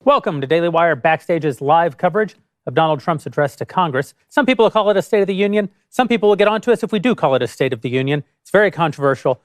Welcome to Daily Wire Backstage's live coverage of Donald Trump's address to Congress. Some people will call it a State of the Union. Some people will get onto us if we do call it a State of the Union. It's very controversial.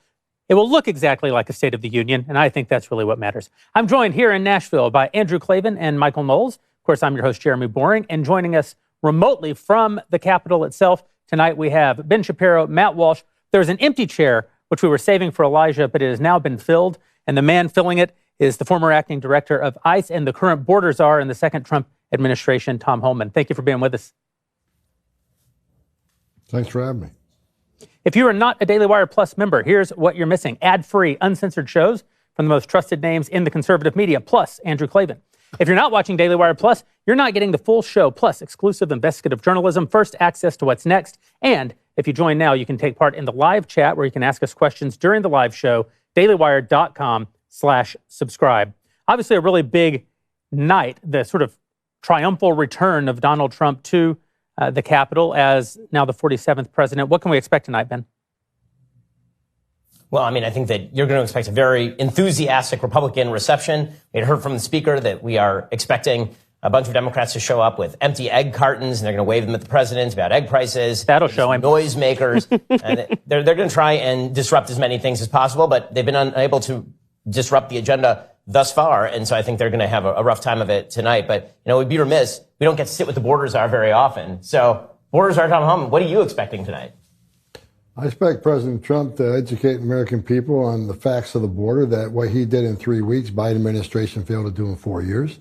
It will look exactly like a State of the Union, and I think that's really what matters. I'm joined here in Nashville by Andrew Klavan and Michael Knowles. Of course, I'm your host, Jeremy Boring, and joining us remotely from the Capitol itself tonight, we have Ben Shapiro, Matt Walsh. There's an empty chair, which we were saving for Elijah, but it has now been filled, and the man filling it is the former acting director of ICE and the current border czar in the second Trump administration, Tom Homan. Thank you for being with us. Thanks for having me. If you are not a Daily Wire Plus member, here's what you're missing. Ad-free, uncensored shows from the most trusted names in the conservative media, plus Andrew Klavan. If you're not watching Daily Wire Plus, you're not getting the full show, plus exclusive investigative journalism, first access to what's next. And if you join now, you can take part in the live chat where you can ask us questions during the live show, dailywire.com/subscribe. Obviously, a really big night, the sort of triumphal return of Donald Trump to the Capitol as now the 47th president. What can we expect tonight, Ben? Well, I mean, I think that you're going to expect a very enthusiastic Republican reception. We had heard from the speaker that we are expecting a bunch of Democrats to show up with empty egg cartons, and they're going to wave them at the president about egg prices. That'll show him. Noisemakers. And they're going to try and disrupt as many things as possible, but they've been unable to disrupt the agenda thus far, and so I think they're going to have a rough time of it tonight. But, you know, we'd be remiss. We don't get to sit with the border czar very often. So, border czar Tom Homan, what are you expecting tonight? I expect President Trump to educate American people on the facts of the border, that what he did in 3 weeks, Biden administration failed to do in 4 years.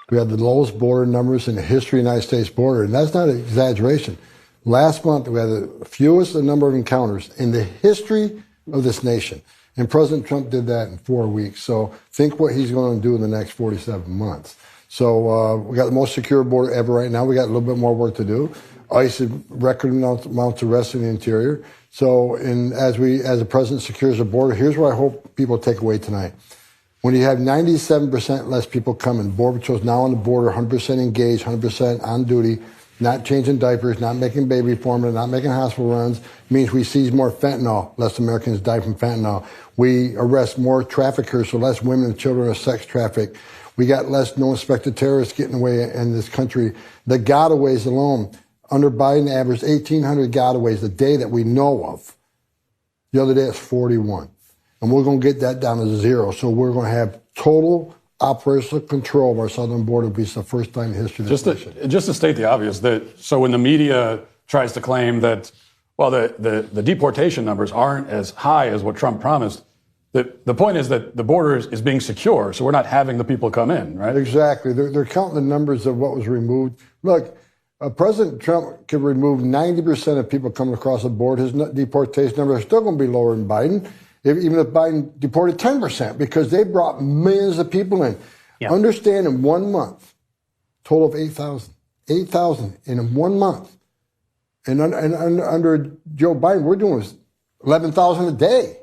We had the lowest border numbers in the history of the United States border, and that's not an exaggeration. Last month, we had the fewest number of encounters in the history of this nation. And President Trump did that in 4 weeks. So think what he's going to do in the next 47 months. So we got the most secure border ever right now. We got a little bit more work to do. ICE has record amounts of arrests in the interior. So as the president secures the border, here's what I hope people take away tonight. When you have 97% less people coming, Border Patrol's now on the border, 100% engaged, 100% on duty, not changing diapers, not making baby formula, not making hospital runs, means we seize more fentanyl, less Americans die from fentanyl. We arrest more traffickers, so less women and children are sex trafficked. We got less no-inspected terrorists getting away in this country. The gotaways alone, under Biden, averaged 1,800 gotaways a day that we know of. The other day, it's 41. And we're going to get that down to zero. So we're going to have total operational control of our southern border. It'll be the first time in history of this nation. Just to state the obvious, so when the media tries to claim that, well, the deportation numbers aren't as high as what Trump promised, the point is that the border is being secure, so we're not having the people come in, right? Exactly. They're counting the numbers of what was removed. Look, President Trump could remove 90% of people coming across the board. His deportation numbers are still going to be lower than Biden, even if Biden deported 10%, because they brought millions of people in. Yeah. Understand, in 1 month, total of 8,000. 8,000 in 1 month. And under Joe Biden, we're doing 11,000 a day,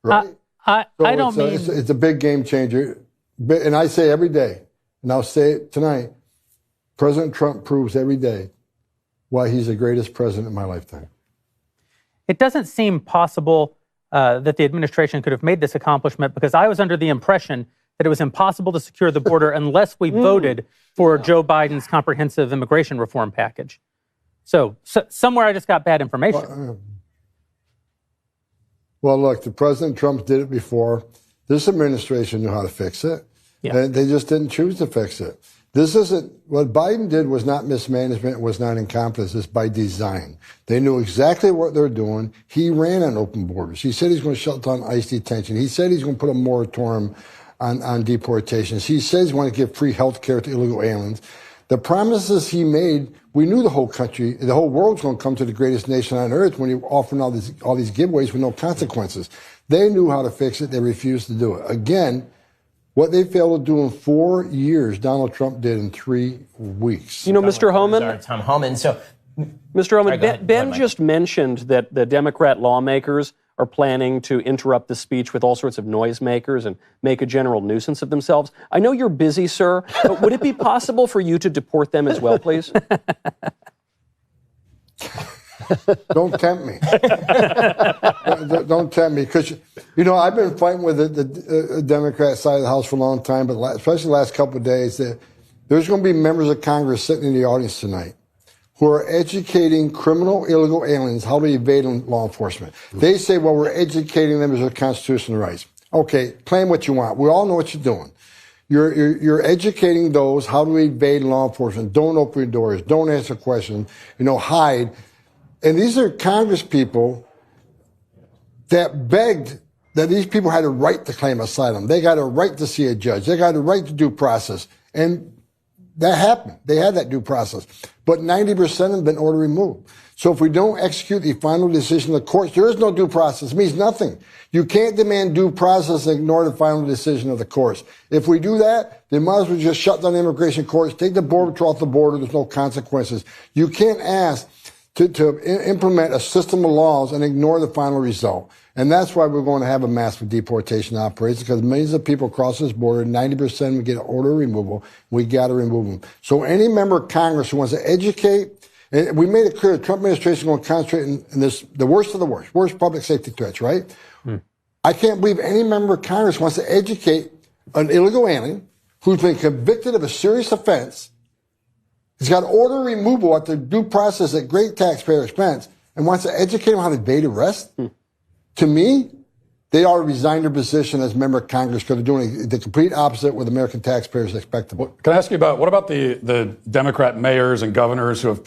right? It's a big game changer. And I say every day, and I'll say it tonight, President Trump proves every day why he's the greatest president in my lifetime. It doesn't seem possible that the administration could have made this accomplishment, because I was under the impression that it was impossible to secure the border unless we voted for Joe Biden's comprehensive immigration reform package. So somewhere I just got bad information. Well, look, the President Trump did it before. This administration knew how to fix it. Yeah. They just didn't choose to fix it. This isn't, what Biden did was not mismanagement, was not incompetence, it's by design. They knew exactly what they're doing. He ran on open borders. He said he's going to shut down ICE detention. He said he's going to put a moratorium on deportations. He says he's going to give free health care to illegal aliens. The promises he made, we knew the whole country, the whole world's going to come to the greatest nation on earth when you're offering all these giveaways with no consequences. They knew how to fix it. They refused to do it. Again, what they failed to do in 4 years, Donald Trump did in 3 weeks. You know, Mr. Homan? Tom Homan. So, Mr. Homan, Ben just mentioned that the Democrat lawmakers are planning to interrupt the speech with all sorts of noisemakers and make a general nuisance of themselves. I know you're busy, sir, but would it be possible for you to deport them as well, please? Don't tempt me. Don't tempt me. Because, I've been fighting with the Democrat side of the House for a long time, but especially the last couple of days, that there's going to be members of Congress sitting in the audience tonight who are educating criminal illegal aliens how to evade law enforcement. They say, well, we're educating them as their constitutional rights. Okay, claim what you want. We all know what you're doing. You're educating those how to evade law enforcement. Don't open your doors. Don't answer questions. Hide. And these are Congress people that begged that these people had a right to claim asylum. They got a right to see a judge. They got a right to due process. And that happened. They had that due process. But 90% have been order removed. So if we don't execute the final decision of the courts, there is no due process. It means nothing. You can't demand due process and ignore the final decision of the courts. If we do that, they might as well just shut down the immigration courts, take the border patrol off the border. There's no consequences. You can't ask to implement a system of laws and ignore the final result. And that's why we're going to have a massive deportation operation, because millions of people cross this border, 90% will get an order of removal. We got to remove them. So any member of Congress who wants to educate, and we made it clear the Trump administration is going to concentrate in this, the worst of the worst public safety threats, right? I can't believe any member of Congress wants to educate an illegal alien who's been convicted of a serious offense. He's got order removal at the due process at great taxpayer expense, and wants to educate him how to evade arrest. To me, they ought to resign their position as a member of Congress, because they're doing the complete opposite what American taxpayers expect them. Can I ask you what about the Democrat mayors and governors who have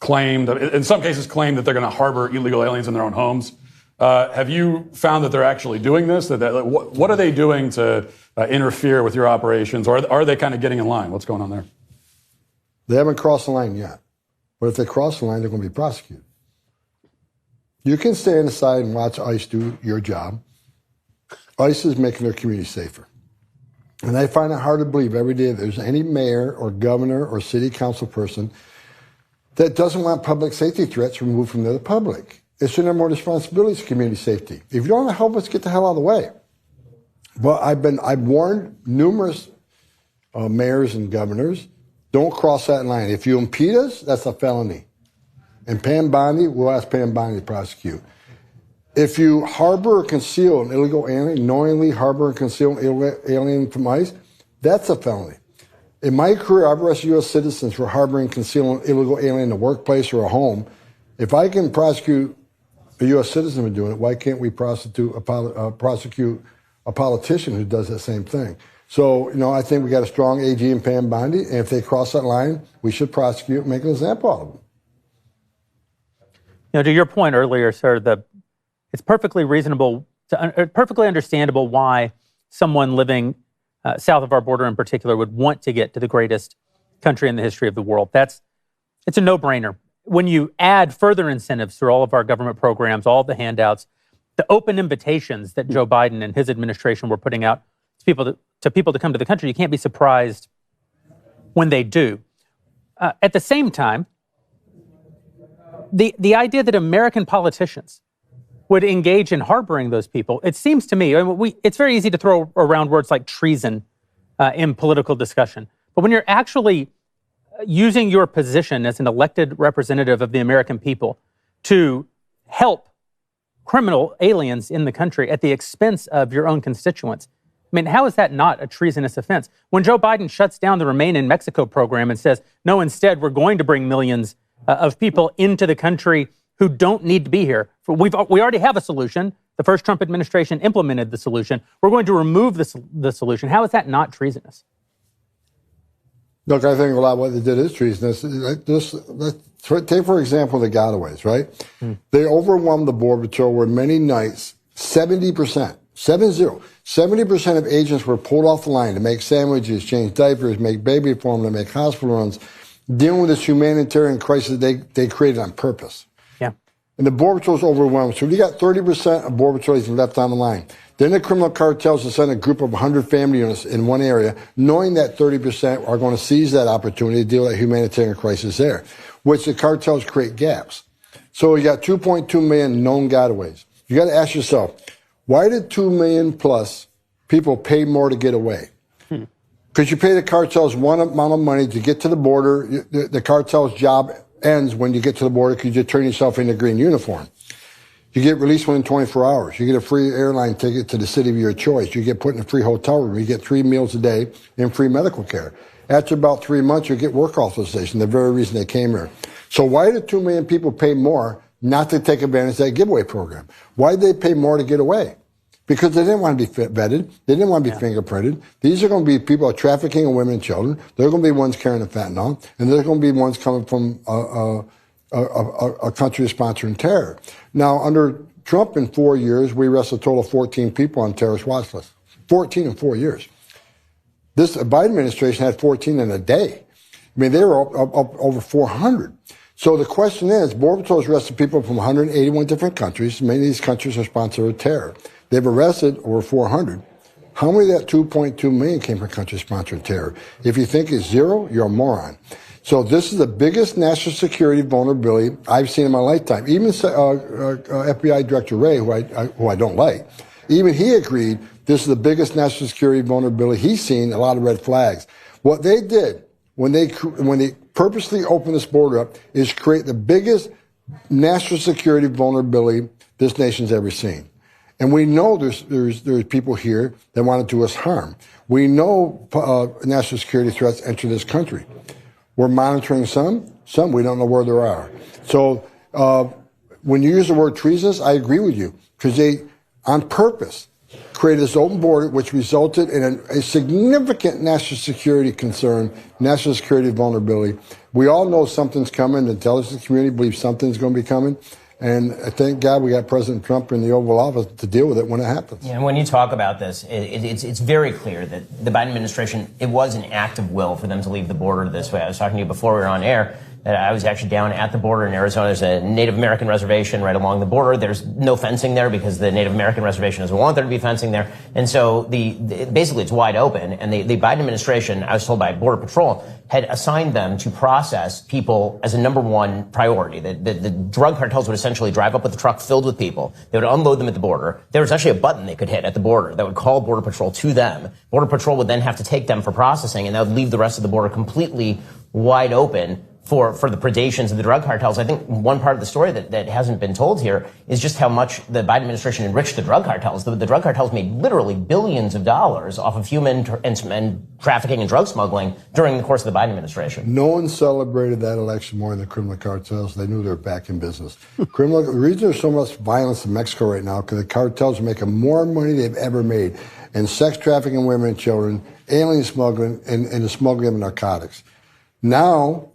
claimed, in some cases claimed that they're going to harbor illegal aliens in their own homes? Have you found that they're actually doing this? What are they doing to interfere with your operations? Or are they kind of getting in line? What's going on there? They haven't crossed the line yet. But if they cross the line, they're going to be prosecuted. You can stand aside and watch ICE do your job. ICE is making their community safer. And I find it hard to believe every day that there's any mayor or governor or city council person that doesn't want public safety threats removed from the public. It's their number one responsibility is community safety. If you don't want to help us, get the hell out of the way. But I've warned numerous mayors and governors, don't cross that line. If you impede us, that's a felony. And Pam Bondi, we'll ask Pam Bondi to prosecute. If you harbor or conceal an illegal alien, knowingly harbor and conceal an illegal alien from ICE, that's a felony. In my career, I've arrested U.S. citizens for harboring and concealing an illegal alien in a workplace or a home. If I can prosecute a U.S. citizen for doing it, why can't we prosecute a politician who does that same thing? So, I think we got a strong AG in Pam Bondi, and if they cross that line, we should prosecute and make an example out of them. To your point earlier, sir, it's perfectly reasonable, perfectly understandable why someone living south of our border in particular would want to get to the greatest country in the history of the world. It's a no-brainer. When you add further incentives through all of our government programs, all the handouts, the open invitations that Joe Biden and his administration were putting out to people to come to the country, you can't be surprised when they do. At the same time, the idea that American politicians would engage in harboring those people, it seems to me, it's very easy to throw around words like treason in political discussion. But when you're actually using your position as an elected representative of the American people to help criminal aliens in the country at the expense of your own constituents, how is that not a treasonous offense? When Joe Biden shuts down the Remain in Mexico program and says, no, instead, we're going to bring millions of people into the country who don't need to be here. We already have a solution. The first Trump administration implemented the solution. We're going to remove the solution. How is that not treasonous? Look, I think a lot of what they did is treasonous. Take, for example, the Gotaways, right? They overwhelmed the Border Patrol where many nights, 70% of agents were pulled off the line to make sandwiches, change diapers, make baby formula, make hospital runs, dealing with this humanitarian crisis they created on purpose. Yeah. And the Border Patrol is overwhelmed. So you got 30% of Border Patrol agents left on the line. Then the criminal cartels will send a group of 100 family units in one area, knowing that 30% are going to seize that opportunity to deal with a humanitarian crisis there, which the cartels create gaps. So you got 2.2 million known gotaways. You got to ask yourself, why did 2 million plus people pay more to get away? Because you pay the cartels one amount of money to get to the border. The cartel's job ends when you get to the border because you just turn yourself in a green uniform. You get released within 24 hours. You get a free airline ticket to the city of your choice. You get put in a free hotel room. You get 3 meals a day and free medical care. After about 3 months, you get work authorization, the very reason they came here. So why did 2 million people pay more not to take advantage of that giveaway program? Why did they pay more to get away? Because they didn't want to be vetted. They didn't want to be fingerprinted. These are going to be people who are trafficking in women and children. They're going to be ones carrying the fentanyl. And they're going to be ones coming from a country sponsoring terror. Now, under Trump in 4 years, we arrested a total of 14 people on terrorist watch lists. 14 in 4 years. This Biden administration had 14 in a day. I mean, they were up over 400. So the question is, Border Patrol has arrested people from 181 different countries. Many of these countries are sponsored with terror. They've arrested over 400. How many of that 2.2 million came from countries sponsoring terror? If you think it's zero, you're a moron. So this is the biggest national security vulnerability I've seen in my lifetime. Even FBI Director Wray, who I don't like, even he agreed this is the biggest national security vulnerability he's seen. A lot of red flags. What they did when they purposely opened this border up is create the biggest national security vulnerability this nation's ever seen. And we know there's people here that want to do us harm. We know national security threats enter this country. We're monitoring some we don't know where they are. So when you use the word treasonous, I agree with you, because they, on purpose, created this open border, which resulted in a significant national security concern, national security vulnerability. We all know something's coming. The intelligence community believes something's going to be coming. And thank God we got President Trump in the Oval Office to deal with it when it happens. Yeah, and when you talk about this, it's very clear that the Biden administration, it was an act of will for them to leave the border this way. I was talking to you before we were on air. I was actually down at the border in Arizona. There's a Native American reservation right along the border. There's no fencing there because the Native American reservation doesn't want there to be fencing there. And so basically it's wide open. And the Biden administration, I was told by Border Patrol, had assigned them to process people as a number one priority. The drug cartels would essentially drive up with a truck filled with people. They would unload them at the border. There was actually a button they could hit at the border that would call Border Patrol to them. Border Patrol would then have to take them for processing, and that would leave the rest of the border completely wide open for the predations of the drug cartels. I think one part of the story that hasn't been told here is just how much the Biden administration enriched the drug cartels. The drug cartels made literally billions of dollars off of human and trafficking and drug smuggling during the course of the Biden administration. No one celebrated that election more than the criminal cartels. They knew they were back in business. The reason there's so much violence in Mexico right now, because the cartels are making more money they've ever made in sex trafficking women and children, alien smuggling, and the smuggling of narcotics. Now,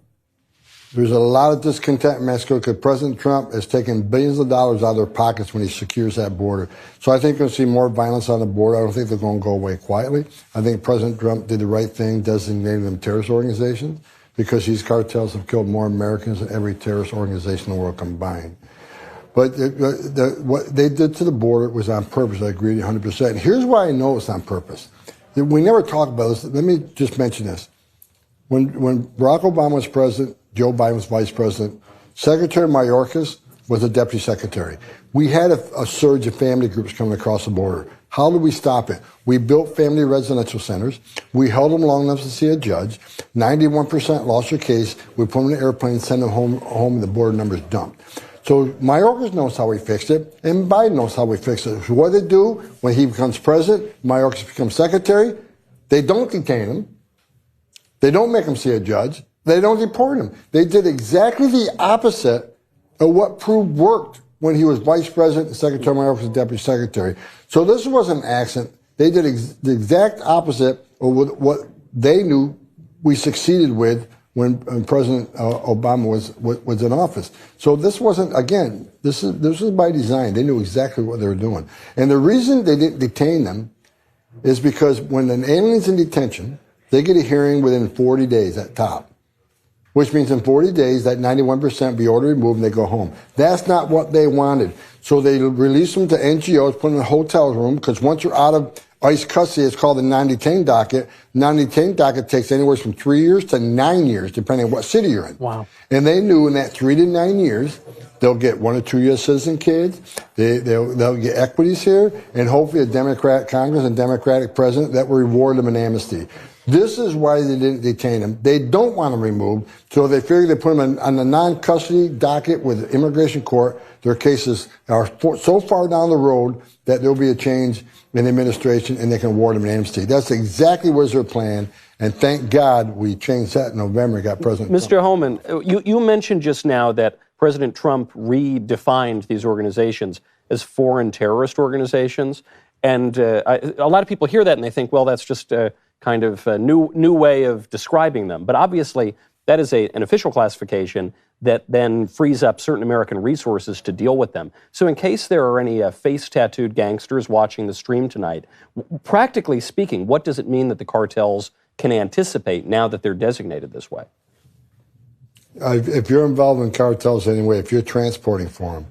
there's a lot of discontent in Mexico because President Trump has taken billions of dollars out of their pockets when he secures that border. So I think we're going to see more violence on the border. I don't think they're going to go away quietly. I think President Trump did the right thing designating them terrorist organizations, because these cartels have killed more Americans than every terrorist organization in the world combined. But what they did to the border was on purpose. I agree 100%. And here's why I know it's on purpose. We never talk about this. Let me just mention this. When Barack Obama was president, Joe Biden was vice president, Secretary Mayorkas was the deputy secretary. We had a surge of family groups coming across the border. How did we stop it? We built family residential centers. We held them long enough to see a judge. 91% lost their case. We put them in an airplane, send them home, and the border numbers dumped. So Mayorkas knows how we fixed it, and Biden knows how we fixed it. So what do they do when he becomes president, Mayorkas becomes secretary? They don't detain him. They don't make him see a judge. They don't deport him. They did exactly the opposite of what proved worked when he was vice president and Secretary Mayorkas was deputy secretary. So this wasn't an accident. They did the exact opposite of what they knew we succeeded with when President Obama was in office. So this wasn't, again, this was by design. They knew exactly what they were doing. And the reason they didn't detain them is because when an alien's in detention, they get a hearing within 40 days at top, which means in 40 days, that 91% be ordered removed and they go home. That's not what they wanted. So they released them to NGOs, put them in a hotel room, because once you're out of ICE custody, it's called the non-detained docket. Non-detained docket takes anywhere from 3 years to 9 years, depending on what city you're in. Wow. And they knew in that 3 to 9 years, they'll get 1 or 2 U.S. citizen kids, they'll get equities here, and hopefully a Democratic Congress and Democratic president that will reward them an amnesty. This is why they didn't detain him. They don't want him removed, so they figure they put him on the non-custody docket with the immigration court. Their cases are so far down the road that there'll be a change in administration and they can award him an amnesty. That's exactly what was their plan, and thank God we changed that in November and got President Mr. Trump. Homan, you mentioned just now that President Trump redefined these organizations as foreign terrorist organizations, and a lot of people hear that and they think, well, that's just kind of a new way of describing them. But obviously, that is an official classification that then frees up certain American resources to deal with them. So in case there are any face-tattooed gangsters watching the stream tonight, practically speaking, what does it mean that the cartels can anticipate now that they're designated this way? If you're involved in cartels anyway, if you're transporting for them,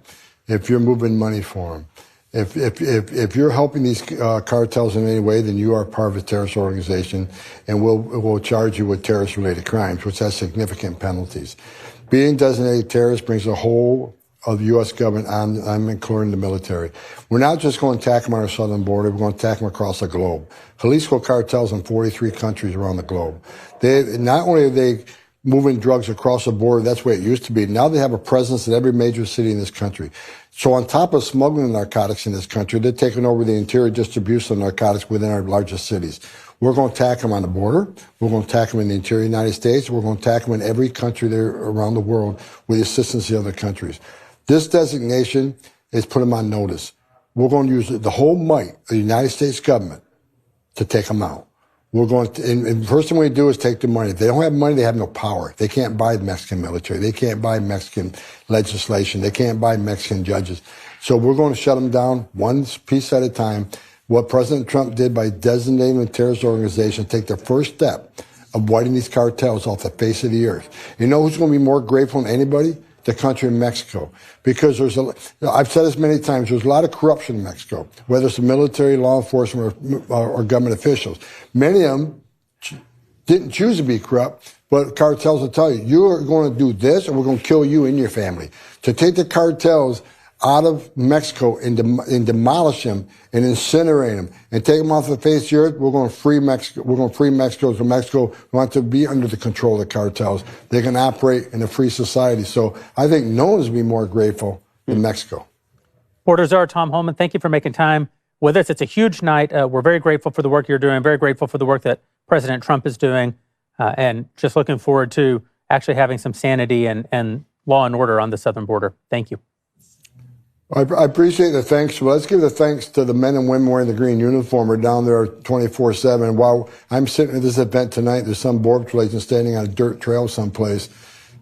if you're moving money for them, if you're helping these cartels in any way, then you are part of a terrorist organization, and we'll charge you with terrorist-related crimes, which has significant penalties. Being designated terrorist brings the whole of the U.S. government on, I'm including the military. We're not just going to attack them on our southern border, we're going to attack them across the globe. Jalisco cartels in 43 countries around the globe. Not only are they moving drugs across the border, that's the way it used to be. Now they have a presence in every major city in this country. So on top of smuggling narcotics in this country, they're taking over the interior distribution of narcotics within our largest cities. We're going to attack them on the border. We're going to attack them in the interior United States. We're going to attack them in every country there around the world with the assistance of the other countries. This designation is put them on notice. We're going to use the whole might of the United States government to take them out. We're going to, and the first thing we do is take the money. If they don't have money, they have no power. They can't buy the Mexican military. They can't buy Mexican legislation. They can't buy Mexican judges. So we're going to shut them down one piece at a time. What President Trump did by designating a terrorist organization, take the first step of wiping these cartels off the face of the earth. You know who's going to be more grateful than anybody? The country of Mexico. Because I've said this many times, there's a lot of corruption in Mexico, whether it's the military, law enforcement, or government officials. Many of them didn't choose to be corrupt, but cartels will tell you, you are going to do this and we're going to kill you and your family. To take the cartels out of Mexico and demolish them and incinerate them and take them off the face of the earth, we're going to free Mexico. We're going to free Mexico. So Mexico wants to be under the control of the cartels. They can operate in a free society. So I think no one's be more grateful than Mexico. Border Czar Tom Homan, thank you for making time with us. It's a huge night. We're very grateful for the work you're doing, very grateful for the work that President Trump is doing, and just looking forward to actually having some sanity and law and order on the southern border. Thank you. I appreciate the thanks. Well, let's give the thanks to the men and women wearing the green uniform are down there 24/7. While I'm sitting at this event tonight, there's some Border Patrol agent standing on a dirt trail someplace.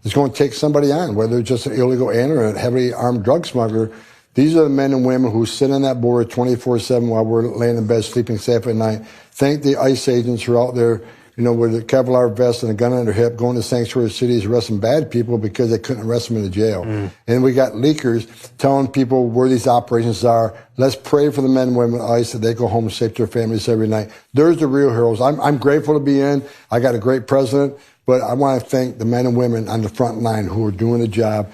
It's going to take somebody on, whether it's just an illegal alien or a heavily armed drug smuggler. These are the men and women who sit on that border 24/7 while we're laying in bed sleeping safe at night. Thank the ICE agents who are out there, you know, with a Kevlar vest and a gun on their hip, going to sanctuary cities, arresting bad people because they couldn't arrest them in the jail. And we got leakers telling people where these operations are. Let's pray for the men and women of ICE that they go home safe to their families every night. There's the real heroes. I'm grateful to be in. I got a great president, but I want to thank the men and women on the front line who are doing the job.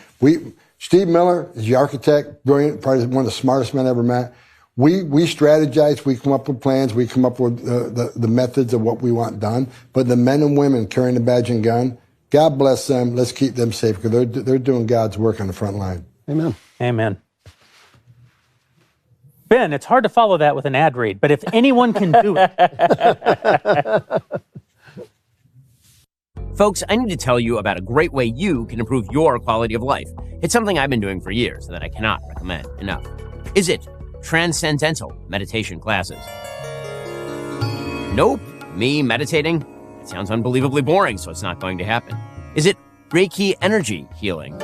Steve Miller is the architect, brilliant, probably one of the smartest men I ever met. We strategize, we come up with plans, we come up with the methods of what we want done. But the men and women carrying the badge and gun, God bless them. Let's keep them safe because they're doing God's work on the front line. Amen. Amen. Ben, it's hard to follow that with an ad read, but if anyone can do it. Folks, I need to tell you about a great way you can improve your quality of life. It's something I've been doing for years and that I cannot recommend enough. Is it transcendental meditation classes? Nope. Me meditating? It sounds unbelievably boring, so it's not going to happen. Is it Reiki energy healing?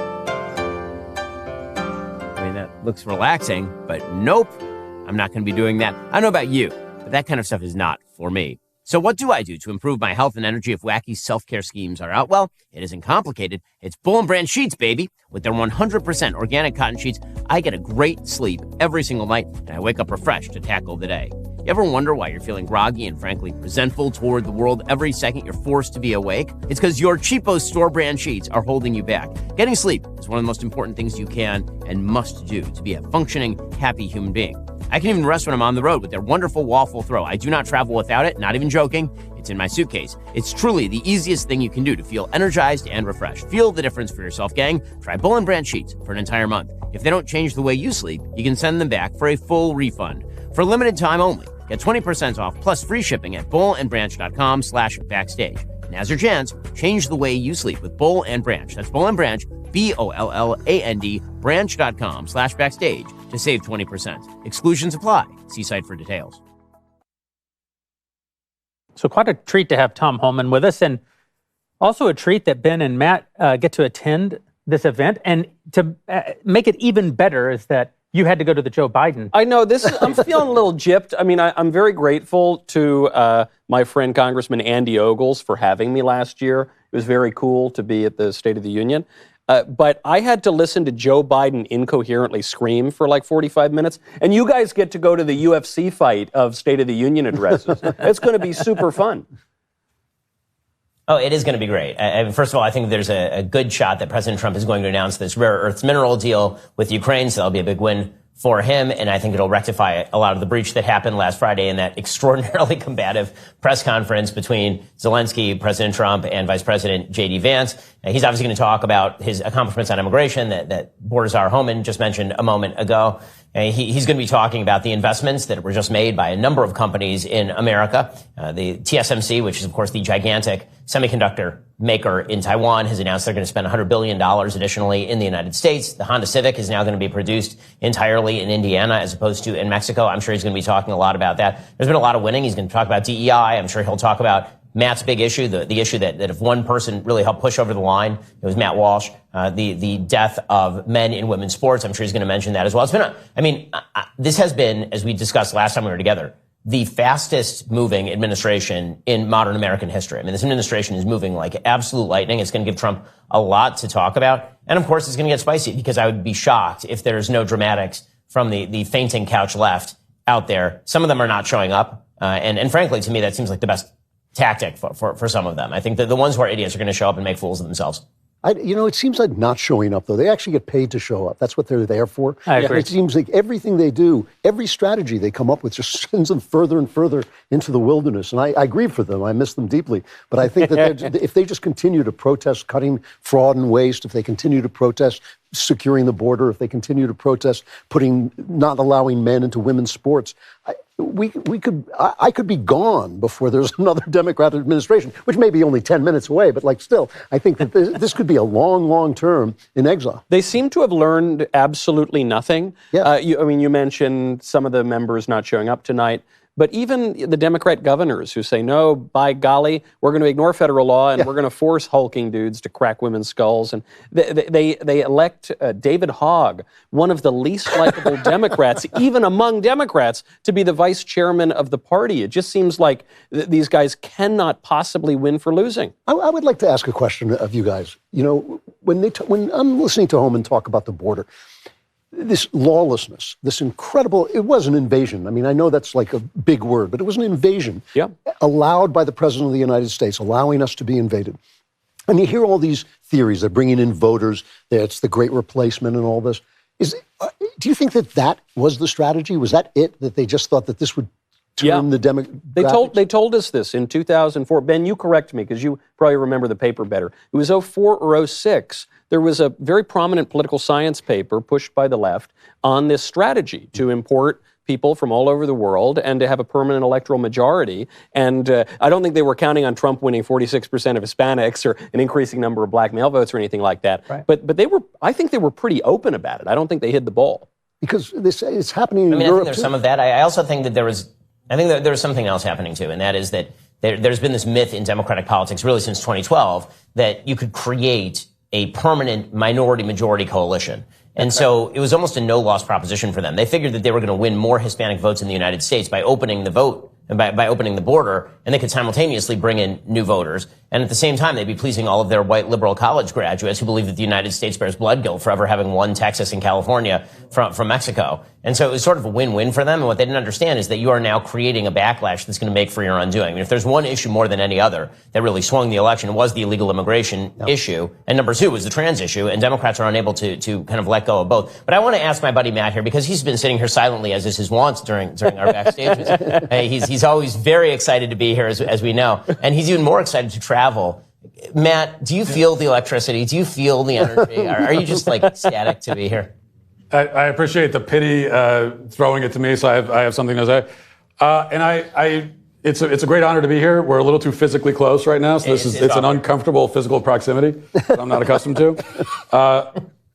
I mean, that looks relaxing, but nope. I'm not going to be doing that. I don't know about you, but that kind of stuff is not for me. So what do I do to improve my health and energy if wacky self-care schemes are out? Well, it isn't complicated. It's Bull & Brand sheets, baby. With their 100% organic cotton sheets, I get a great sleep every single night, and I wake up refreshed to tackle the day. You ever wonder why you're feeling groggy and frankly resentful toward the world every second you're forced to be awake? It's because your cheapo store brand sheets are holding you back. Getting sleep is one of the most important things you can and must do to be a functioning, happy human being. I can even rest when I'm on the road with their wonderful waffle throw. I do not travel without it, not even joking. It's in my suitcase. It's truly the easiest thing you can do to feel energized and refreshed. Feel the difference for yourself, gang. Try Bull and Branch sheets for an entire month. If they don't change the way you sleep, you can send them back for a full refund. For limited time only, get 20% off plus free shipping at bullandbranch.com/backstage. Now's your chance. Change the way you sleep with Bull and Branch. That's Bull and Branch, BOLLAND, branch.com/backstage to save 20%. Exclusions apply. See site for details. So quite a treat to have Tom Homan with us, and also a treat that Ben and Matt get to attend this event. And to make it even better is that you had to go to the Joe Biden. I know this. I'm feeling a little gypped. I mean, I'm very grateful to my friend Congressman Andy Ogles for having me last year. It was very cool to be at the State of the Union. But I had to listen to Joe Biden incoherently scream for like 45 minutes. And you guys get to go to the UFC fight of State of the Union addresses. It's going to be super fun. Oh, it is going to be great. First of all, I think there's a good shot that President Trump is going to announce this rare earths mineral deal with Ukraine. So that'll be a big win for him. And I think it'll rectify a lot of the breach that happened last Friday in that extraordinarily combative press conference between Zelensky, President Trump, and Vice President J.D. Vance. He's obviously going to talk about his accomplishments on immigration that Border Czar Homan just mentioned a moment ago. He's going to be talking about the investments that were just made by a number of companies in America. The TSMC, which is, of course, the gigantic semiconductor maker in Taiwan, has announced they're going to spend $100 billion additionally in the United States. The Honda Civic is now going to be produced entirely in Indiana as opposed to in Mexico. I'm sure he's going to be talking a lot about that. There's been a lot of winning. He's going to talk about DEI. I'm sure he'll talk about Matt's big issue, the issue that if one person really helped push over the line, it was Matt Walsh, the death of men in women's sports. I'm sure he's going to mention that as well. It's been this has been, as we discussed last time we were together, the fastest moving administration in modern American history. I mean, this administration is moving like absolute lightning. It's going to give Trump a lot to talk about. And of course, it's going to get spicy because I would be shocked if there's no dramatics from the fainting couch left out there. Some of them are not showing up. And frankly, to me, that seems like the best tactic for some of them. I think that the ones who are idiots are going to show up and make fools of themselves. It seems like not showing up, though. They actually get paid to show up. That's what they're there for. I agree. It seems like everything they do, every strategy they come up with just sends them further and further into the wilderness. And I grieve for them. I miss them deeply. But I think that if they just continue to protest cutting fraud and waste, if they continue to protest securing the border, if they continue to protest not allowing men into women's sports, I could be gone before there's another Democratic administration, which may be only 10 minutes away, but still, I think that this could be a long, long term in exile. They seem to have learned absolutely nothing. Yeah. You mentioned some of the members not showing up tonight. But even the Democrat governors who say, no, by golly, we're going to ignore federal law and we're going to force hulking dudes to crack women's skulls. And they elect David Hogg, one of the least likable Democrats, even among Democrats, to be the vice chairman of the party. It just seems like these guys cannot possibly win for losing. I would like to ask a question of you guys. When I'm listening to Homan talk about the border, this lawlessness, this incredible, it was an invasion. I mean, I know that's like a big word, but it was an invasion allowed by the President of the United States, allowing us to be invaded. And you hear all these theories. They're bringing in voters. It's the great replacement and all this. Do you think that was the strategy? Was that it, that they just thought that this would turn the demographics? They told us this in 2004. Ben, you correct me because you probably remember the paper better. It was 04 or 06. There was a very prominent political science paper pushed by the left on this strategy to import people from all over the world and to have a permanent electoral majority. And I don't think they were counting on Trump winning 46% of Hispanics or an increasing number of black male votes or anything like that. Right. But I think they were pretty open about it. I don't think they hid the ball. Because it's happening in Europe. I think there's some of that. I also think that there was something else happening too, and that is that there's been this myth in Democratic politics really since 2012 that you could create a permanent minority-majority coalition. And so it was almost a no-loss proposition for them. They figured that they were going to win more Hispanic votes in the United States by opening the vote by opening the border, and they could simultaneously bring in new voters. And at the same time, they'd be pleasing all of their white liberal college graduates who believe that the United States bears blood guilt for ever having won Texas and California from Mexico. And so it was sort of a win-win for them. And what they didn't understand is that you are now creating a backlash that's going to make for your undoing. I mean, if there's one issue more than any other that really swung the election, it was the illegal immigration issue. And number two was the trans issue. And Democrats are unable to kind of let go of both. But I want to ask my buddy Matt here, because he's been sitting here silently, as is his wont during our backstages. He's always very excited to be here, as we know. And he's even more excited to travel. Matt, do you feel the electricity? Do you feel the energy? Are you just like ecstatic to be here? I appreciate the pity throwing it to me, so I have something to say. And it's a great honor to be here. We're a little too physically close right now, so it's an uncomfortable physical proximity that I'm not accustomed to.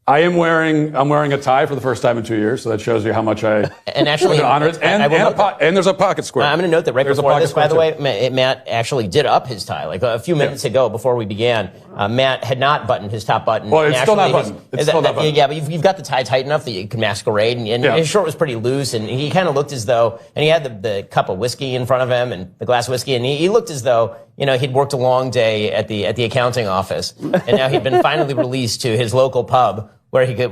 I'm wearing a tie for the first time in 2 years, so that shows you how much I honor it. And there's a pocket square. I'm going to note that before this, by the way, Matt actually did up his tie. Like a few minutes ago, before we began, Matt had not buttoned his top button. Well, it's still not buttoned. Yeah, but you've got the tie tight enough that you can masquerade, and his shirt was pretty loose, and he kind of looked as though, and he had the cup of whiskey in front of him and the glass of whiskey, and he looked as though, he'd worked a long day at the accounting office, and now he'd been finally released to his local pub, where he could,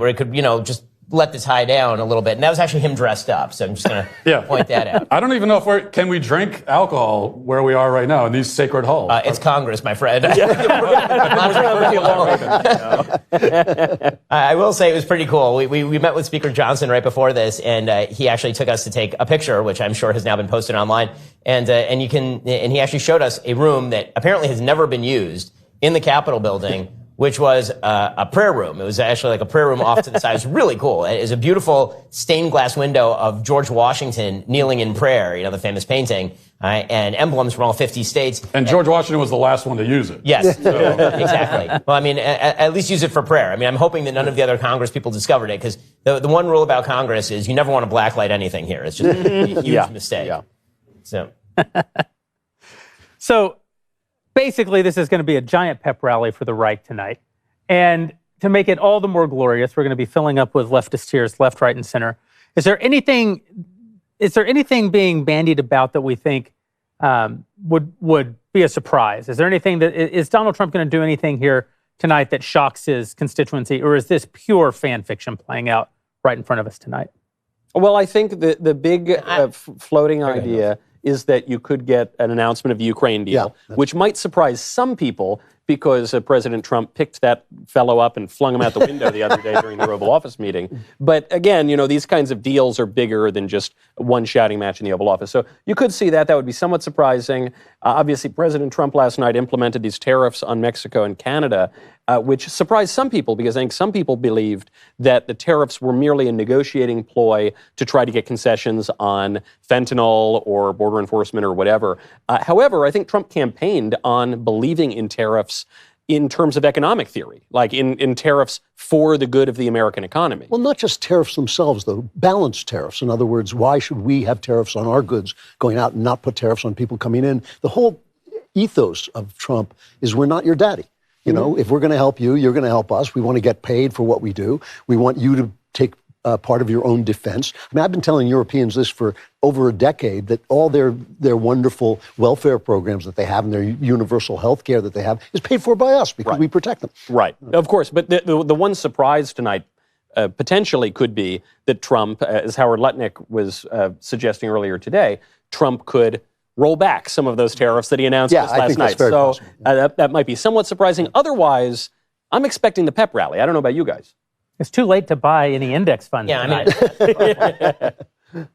just let the tie down a little bit. And that was actually him dressed up. So I'm just going to point that out. I don't even know if can we drink alcohol where we are right now in these sacred halls? It's Congress, my friend. I will say it was pretty cool. We met with Speaker Johnson right before this, and he actually took us to take a picture, which I'm sure has now been posted online. And he actually showed us a room that apparently has never been used in the Capitol building, which was a prayer room. It was actually like a prayer room off to the side. It was really cool. It was a beautiful stained glass window of George Washington kneeling in prayer, the famous painting, and emblems from all 50 states. And George Washington was the last one to use it. Yes, exactly. Well, I mean, at least use it for prayer. I mean, I'm hoping that none of the other Congress people discovered it, because the one rule about Congress is you never want to blacklight anything here. It's just a huge mistake. Yeah. So basically, this is going to be a giant pep rally for the right tonight. And to make it all the more glorious, we're going to be filling up with leftist cheers, left, right, and center. Is there anything being bandied about that we think would be a surprise? Is there anything is Donald Trump going to do anything here tonight that shocks his constituency, or is this pure fan fiction playing out right in front of us tonight? Well, I think the big floating idea is that you could get an announcement of the Ukraine deal, which might surprise some people, because President Trump picked that fellow up and flung him out the window the other day during the Oval Office meeting. But again, these kinds of deals are bigger than just one shouting match in the Oval Office. So you could see that. That would be somewhat surprising. Obviously, President Trump last night implemented these tariffs on Mexico and Canada, which surprised some people, because I think some people believed that the tariffs were merely a negotiating ploy to try to get concessions on fentanyl or border enforcement or whatever. However, I think Trump campaigned on believing in tariffs in terms of economic theory, like in tariffs for the good of the American economy. Well, not just tariffs themselves, though. Balanced tariffs. In other words, why should we have tariffs on our goods going out and not put tariffs on people coming in? The whole ethos of Trump is we're not your daddy. If we're going to help you, you're going to help us. We want to get paid for what we do. We want you to take part of your own defense. I mean, I've been telling Europeans this for over a decade, that all their wonderful welfare programs that they have and their universal health care that they have is paid for by us, because we protect them. Right. Of course. But the one surprise tonight potentially could be that Trump, as Howard Lutnick was suggesting earlier today, Trump could roll back some of those tariffs that he announced last night. So that might be somewhat surprising. Otherwise, I'm expecting the pep rally. I don't know about you guys. It's too late to buy any index funds tonight.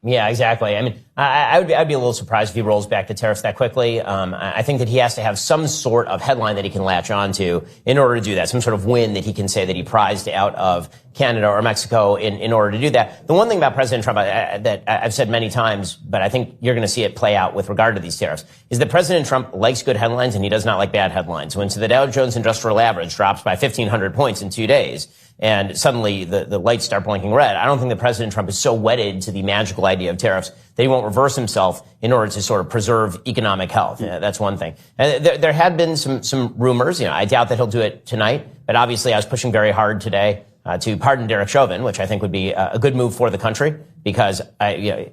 Yeah, exactly. I mean, I'd be a little surprised if he rolls back the tariffs that quickly. I think that he has to have some sort of headline that he can latch onto in order to do that, some sort of win that he can say that he prized out of Canada or Mexico in order to do that. The one thing about President Trump that I've said many times, but I think you're going to see it play out with regard to these tariffs, is that President Trump likes good headlines and he does not like bad headlines. When the Dow Jones Industrial Average drops by 1,500 points in 2 days, and suddenly the lights start blinking red, I don't think that President Trump is so wedded to the magical idea of tariffs that he won't reverse himself in order to sort of preserve economic health. Yeah, that's one thing. There had been some rumors. I doubt that he'll do it tonight, but obviously I was pushing very hard today to pardon Derek Chauvin, which I think would be a good move for the country, because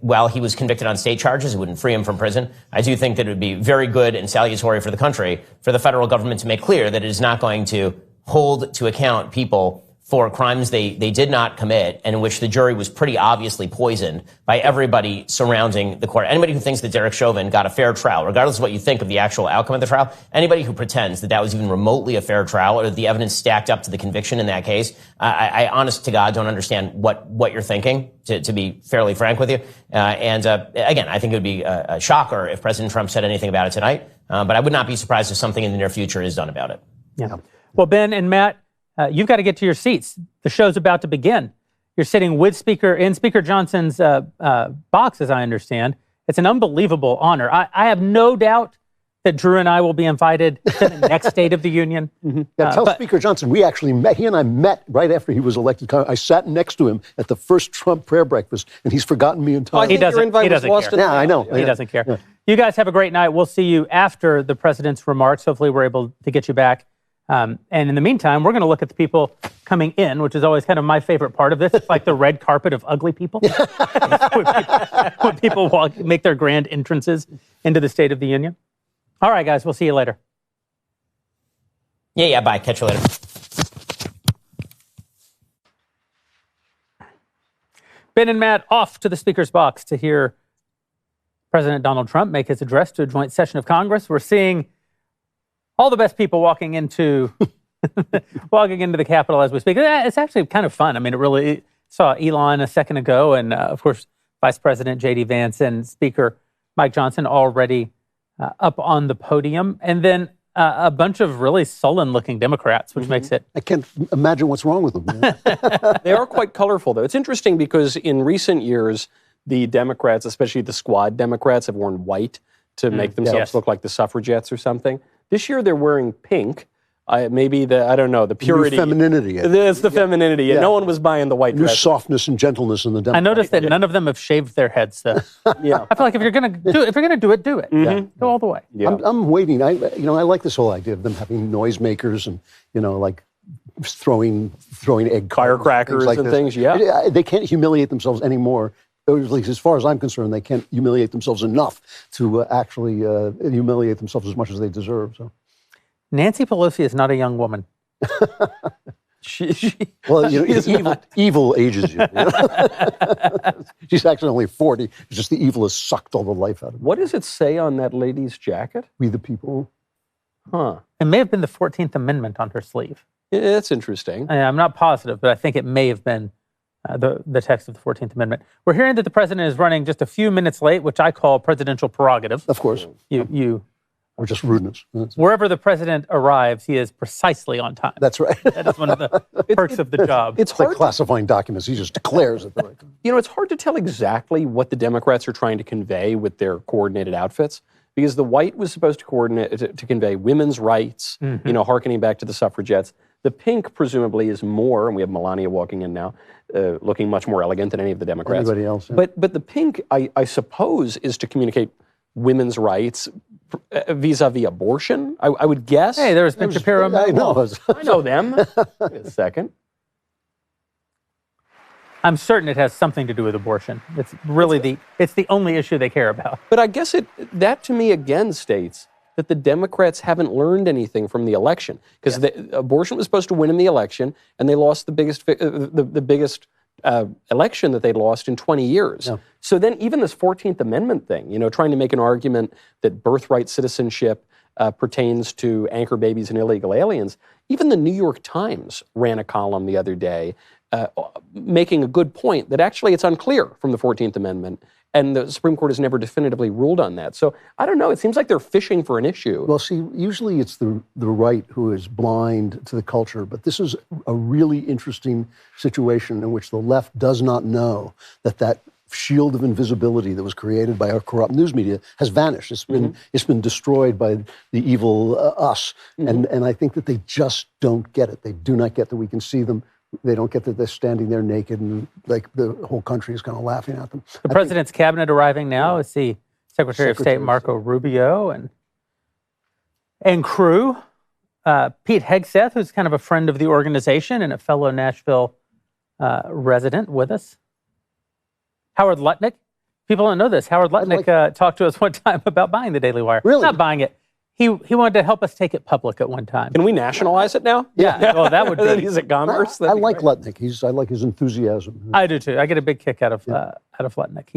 while he was convicted on state charges, it wouldn't free him from prison. I do think that it would be very good and salutary for the country for the federal government to make clear that it is not going to hold to account people for crimes they did not commit, and in which the jury was pretty obviously poisoned by everybody surrounding the court. Anybody who thinks that Derek Chauvin got a fair trial, regardless of what you think of the actual outcome of the trial, anybody who pretends that that was even remotely a fair trial, or that the evidence stacked up to the conviction in that case, I honest to God don't understand what you're thinking, to be fairly frank with you. Again, I think it would be a shocker if President Trump said anything about it tonight, but I would not be surprised if something in the near future is done about it. Yeah. Well, Ben and Matt, you've got to get to your seats. The show's about to begin. You're sitting with Speaker Johnson's box, as I understand. It's an unbelievable honor. I have no doubt that Drew and I will be invited to the next State of the Union. Mm-hmm. Yeah, tell Speaker Johnson, we actually met. He and I met right after he was elected. I sat next to him at the first Trump prayer breakfast, and he's forgotten me entirely. He doesn't care. Yeah, I know. He doesn't care. Yeah. You guys have a great night. We'll see you after the president's remarks. Hopefully we're able to get you back. And in the meantime, we're going to look at the people coming in, which is always kind of my favorite part of this. It's like the red carpet of ugly people. when people make their grand entrances into the State of the Union. All right, guys, we'll see you later. Yeah, bye. Catch you later. Ben and Matt off to the Speaker's box to hear President Donald Trump make his address to a joint session of Congress. We're seeing all the best people walking into the Capitol as we speak. It's actually kind of fun. I mean, it saw Elon a second ago, and of course, Vice President J.D. Vance and Speaker Mike Johnson already up on the podium, and then a bunch of really sullen-looking Democrats, which makes it... I can't imagine what's wrong with them. They are quite colorful, though. It's interesting because in recent years, the Democrats, especially the squad Democrats, have worn white to make themselves look like the suffragettes or something. This year they're wearing pink. Maybe the purity. New femininity. It's the femininity. Yeah. No one was buying the white dress. New softness and gentleness in the Democrats. I noticed that none of them have shaved their heads, though. Yeah. I feel like if you're going to do it, do it. Mm-hmm. Go all the way. Yeah. I'm waiting. I like this whole idea of them having noisemakers and, like throwing egg firecrackers and things. Yeah. They can't humiliate themselves anymore. Or at least as far as I'm concerned, they can't humiliate themselves enough to actually humiliate themselves as much as they deserve. So, Nancy Pelosi is not a young woman. Evil ages you. She's actually only 40. It's just the evil has sucked all the life out of her. What does it say on that lady's jacket? We the people. Huh. It may have been the 14th Amendment on her sleeve. Yeah, that's interesting. I'm not positive, but I think it may have been the text of the 14th Amendment. We're hearing that the president is running just a few minutes late, which I call presidential prerogative. Of course. Or just rudeness. Wherever the president arrives, he is precisely on time. That's right. That is one of the perks of the job. It's like classifying documents. He just declares at the right time. It's hard to tell exactly what the Democrats are trying to convey with their coordinated outfits, because the white was supposed to convey women's rights, hearkening back to the suffragettes. The pink, presumably, is more, and we have Melania walking in now, looking much more elegant than any of the Democrats. Anybody else? Yeah. But the pink, I suppose, is to communicate women's rights vis-a-vis abortion, I would guess. Hey, there's Ben Shapiro and Matt Walsh. I know them. Wait a second. I'm certain it has something to do with abortion. It's really it's the only issue they care about. But I guess that to me again states that the Democrats haven't learned anything from the election, because abortion was supposed to win in the election, and they lost the biggest election that they'd lost in 20 years. Yeah. So then even this 14th Amendment thing, trying to make an argument that birthright citizenship pertains to anchor babies and illegal aliens, even the New York Times ran a column the other day making a good point that actually it's unclear from the 14th Amendment, and the Supreme Court has never definitively ruled on that. So I don't know. It seems like they're fishing for an issue. Well, see, usually it's the right who is blind to the culture, but this is a really interesting situation in which the left does not know that shield of invisibility that was created by our corrupt news media has vanished. It's been destroyed by the evil us, and I think that they just don't get it. They do not get that we can see them. They don't get that they're standing there naked and like the whole country is kind of laughing at them. The president's cabinet arriving now. Is the Secretary of State Marco Rubio and crew. Pete Hegseth, who's kind of a friend of the organization and a fellow Nashville resident with us. Howard Lutnick. People don't know this. Howard Lutnick talked to us one time about buying the Daily Wire. Really? Not buying it. He wanted to help us take it public at one time. Can we nationalize it now? Yeah. Well, that would be. He's at commerce. I like Lutnick. I like his enthusiasm. I do too. I get a big kick out of Lutnick.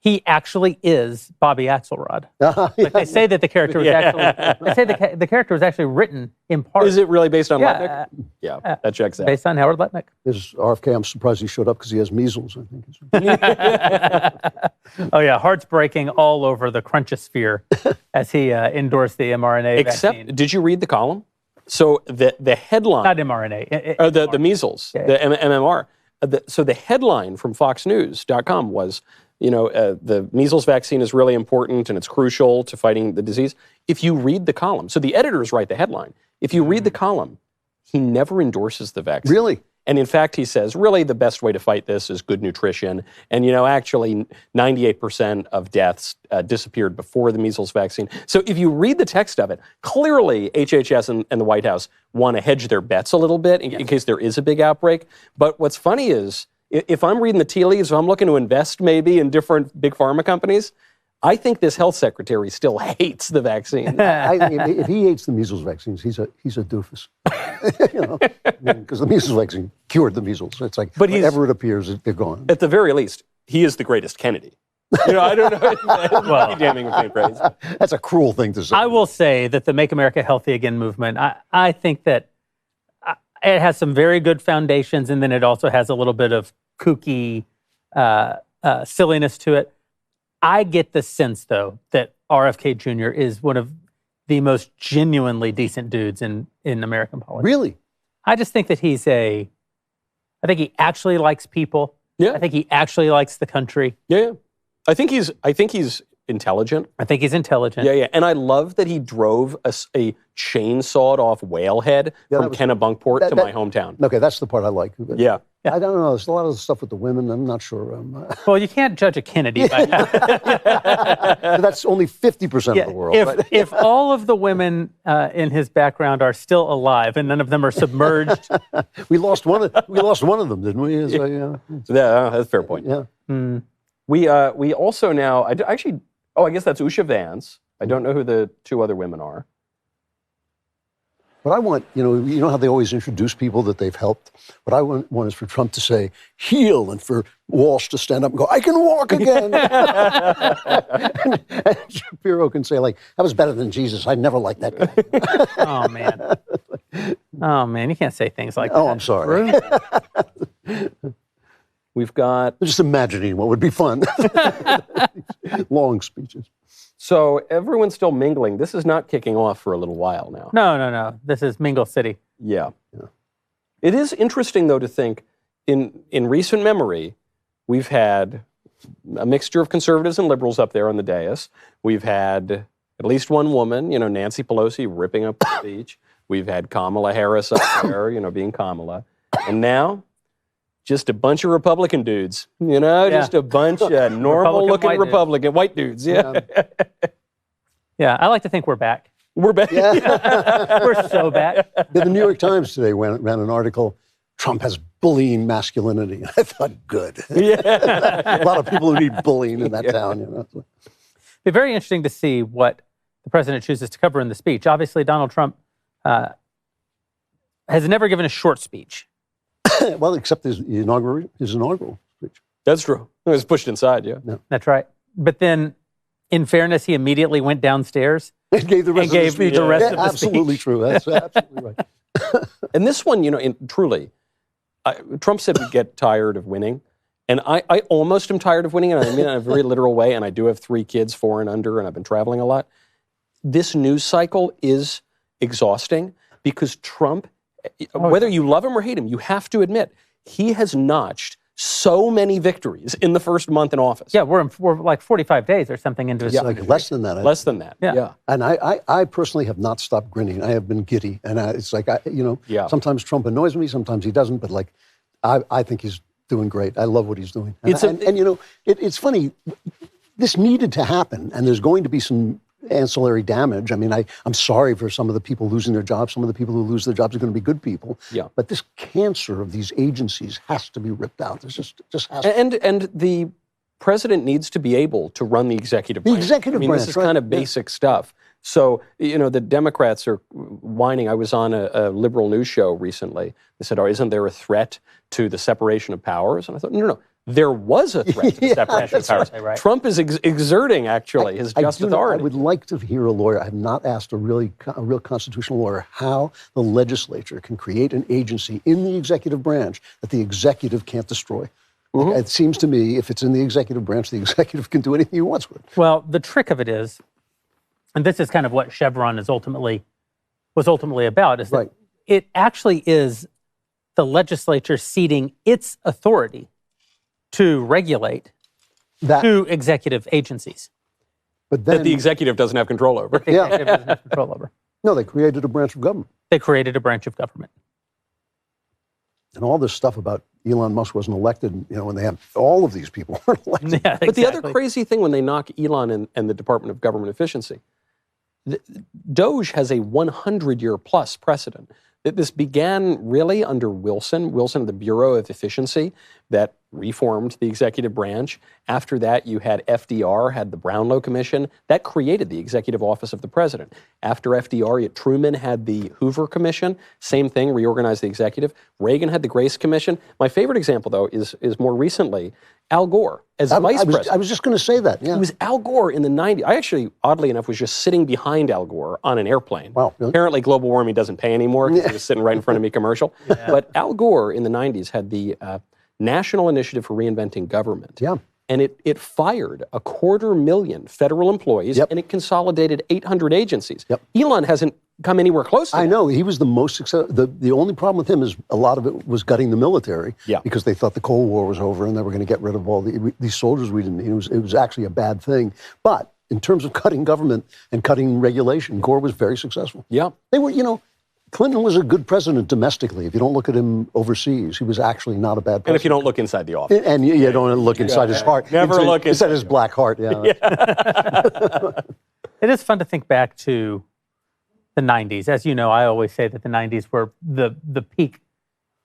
He actually is Bobby Axelrod. Like they say that the character was the character was actually written in part. Is it really based on Lutnick? Yeah, that checks out. Based on Howard Lutnick. His RFK, I'm surprised he showed up because he has measles, I think. Oh yeah, hearts breaking all over the crunchosphere as he endorsed the mRNA vaccine. Did you read the column? So the headline, not mRNA, the measles, the MMR. So the headline from FoxNews.com was, the measles vaccine is really important and it's crucial to fighting the disease. If you read the column, so the editors write the headline. If you read the column, he never endorses the vaccine. Really? And in fact, he says, really, the best way to fight this is good nutrition. And, actually, 98% of deaths disappeared before the measles vaccine. So if you read the text of it, clearly HHS and the White House want to hedge their bets a little bit in case there is a big outbreak. But what's funny is, if I'm reading the tea leaves, if I'm looking to invest maybe in different big pharma companies, I think this health secretary still hates the vaccine. If he hates the measles vaccines, he's a doofus. Because the measles vaccine cured the measles. It's like whenever it appears, they're gone. At the very least, he is the greatest Kennedy. I don't know. Well, damning with faint praise. That's a cruel thing to say. I will say that the Make America Healthy Again movement, I think that it has some very good foundations, and then it also has a little bit of kooky silliness to it. I get the sense, though, that RFK Jr. is one of the most genuinely decent dudes in American politics. Really? I just think that I think he actually likes people. Yeah. I think he actually likes the country. Yeah. I think he's intelligent. I think he's intelligent. Yeah. And I love that he drove a chainsawed off whalehead from Kennebunkport to my hometown. Okay, that's the part I like. Yeah. I don't know. There's a lot of stuff with the women. I'm not sure. Well, you can't judge a Kennedy by that. That's only 50% of the world. If all of the women in his background are still alive and none of them are submerged, we lost one of them, didn't we? Yeah, that's a fair point. Yeah. Mm. We also now I guess that's Usha Vance. I don't know who the two other women are. What I want, you know how they always introduce people that they've helped? What I want is for Trump to say, heal, and for Walsh to stand up and go, I can walk again. and Shapiro can say, that was better than Jesus. I never liked that guy. Oh, man, you can't say things like that. Oh, I'm sorry. We've got... I'm just imagining what would be fun. Long speeches. So everyone's still mingling. This is not kicking off for a little while now. No. This is Mingle City. Yeah. It is interesting, though, to think in recent memory, we've had a mixture of conservatives and liberals up there on the dais. We've had at least one woman, Nancy Pelosi ripping up the speech. We've had Kamala Harris up there, being Kamala. And now, just a bunch of Republican dudes, just a bunch of normal-looking Republican white dudes. Yeah. Yeah, I like to think we're back. We're back. Yeah. We're so back. The New York Times today ran an article, Trump has bullying masculinity. I thought, good. Yeah. A lot of people who need bullying in that town. It'd be very interesting to see what the president chooses to cover in the speech. Obviously, Donald Trump has never given a short speech. Well, except his inaugural speech. That's true. It was pushed inside, yeah. That's right. But then, in fairness, he immediately went downstairs and gave the rest of the speech. Absolutely true. That's absolutely right. And this one, truly, Trump said we'd get tired of winning. And I almost am tired of winning, and I mean it in a very literal way, and I do have 3 kids, 4 and under, and I've been traveling a lot. This news cycle is exhausting because Trump, whether you love him or hate him, you have to admit, he has notched so many victories in the first month in office. Yeah, we're like 45 days or something into his less than that. Less than that, yeah. And I personally have not stopped grinning. I have been giddy. And it's like, sometimes Trump annoys me, sometimes he doesn't, but I think he's doing great. I love what he's doing. And it's funny, this needed to happen, and there's going to be some ancillary damage. I mean, I'm sorry for some of the people losing their jobs. Some of the people who lose their jobs are going to be good people. Yeah. But this cancer of these agencies has to be ripped out. It's just has to. And the president needs to be able to run the executive branch. The executive branch, this is kind of basic stuff. So, the Democrats are whining. I was on a liberal news show recently. They said, isn't there a threat to the separation of powers? And I thought, no. There was a threat to the separation of powers. Right. Trump is exerting, actually, his just authority. I would like to hear a lawyer. I have not asked a real constitutional lawyer how the legislature can create an agency in the executive branch that the executive can't destroy. Mm-hmm. It seems to me, if it's in the executive branch, the executive can do anything he wants with it. Well, the trick of it is, and this is kind of what Chevron was ultimately about, is that it actually is the legislature ceding its authority to regulate to executive agencies. But then, that the executive doesn't have control over. The executive doesn't have control over. No, they created a branch of government. They created a branch of government. And all this stuff about Elon Musk wasn't elected, when they have all of these people weren't elected. Yeah, exactly. But the other crazy thing when they knock Elon and the Department of Government Efficiency, Doge has a 100-year plus precedent. This began really under Wilson of the Bureau of Efficiency that reformed the executive branch. After that, you had FDR, had the Brownlow Commission. That created the executive office of the president. After FDR, Truman had the Hoover Commission. Same thing, reorganized the executive. Reagan had the Grace Commission. My favorite example, though, is more recently, Al Gore as vice president. I was just going to say that, yeah. It was Al Gore in the 90s. I actually, oddly enough, was just sitting behind Al Gore on an airplane. Wow, really? Apparently, global warming doesn't pay anymore because he was sitting right in front of me commercial. Yeah. But Al Gore in the 90s had the National Initiative for Reinventing Government. Yeah. And it fired 250,000 federal employees, and it consolidated 800 agencies. Yep. Elon hasn't come anywhere close to that. I know. He was the most successful. The only problem with him is a lot of it was gutting the military because they thought the Cold War was over and they were going to get rid of all these soldiers we didn't need. It was actually a bad thing. But in terms of cutting government and cutting regulation, Gore was very successful. Yeah. They were, Clinton was a good president domestically. If you don't look at him overseas, he was actually not a bad president. And if you don't look inside the office. And you don't look inside his heart. Never look inside his black heart. Yeah. It is fun to think back to the 90s. As you know, I always say that the 90s were the peak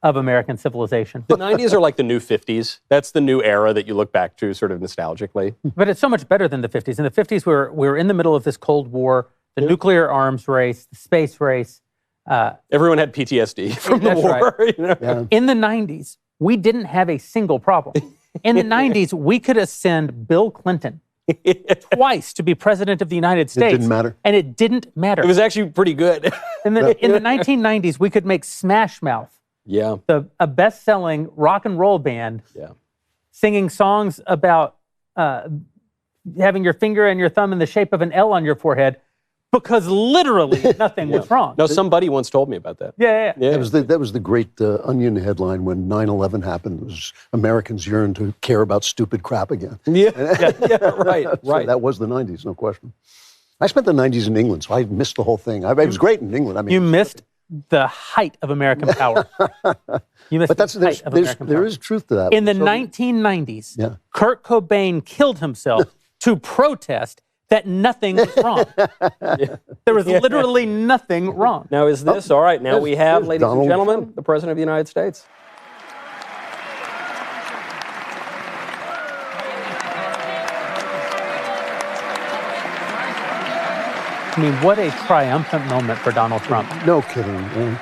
of American civilization. The 90s are like the new 50s. That's the new era that you look back to sort of nostalgically. But it's so much better than the 50s. In the 50s, we were in the middle of this Cold War, the nuclear arms race, the space race. Everyone had PTSD from the war. Right. In the 90s, we didn't have a single problem. In the 90s, we could ascend Bill Clinton twice to be president of the United States. It didn't matter. And it didn't matter. It was actually pretty good. In the 1990s, we could make Smash Mouth, a best-selling rock and roll band, singing songs about having your finger and your thumb in the shape of an L on your forehead, because literally nothing was wrong. No, somebody once told me about that. Yeah. That was the great Onion headline when 9/11 happened. It was Americans yearn to care about stupid crap again. Right. So that was the 90s, no question. I spent the 90s in England, so I missed the whole thing. It was great in England. I mean, you missed the height of American power. You missed there is truth to that. In the 1990s, Kurt Cobain killed himself to protest that nothing was wrong. There was literally nothing wrong. Now, is this all right? Now we have, ladies and gentlemen, the President of the United States. I mean, what a triumphant moment for Donald Trump. No kidding. Man.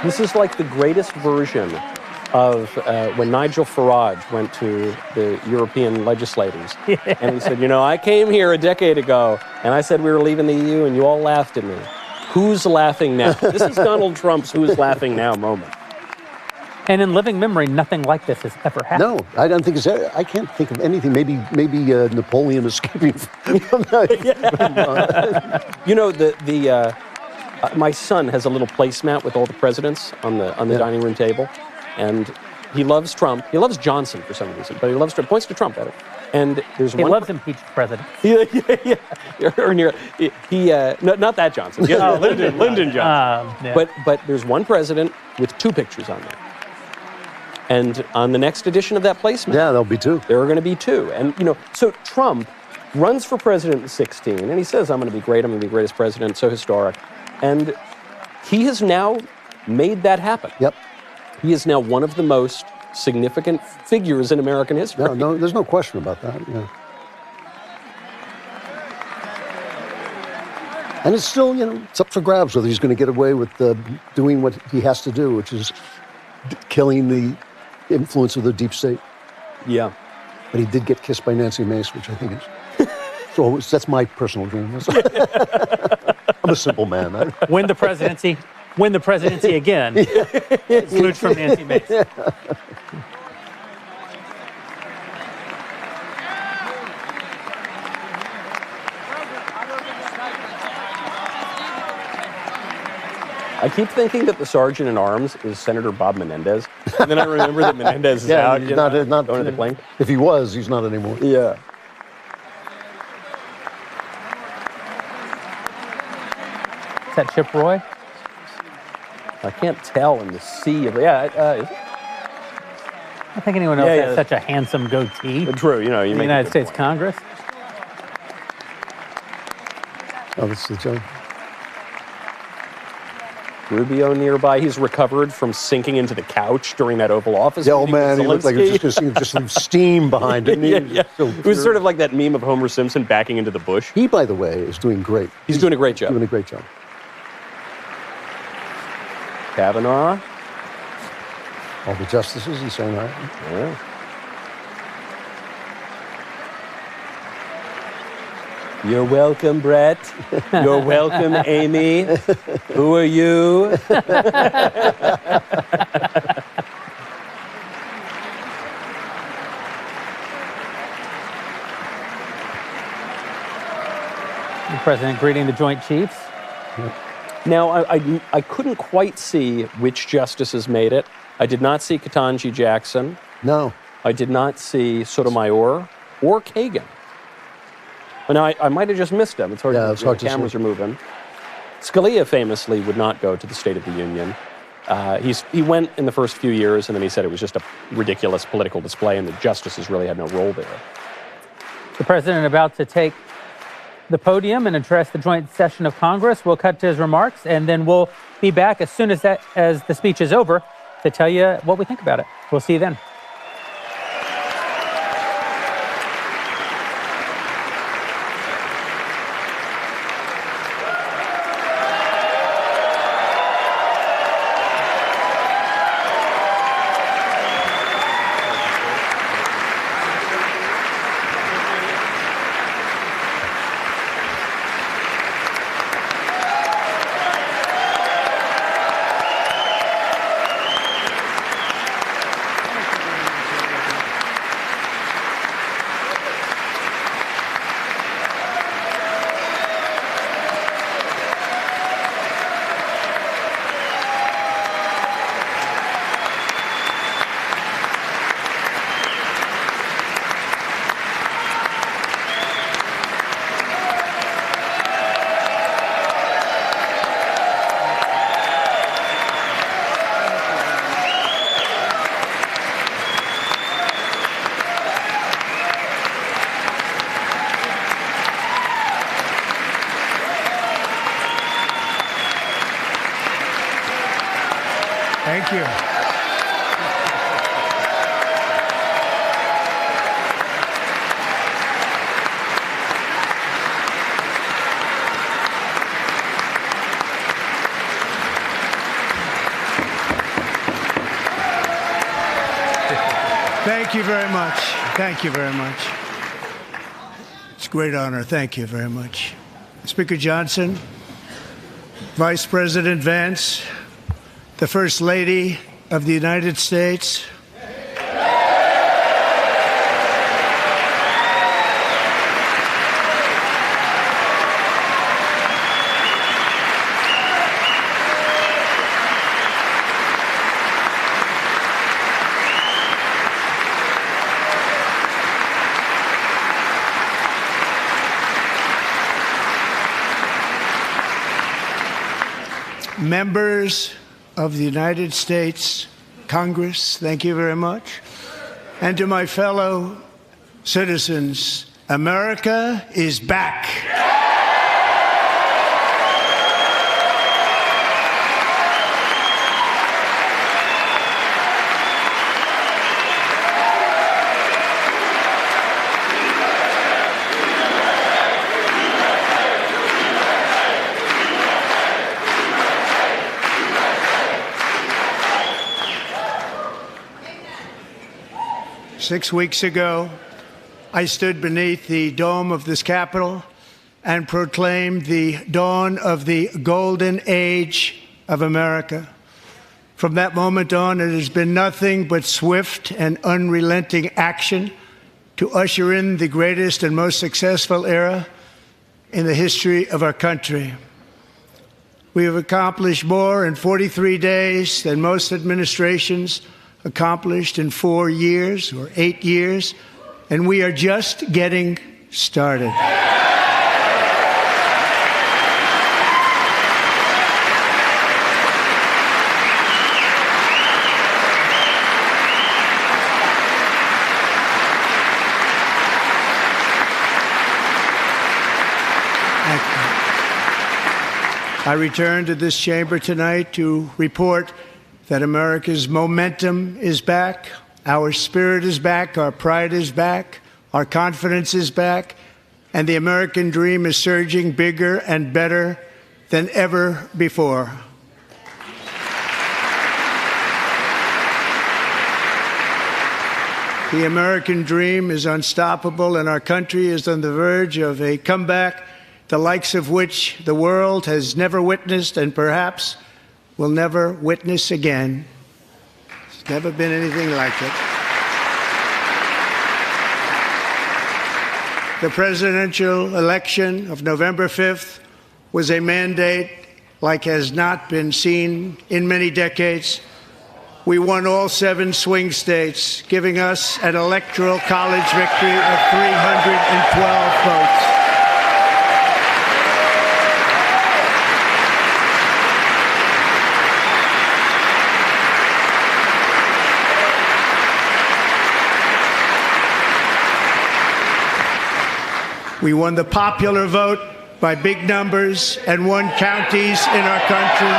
This is like the greatest version of when Nigel Farage went to the European legislators. And he said, I came here a decade ago, and I said we were leaving the EU, and you all laughed at me. Who's laughing now? This is Donald Trump's who's laughing now moment. And in living memory, nothing like this has ever happened. No, I don't think I can't think of anything. Maybe Napoleon escaping from my son has a little placemat with all the presidents on the dining room table. And he loves Trump. He loves Johnson for some reason, but he loves Trump. Points to Trump at it. And there's he loves impeached presidents. Not that Johnson. Lyndon Johnson. But there's one president with two pictures on there. And on the next edition of that placement, Yeah, there'll be two. there are going to be two. And, so Trump runs for president in 2016, and he says, I'm going to be great, I'm going to be the greatest president, so historic. And he has now made that happen. Yep. He is now one of the most significant figures in American history. No, there's no question about that. Yeah. And it's still, it's up for grabs whether he's going to get away with doing what he has to do, which is killing the influence of the deep state. Yeah. But he did get kissed by Nancy Mace, which I think is... So that's my personal dream. I'm a simple man. Win the presidency again. Smooch from Nancy Mace. I keep thinking that the sergeant in arms is Senator Bob Menendez. And then I remember that Menendez is out. He's not going to the plane. If he was, he's not anymore. Yeah. Is that Chip Roy? I can't tell in the sea of... Yeah, I don't think anyone else has such a handsome goatee. True, you in the United States Congress. Oh, this is the joke. Rubio nearby. He's recovered from sinking into the couch during that Oval Office. Yeah, old man, he looked like he was just leave steam behind him. Yeah. It was sort of like that meme of Homer Simpson backing into the bush. He, by the way, is doing great. He's doing a great job. Doing a great job. Kavanaugh. All the justices, he's saying that. Yeah. You're welcome, Brett. You're welcome, Amy. Who are you? The president greeting the Joint Chiefs. Now, I couldn't quite see which justices made it. I did not see Ketanji Jackson. No. I did not see Sotomayor or Kagan. Now, I might have just missed them. It's hard to see. The cameras are moving. Scalia famously would not go to the State of the Union. He went in the first few years, and then he said it was just a ridiculous political display, and the justices really had no role there. The president about to take the podium and address the joint session of Congress. We'll cut to his remarks, and then we'll be back as soon as the speech is over to tell you what we think about it. We'll see you then. Thank you. Thank you very much. Thank you very much. It's a great honor. Thank you very much. Speaker Johnson, Vice President Vance, the First Lady of the United States. Members of the United States Congress, thank you very much. And to my fellow citizens, America is back. 6 weeks ago, I stood beneath the dome of this Capitol and proclaimed the dawn of the golden age of America. From that moment on, it has been nothing but swift and unrelenting action to usher in the greatest and most successful era in the history of our country. We have accomplished more in 43 days than most administrations accomplished in 4 years or 8 years, and we are just getting started. I return to this chamber tonight to report that America's momentum is back, our spirit is back, our pride is back, our confidence is back, and the American dream is surging bigger and better than ever before. The American dream is unstoppable, and our country is on the verge of a comeback, the likes of which the world has never witnessed and perhaps will never witness again. There's never been anything like it. The presidential election of November 5th was a mandate like has not been seen in many decades. We won all 7 swing states, giving us an electoral college victory of 312 votes. We won the popular vote by big numbers and won counties in our country.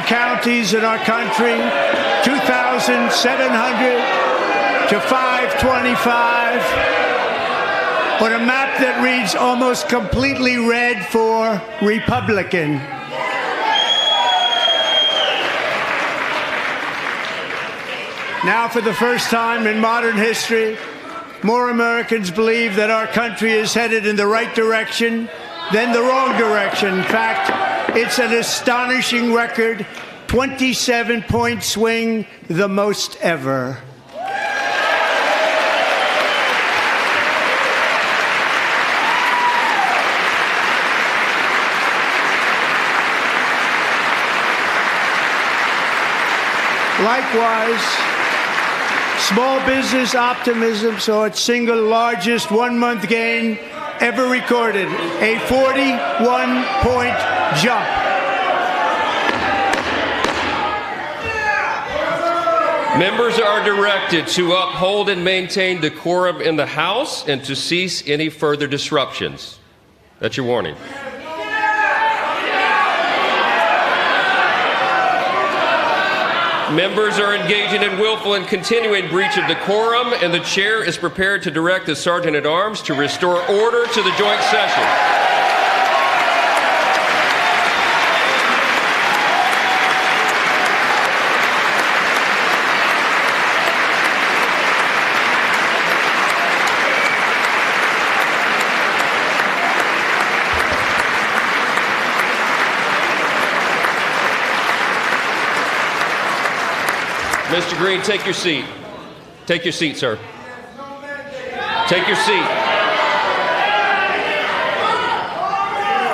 Counties in our country, 2,700 to 525, on a map that reads almost completely red for Republican. Now, for the first time in modern history, more Americans believe that our country is headed in the right direction than the wrong direction. In fact, it's an astonishing record, 27-point swing, the most ever. Likewise, small business optimism saw its single largest one-month gain ever recorded, a 41-point jump. Members are directed to uphold and maintain decorum in the House and to cease any further disruptions. That's your warning. Members are engaging in willful and continuing breach of decorum, and the chair is prepared to direct the Sergeant-at-Arms to restore order to the joint session. Mr. Green, take your seat. Take your seat, sir. Take your seat.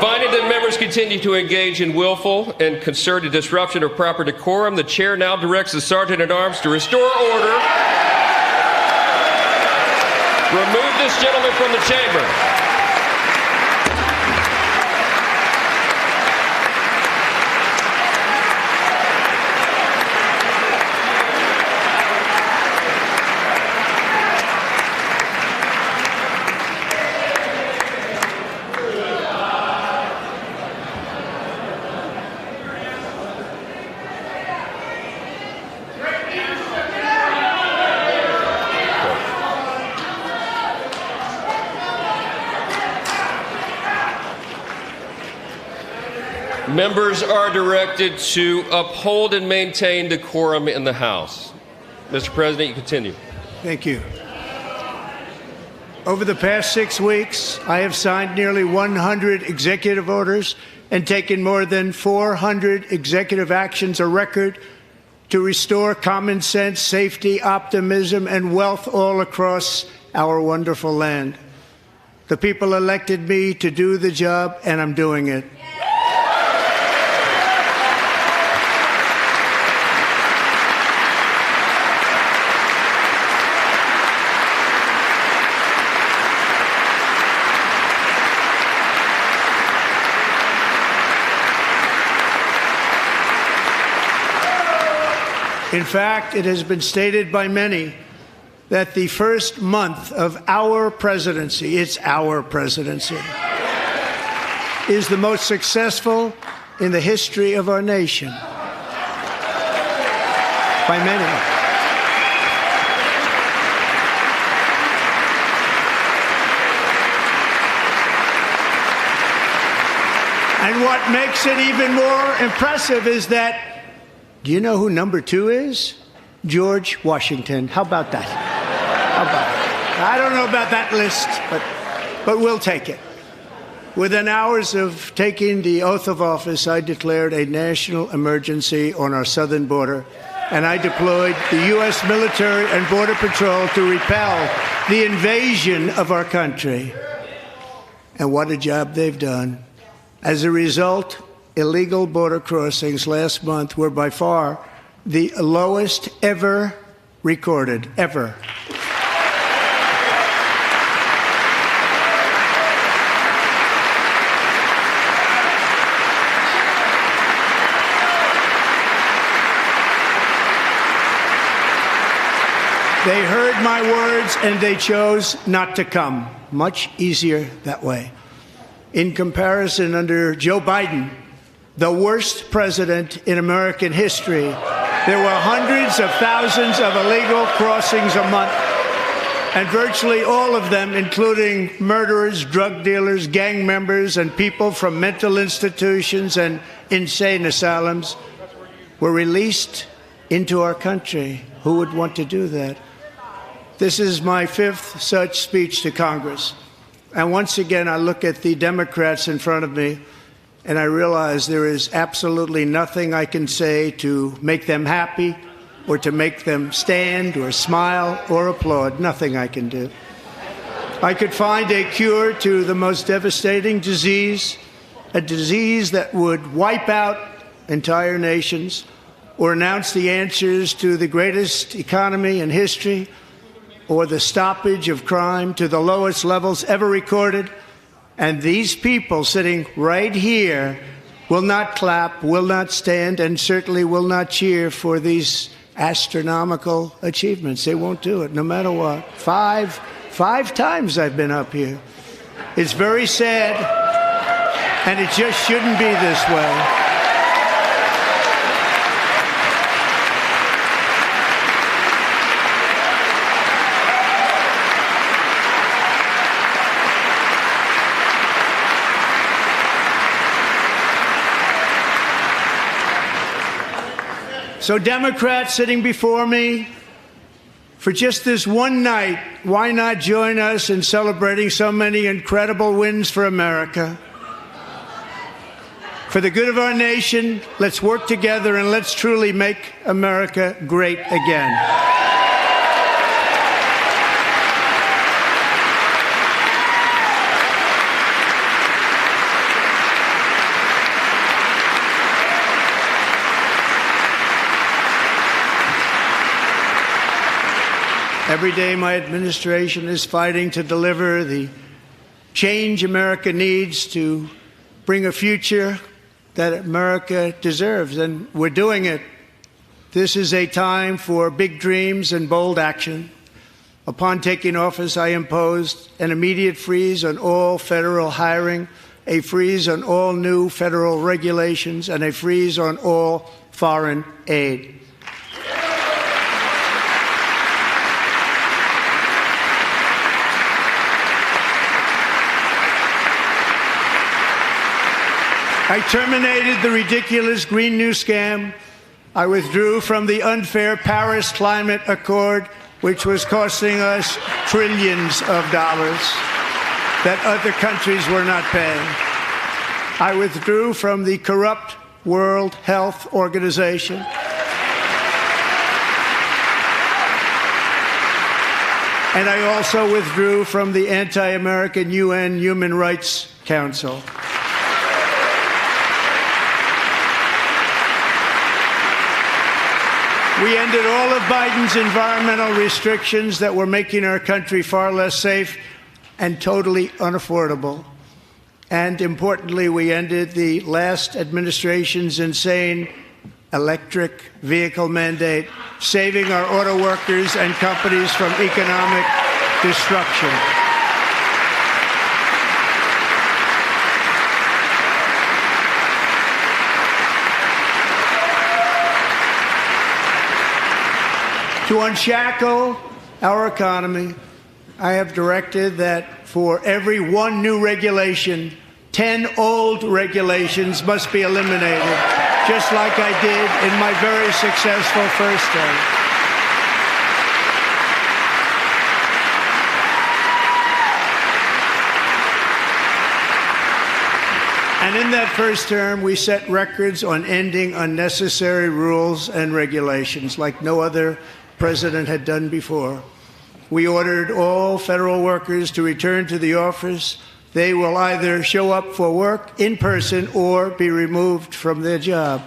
Finding that members continue to engage in willful and concerted disruption of proper decorum, the chair now directs the Sergeant-at-Arms to restore order. Remove this gentleman from the chamber. Members are directed to uphold and maintain decorum in the House. Mr. President, you continue. Thank you. Over the past 6 weeks, I have signed nearly 100 executive orders and taken more than 400 executive actions, a record, to restore common sense, safety, optimism, and wealth all across our wonderful land. The people elected me to do the job, and I'm doing it. In fact, it has been stated by many that the first month of our presidency, it's our presidency, is the most successful in the history of our nation. By many. And what makes it even more impressive is that, do you know who number 2 is? George Washington. How about that? How about it? I don't know about that list, but we'll take it. Within hours of taking the oath of office, I declared a national emergency on our southern border, and I deployed the U.S. military and Border Patrol to repel the invasion of our country. And what a job they've done. As a result, illegal border crossings last month were by far the lowest ever recorded, ever. They heard my words and they chose not to come. Much easier that way. In comparison, under Joe Biden, the worst president in American history, there were hundreds of thousands of illegal crossings a month, and virtually all of them, including murderers, drug dealers, gang members, and people from mental institutions and insane asylums, were released into our country. Who would want to do that? This is my 5th such speech to Congress. And once again, I look at the Democrats in front of me, and I realize there is absolutely nothing I can say to make them happy or to make them stand or smile or applaud. Nothing I can do. I could find a cure to the most devastating disease, a disease that would wipe out entire nations, or announce the answers to the greatest economy in history, or the stoppage of crime to the lowest levels ever recorded. And these people sitting right here will not clap, will not stand, and certainly will not cheer for these astronomical achievements. They won't do it, no matter what. Five times I've been up here. It's very sad, and it just shouldn't be this way. So Democrats sitting before me, for just this one night, why not join us in celebrating so many incredible wins for America? For the good of our nation, let's work together and let's truly make America great again. Every day, my administration is fighting to deliver the change America needs to bring a future that America deserves, and we're doing it. This is a time for big dreams and bold action. Upon taking office, I imposed an immediate freeze on all federal hiring, a freeze on all new federal regulations, and a freeze on all foreign aid. I terminated the ridiculous Green New Scam. I withdrew from the unfair Paris Climate Accord, which was costing us trillions of dollars that other countries were not paying. I withdrew from the corrupt World Health Organization. And I also withdrew from the anti-American UN Human Rights Council. We ended all of Biden's environmental restrictions that were making our country far less safe and totally unaffordable. And importantly, we ended the last administration's insane electric vehicle mandate, saving our auto workers and companies from economic destruction. To unshackle our economy, I have directed that for every one new regulation, 10 old regulations must be eliminated, just like I did in my very successful first term. And in that first term, we set records on ending unnecessary rules and regulations like no other president had done before. We ordered all federal workers to return to the office. They will either show up for work in person or be removed from their job.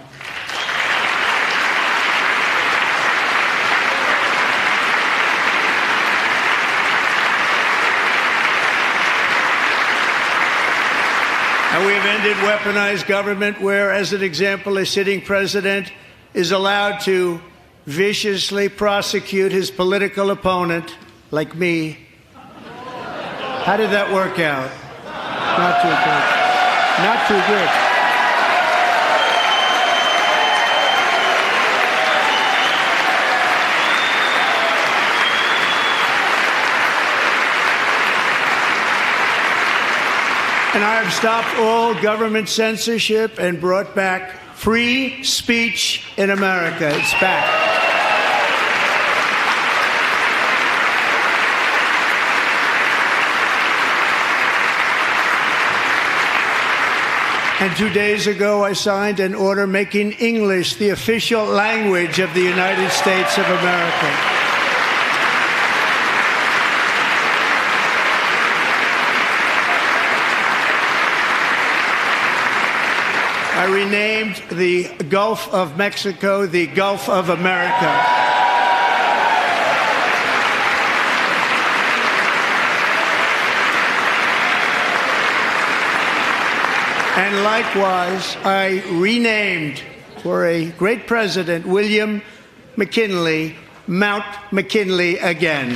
And we have ended weaponized government where, as an example, a sitting president is allowed to viciously prosecute his political opponent, like me. How did that work out? Not too good. Not too good. And I have stopped all government censorship and brought back free speech in America. It's back. And 2 days ago, I signed an order making English the official language of the United States of America. I renamed the Gulf of Mexico the Gulf of America. And likewise, I renamed, for a great president, William McKinley, Mount McKinley again.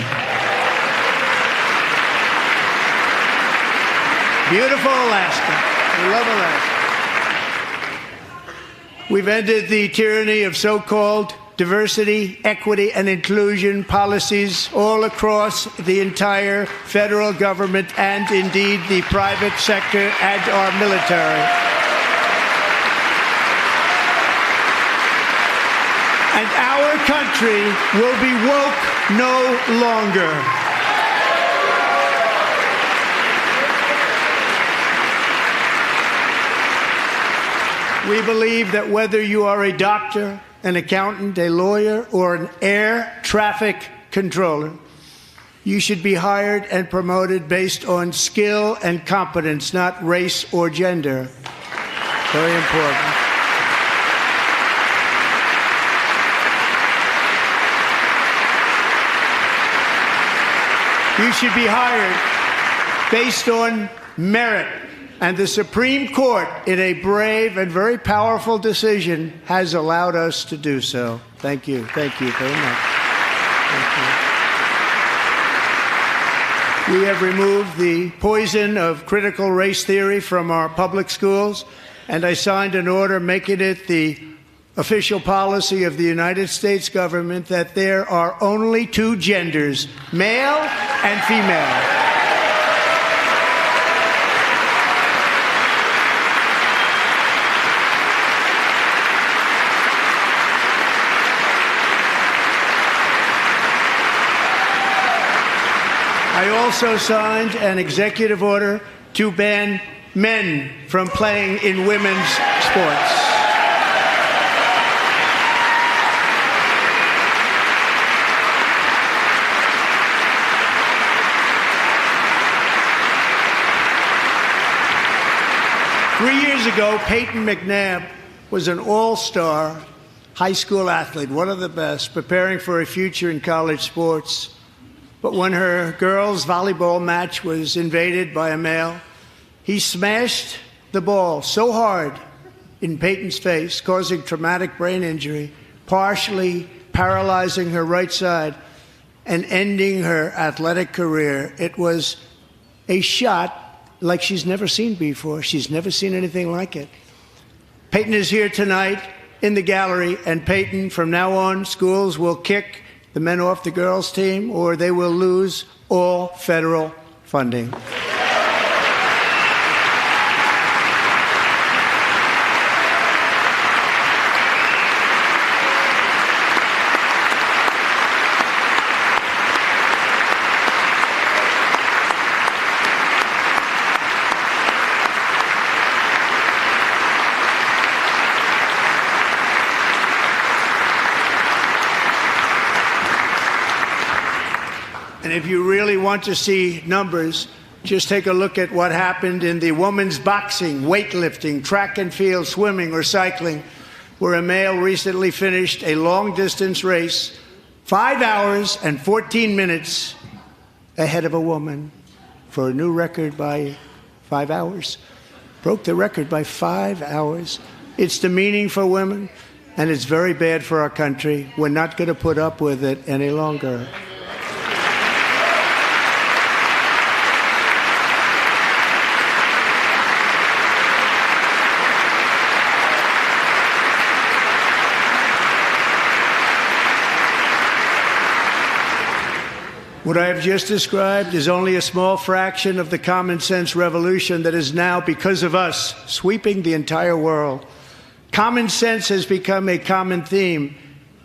Beautiful Alaska. We love Alaska. We've ended the tyranny of so-called diversity, equity, and inclusion policies all across the entire federal government and indeed the private sector and our military. And our country will be woke no longer. We believe that whether you are a doctor, an accountant, a lawyer, or an air traffic controller, you should be hired and promoted based on skill and competence, not race or gender. Very important. You should be hired based on merit. And the Supreme Court, in a brave and very powerful decision, has allowed us to do so. Thank you. Thank you very much. Thank you. We have removed the poison of critical race theory from our public schools, and I signed an order making it the official policy of the United States government that there are only two genders, male and female. I also signed an executive order to ban men from playing in women's sports. Years ago, Peyton McNabb was an all-star high school athlete, one of the best, preparing for a future in college sports. But when her girls' volleyball match was invaded by a male, he smashed the ball so hard in Peyton's face, causing traumatic brain injury, partially paralyzing her right side and ending her athletic career. It was a shot like she's never seen before. She's never seen anything like it. Peyton is here tonight in the gallery, and Peyton, from now on, schools will kick the men off the girls' team, or they will lose all federal funding. If you really want to see numbers, just take a look at what happened in the women's boxing, weightlifting, track and field, swimming, or cycling, where a male recently finished a long-distance race 5 hours and 14 minutes ahead of a woman for a new record by 5 hours. Broke the record by 5 hours. It's demeaning for women, and it's very bad for our country. We're not going to put up with it any longer. What I have just described is only a small fraction of the common sense revolution that is now, because of us, sweeping the entire world. Common sense has become a common theme,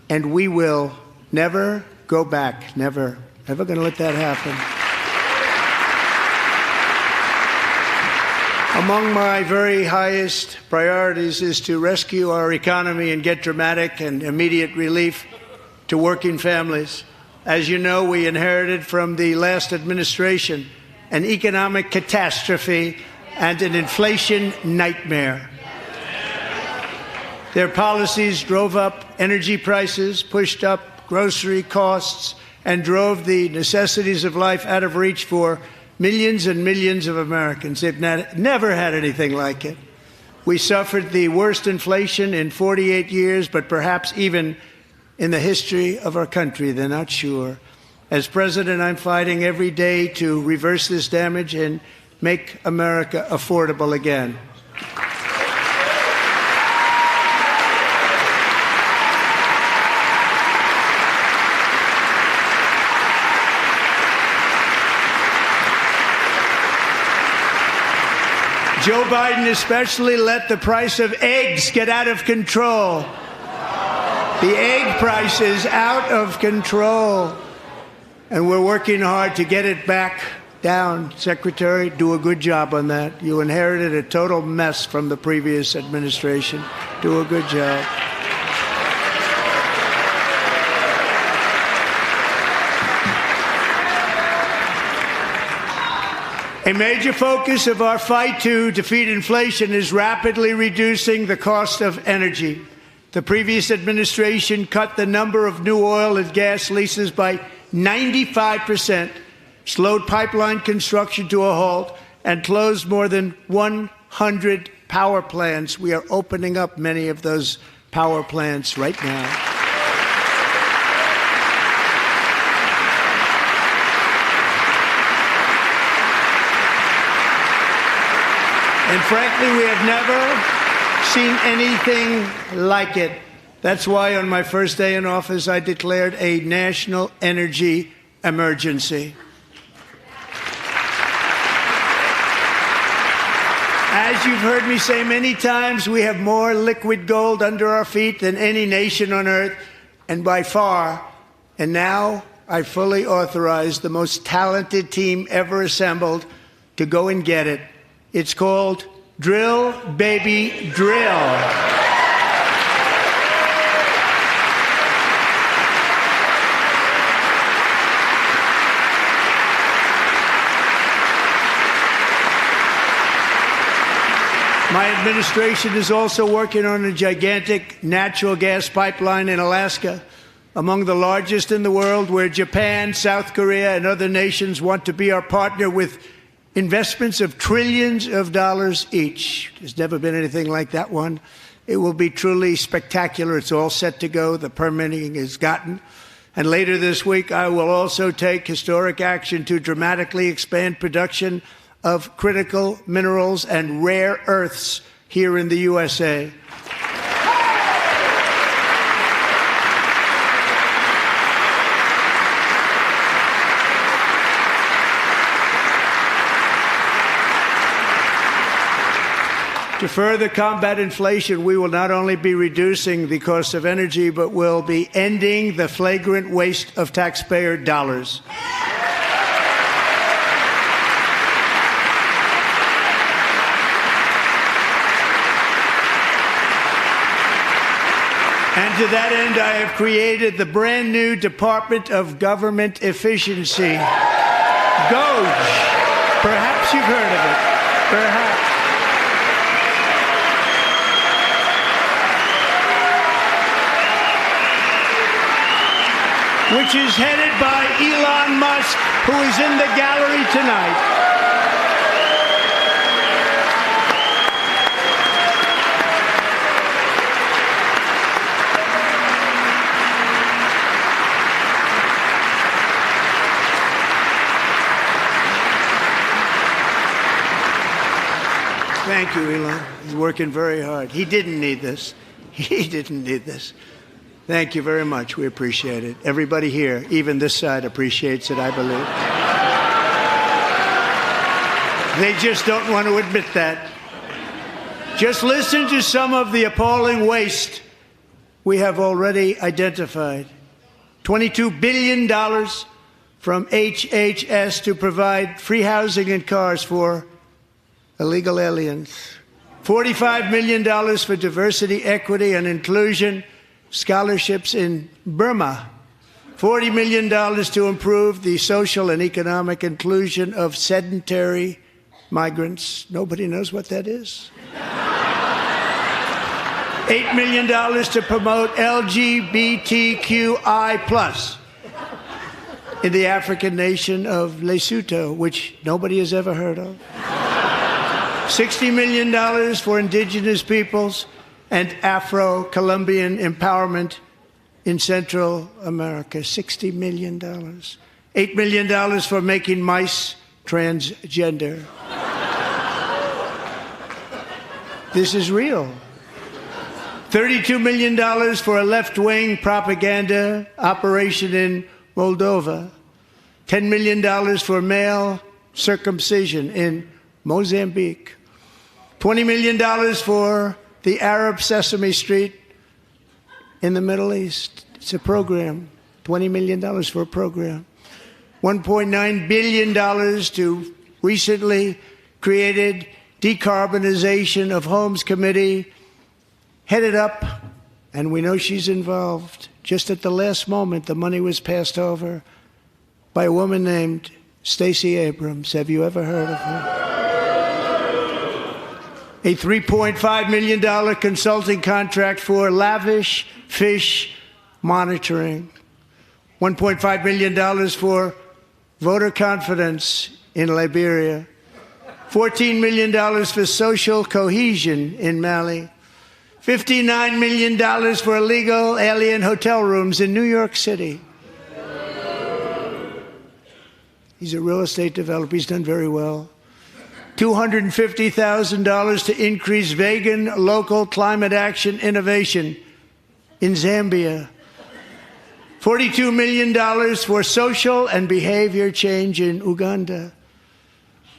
and we will never go back. Never. Never going to let that happen. Among my very highest priorities is to rescue our economy and get dramatic and immediate relief to working families. As you know, we inherited from the last administration an economic catastrophe and an inflation nightmare. Their policies drove up energy prices, pushed up grocery costs, and drove the necessities of life out of reach for millions and millions of Americans. They've never had anything like it. We suffered the worst inflation in 48 years, but perhaps even in the history of our country. They're not sure. As president, I'm fighting every day to reverse this damage and make America affordable again. Joe Biden especially let the price of eggs get out of control. The egg price is out of control, and we're working hard to get it back down. Secretary, do a good job on that. You inherited a total mess from the previous administration. Do a good job. A major focus of our fight to defeat inflation is rapidly reducing the cost of energy. The previous administration cut the number of new oil and gas leases by 95%, slowed pipeline construction to a halt, and closed more than 100 power plants. We are opening up many of those power plants right now. And frankly, we have never seen anything like it. That's why on my first day in office, I declared a national energy emergency. As you've heard me say many times, we have more liquid gold under our feet than any nation on earth, and by far. And now I fully authorize the most talented team ever assembled to go and get it. It's called Drill, Baby, Drill. My administration is also working on a gigantic natural gas pipeline in Alaska, among the largest in the world, where Japan, South Korea, and other nations want to be our partner with investments of trillions of dollars each. There's never been anything like that one. It will be truly spectacular. It's all set to go. The permitting is gotten. And later this week, I will also take historic action to dramatically expand production of critical minerals and rare earths here in the USA. To further combat inflation, we will not only be reducing the cost of energy, but will be ending the flagrant waste of taxpayer dollars. And to that end, I have created the brand new Department of Government Efficiency, DOGE. Perhaps you've heard of it. Perhaps. Which is headed by Elon Musk, who is in the gallery tonight. Thank you, Elon. He's working very hard. He didn't need this. He didn't need this. Thank you very much. We appreciate it. Everybody here, even this side, appreciates it, I believe. They just don't want to admit that. Just listen to some of the appalling waste we have already identified. $22 billion from HHS to provide free housing and cars for illegal aliens. $45 million for diversity, equity, and inclusion scholarships in Burma. $40 million to improve the social and economic inclusion of sedentary migrants. Nobody knows what that is. $8 million to promote LGBTQI+ in the African nation of Lesotho, which nobody has ever heard of. $60 million for indigenous peoples and Afro-Colombian empowerment in Central America. $60 million. $8 million for making mice transgender. This is real. $32 million for a left-wing propaganda operation in Moldova. $10 million for male circumcision in Mozambique. $20 million for the Arab Sesame Street in the Middle East. It's a program. $20 million for a program. $1.9 billion to recently created Decarbonization of Homes Committee, headed up, and we know she's involved. Just at the last moment, the money was passed over by a woman named Stacey Abrams. Have you ever heard of her? A $3.5 million consulting contract for lavish fish monitoring. $1.5 million for voter confidence in Liberia, $14 million for social cohesion in Mali, $59 million for illegal alien hotel rooms in New York City. He's a real estate developer. He's done very well. $250,000 to increase vegan local climate action innovation in Zambia. $42 million for social and behavior change in Uganda.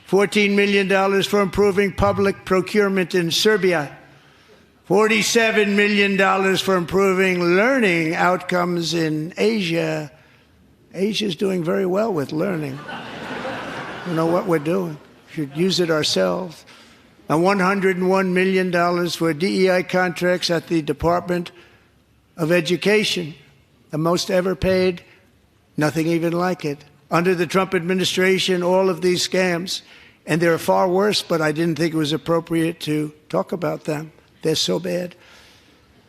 $14 million for improving public procurement in Serbia. $47 million for improving learning outcomes in Asia. Asia's doing very well with learning. We know what we're doing. We should use it ourselves. And $101 million for DEI contracts at the Department of Education, the most ever paid, nothing even like it. Under the Trump administration, all of these scams, and they're far worse, but I didn't think it was appropriate to talk about them. They're so bad.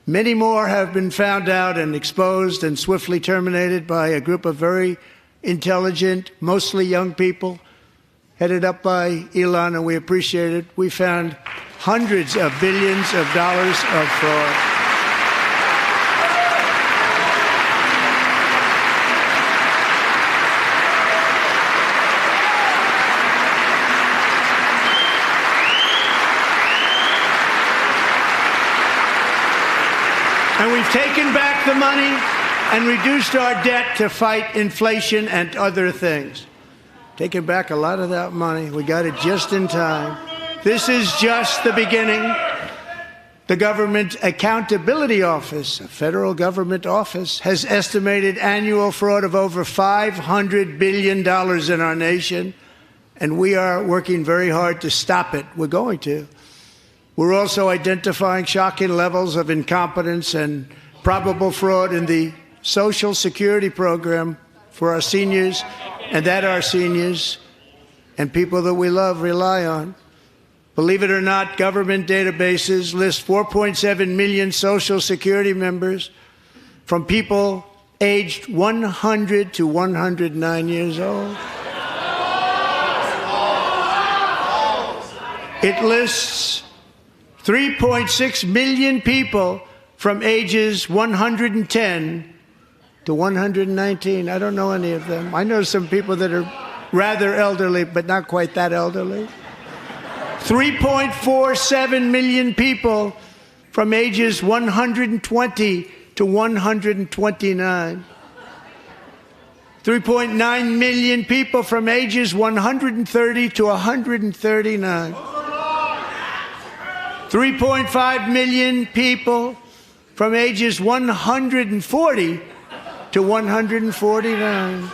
Many more have been found out and exposed and swiftly terminated by a group of very intelligent, mostly young people, headed up by Elon, and we appreciate it. We found hundreds of billions of dollars of fraud. And we've taken back the money and reduced our debt to fight inflation and other things. Taken back a lot of that money. We got it just in time. This is just the beginning. The Government Accountability Office, a federal government office, has estimated annual fraud of over $500 billion in our nation, and we are working very hard to stop it. We're going to. We're also identifying shocking levels of incompetence and probable fraud in the Social Security program for our seniors, and that our seniors and people that we love rely on. Believe it or not, government databases list 4.7 million Social Security members from people aged 100 to 109 years old. It lists 3.6 million people from ages 110 to 119. I don't know any of them. I know some people that are rather elderly, but not quite that elderly. 3.47 million people from ages 120 to 129. 3.9 million people from ages 130 to 139. 3.5 million people from ages 140 to 149.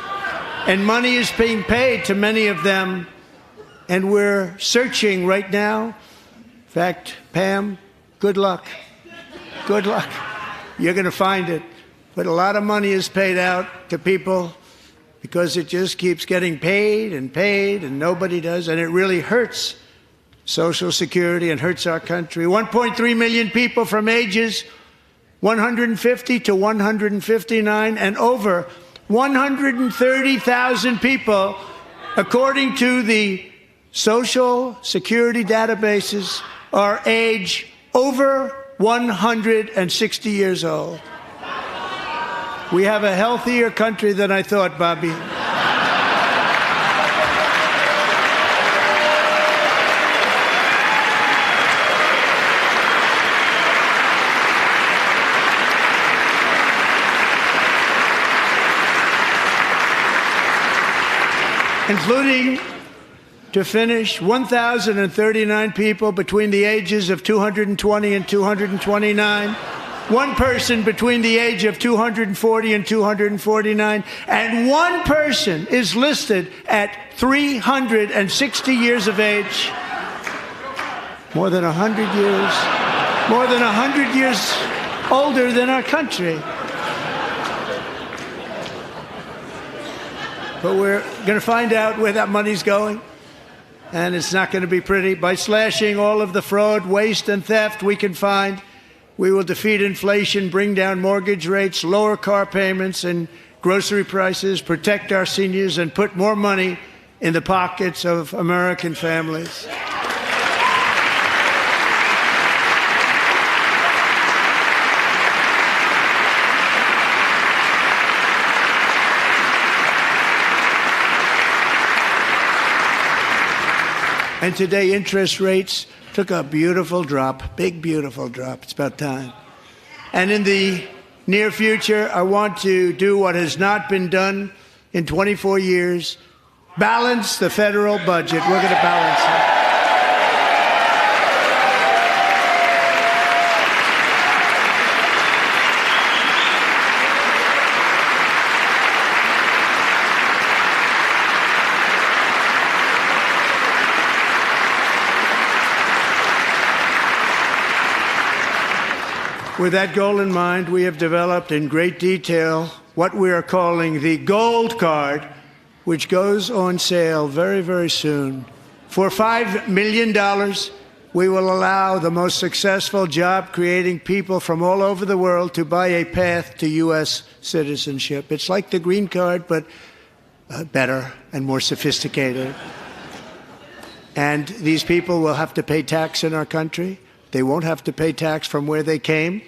And money is being paid to many of them. And we're searching right now. In fact, Pam, good luck. Good luck. You're going to find it. But a lot of money is paid out to people because it just keeps getting paid, and nobody does. And it really hurts Social Security and hurts our country. 1.3 million people from ages 150 to 159, and over 130,000 people, according to the Social Security databases, are age over 160 years old. We have a healthier country than I thought, Bobby. Including, to finish, 1,039 people between the ages of 220 and 229, one person between the age of 240 and 249, and one person is listed at 360 years of age. More than 100 years older than our country. But we're going to find out where that money's going, and it's not going to be pretty. By slashing all of the fraud, waste, and theft we can find, we will defeat inflation, bring down mortgage rates, lower car payments, and grocery prices, protect our seniors, and put more money in the pockets of American families. And today, interest rates took a beautiful drop, big, beautiful drop. It's about time. And in the near future, I want to do what has not been done in 24 years, balance the federal budget. We're going to balance it. With that goal in mind, we have developed in great detail what we are calling the Gold Card, which goes on sale very, very soon. For $5 million, we will allow the most successful job-creating people from all over the world to buy a path to U.S. citizenship. It's like the green card, but better and more sophisticated. And these people will have to pay tax in our country. They won't have to pay tax from where they came.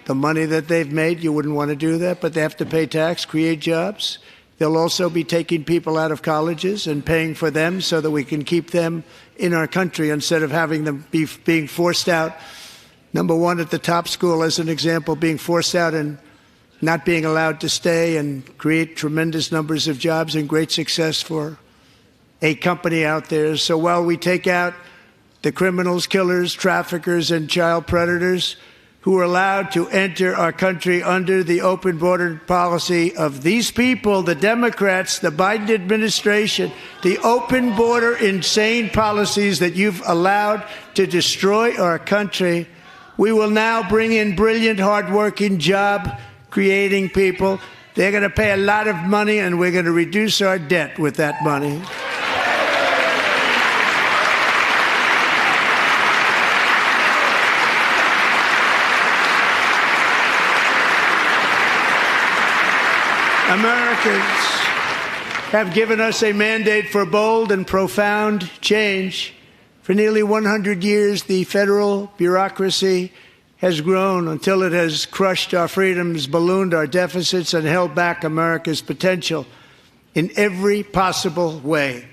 The money that they've made, you wouldn't want to do that, but they have to pay tax, create jobs. They'll also be taking people out of colleges and paying for them so that we can keep them in our country instead of having them being forced out. Number one, at the top school, as an example, being forced out and not being allowed to stay and create tremendous numbers of jobs and great success for a company out there. So while we take out the criminals, killers, traffickers, and child predators who are allowed to enter our country under the open border policy of these people, the Democrats, the Biden administration, the open border insane policies that you've allowed to destroy our country, we will now bring in brilliant, hardworking, job-creating people. They're going to pay a lot of money, and we're going to reduce our debt with that money. Americans have given us a mandate for bold and profound change. For nearly 100 years, the federal bureaucracy has grown until it has crushed our freedoms, ballooned our deficits, and held back America's potential in every possible way.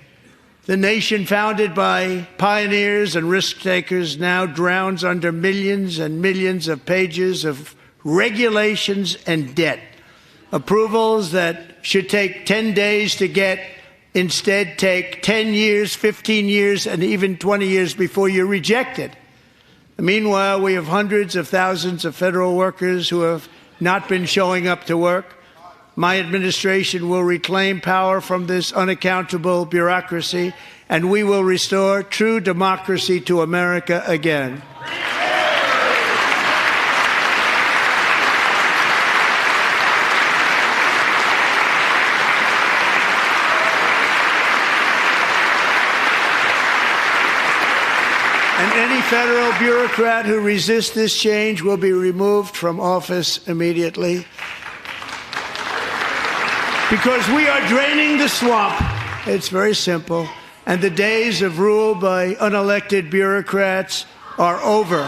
The nation founded by pioneers and risk-takers now drowns under millions and millions of pages of regulations and debt. Approvals that should take 10 days to get instead take 10 years, 15 years, and even 20 years before you're rejected. Meanwhile, we have hundreds of thousands of federal workers who have not been showing up to work. My administration will reclaim power from this unaccountable bureaucracy, and we will restore true democracy to America again. And any federal bureaucrat who resists this change will be removed from office immediately. Because we are draining the swamp. It's very simple. And the days of rule by unelected bureaucrats are over.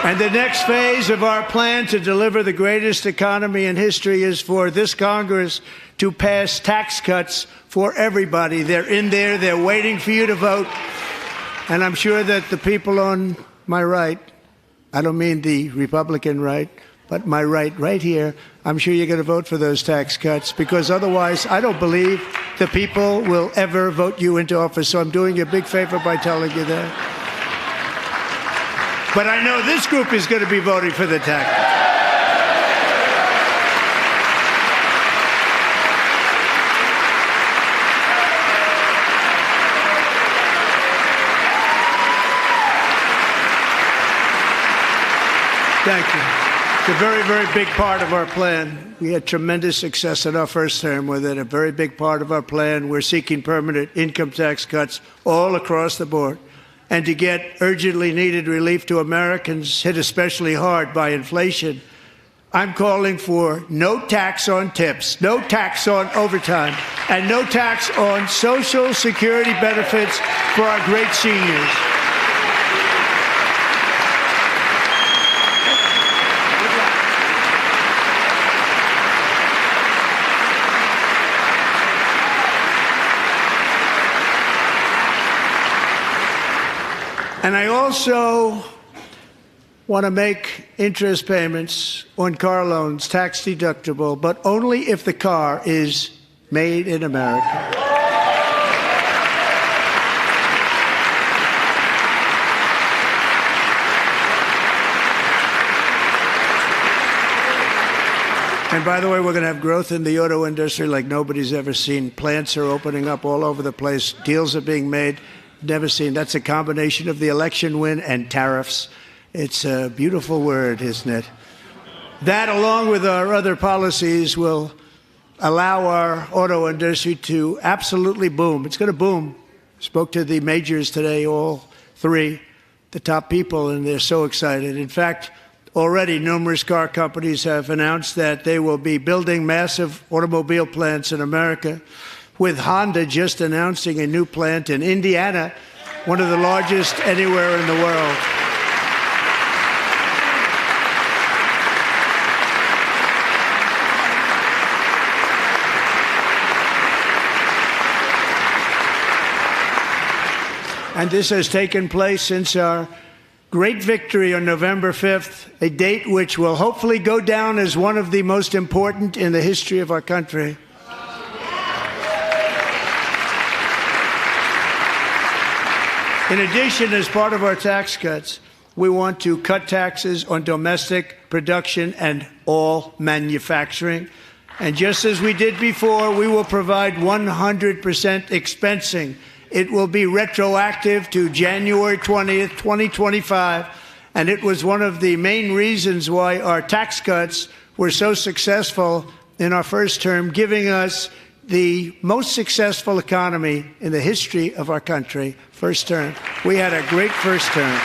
And the next phase of our plan to deliver the greatest economy in history is for this Congress to pass tax cuts for everybody. They're in there. They're waiting for you to vote. And I'm sure that the people on my right, I don't mean the Republican right, but my right here, I'm sure you're going to vote for those tax cuts, because otherwise I don't believe the people will ever vote you into office. So I'm doing you a big favor by telling you that. But I know this group is going to be voting for the tax. Thank you. It's a very, very big part of our plan. We had tremendous success in our first term with it. A very big part of our plan. We're seeking permanent income tax cuts all across the board. And to get urgently needed relief to Americans hit especially hard by inflation, I'm calling for no tax on tips, no tax on overtime, and no tax on Social Security benefits for our great seniors. And I also want to make interest payments on car loans tax deductible, but only if the car is made in America. And by the way, we're going to have growth in the auto industry like nobody's ever seen. Plants are opening up all over the place. Deals are being made. Never seen. That's a combination of the election win and tariffs. It's a beautiful word, isn't it? That, along with our other policies, will allow our auto industry to absolutely boom. It's going to boom. Spoke to the majors today, all three, the top people, and they're so excited. In fact, already numerous car companies have announced that they will be building massive automobile plants in America, with Honda just announcing a new plant in Indiana, one of the largest anywhere in the world. And this has taken place since our great victory on November 5th, a date which will hopefully go down as one of the most important in the history of our country. In addition, as part of our tax cuts, we want to cut taxes on domestic production and all manufacturing. And just as we did before, we will provide 100% expensing. It will be retroactive to January 20th, 2025. And it was one of the main reasons why our tax cuts were so successful in our first term, giving us the most successful economy in the history of our country. First term. We had a great first term.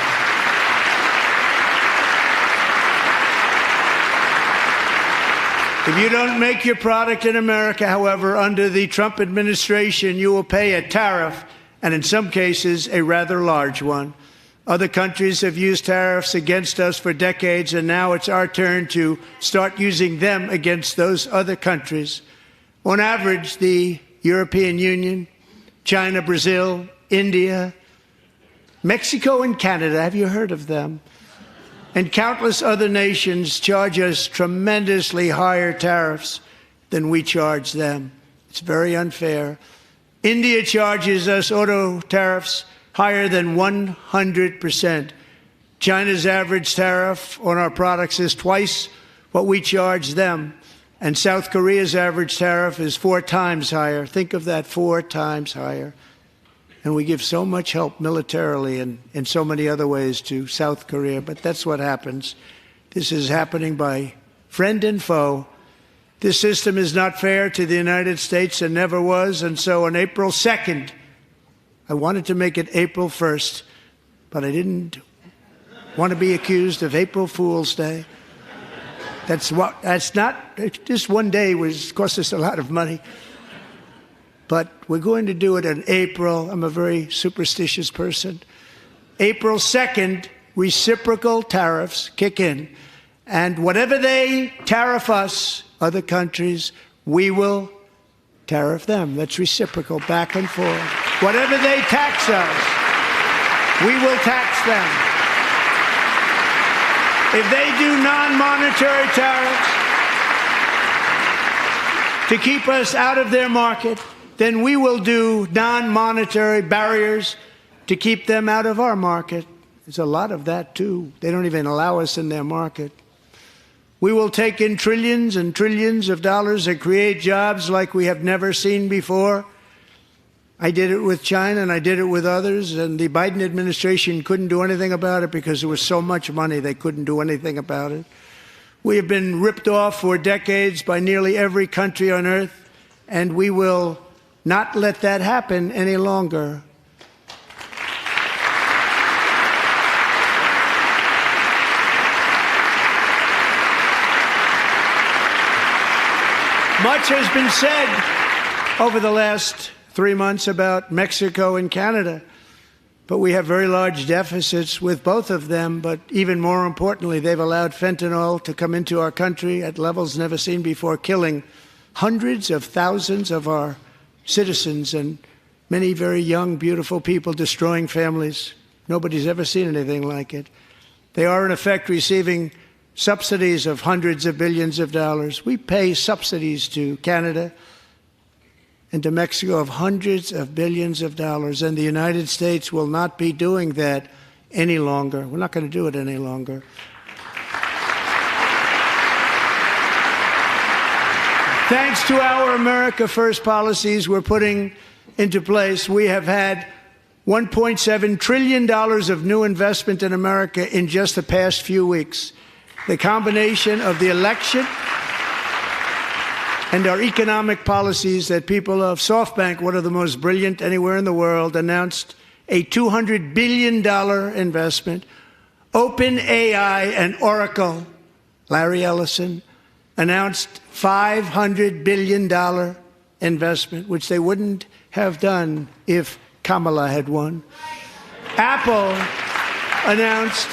If you don't make your product in America, however, under the Trump administration, you will pay a tariff, and in some cases, a rather large one. Other countries have used tariffs against us for decades, and now it's our turn to start using them against those other countries. On average, the European Union, China, Brazil, India, Mexico, and Canada, have you heard of them? And countless other nations charge us tremendously higher tariffs than we charge them. It's very unfair. India charges us auto tariffs higher than 100%. China's average tariff on our products is twice what we charge them. And South Korea's average tariff is 4 times higher. Think of that, 4 times higher. And we give so much help militarily and in so many other ways to South Korea. But that's what happens. This is happening by friend and foe. This system is not fair to the United States and never was. And so on April 2nd, I wanted to make it April 1st, but I didn't want to be accused of April Fool's Day. That's not, just one day cost us a lot of money. But we're going to do it in April. I'm a very superstitious person. April 2nd, reciprocal tariffs kick in. And whatever they tariff us, other countries, we will tariff them. That's reciprocal, back and forth. Whatever they tax us, we will tax them. If they do non-monetary tariffs to keep us out of their market, then we will do non-monetary barriers to keep them out of our market. There's a lot of that, too. They don't even allow us in their market. We will take in trillions and trillions of dollars and create jobs like we have never seen before. I did it with China and I did it with others, and the Biden administration couldn't do anything about it because there was so much money they couldn't do anything about it. We have been ripped off for decades by nearly every country on earth, and we will not let that happen any longer. Much has been said over the last 3 months about Mexico and Canada, but we have very large deficits with both of them. But even more importantly, they've allowed fentanyl to come into our country at levels never seen before, killing hundreds of thousands of our citizens and many very young, beautiful people, destroying families. Nobody's ever seen anything like it. They are, in effect, receiving subsidies of hundreds of billions of dollars. We pay subsidies to Canada and to Mexico of hundreds of billions of dollars, and the United States will not be doing that any longer. We're not going to do it any longer. Thanks to our America First policies we're putting into place, we have had $1.7 trillion of new investment in America in just the past few weeks. The combination of the election and our economic policies that people of SoftBank, one of the most brilliant anywhere in the world, announced a $200 billion investment. OpenAI and Oracle, Larry Ellison, announced $500 billion investment, which they wouldn't have done if Kamala had won. Apple announced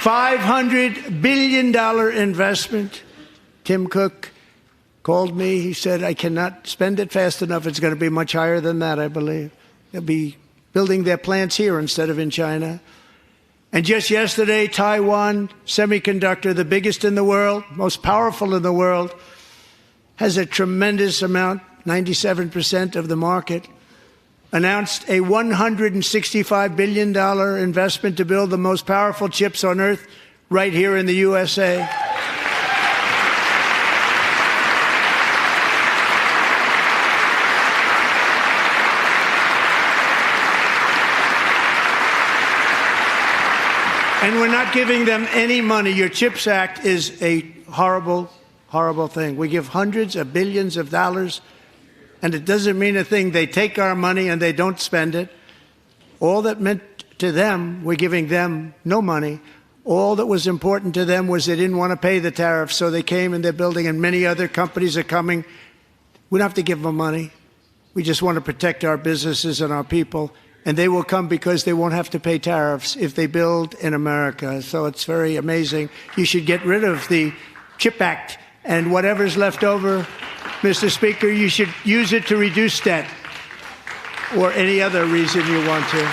$500 billion investment. Tim Cook called me. He said, I cannot spend it fast enough. It's going to be much higher than that, I believe. They'll be building their plants here instead of in China. And just yesterday, Taiwan Semiconductor, the biggest in the world, most powerful in the world, has a tremendous amount, 97% of the market, announced a $165 billion investment to build the most powerful chips on earth right here in the USA. And we're not giving them any money. Your CHIPS Act is a horrible, horrible thing. We give hundreds of billions of dollars, and it doesn't mean a thing. They take our money and they don't spend it. All that meant to them, we're giving them no money. All that was important to them was they didn't want to pay the tariffs, so they came and they're building, and many other companies are coming. We don't have to give them money. We just want to protect our businesses and our people, and they will come because they won't have to pay tariffs if they build in America. So it's very amazing. You should get rid of the CHIP Act, and whatever's left over, Mr. Speaker, you should use it to reduce debt or any other reason you want to.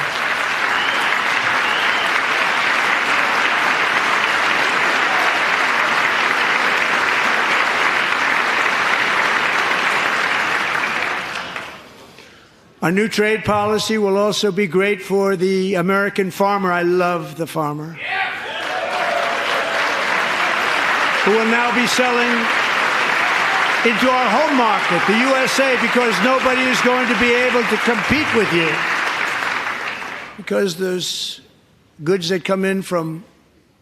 Our new trade policy will also be great for the American farmer. I love the farmer. Who will now be selling into our home market, the USA, because nobody is going to be able to compete with you. Because there's goods that come in from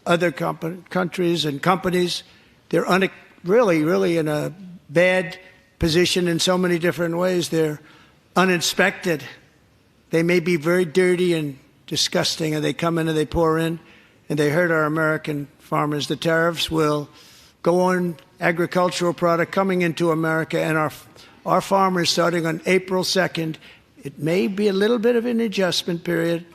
other countries and companies. They're really in a bad position in so many different ways. They're uninspected. They may be very dirty and disgusting, and they come in and they pour in, and they hurt our American farmers. The tariffs will go on agricultural product coming into America, and our farmers, starting on April 2nd, it may be a little bit of an adjustment period.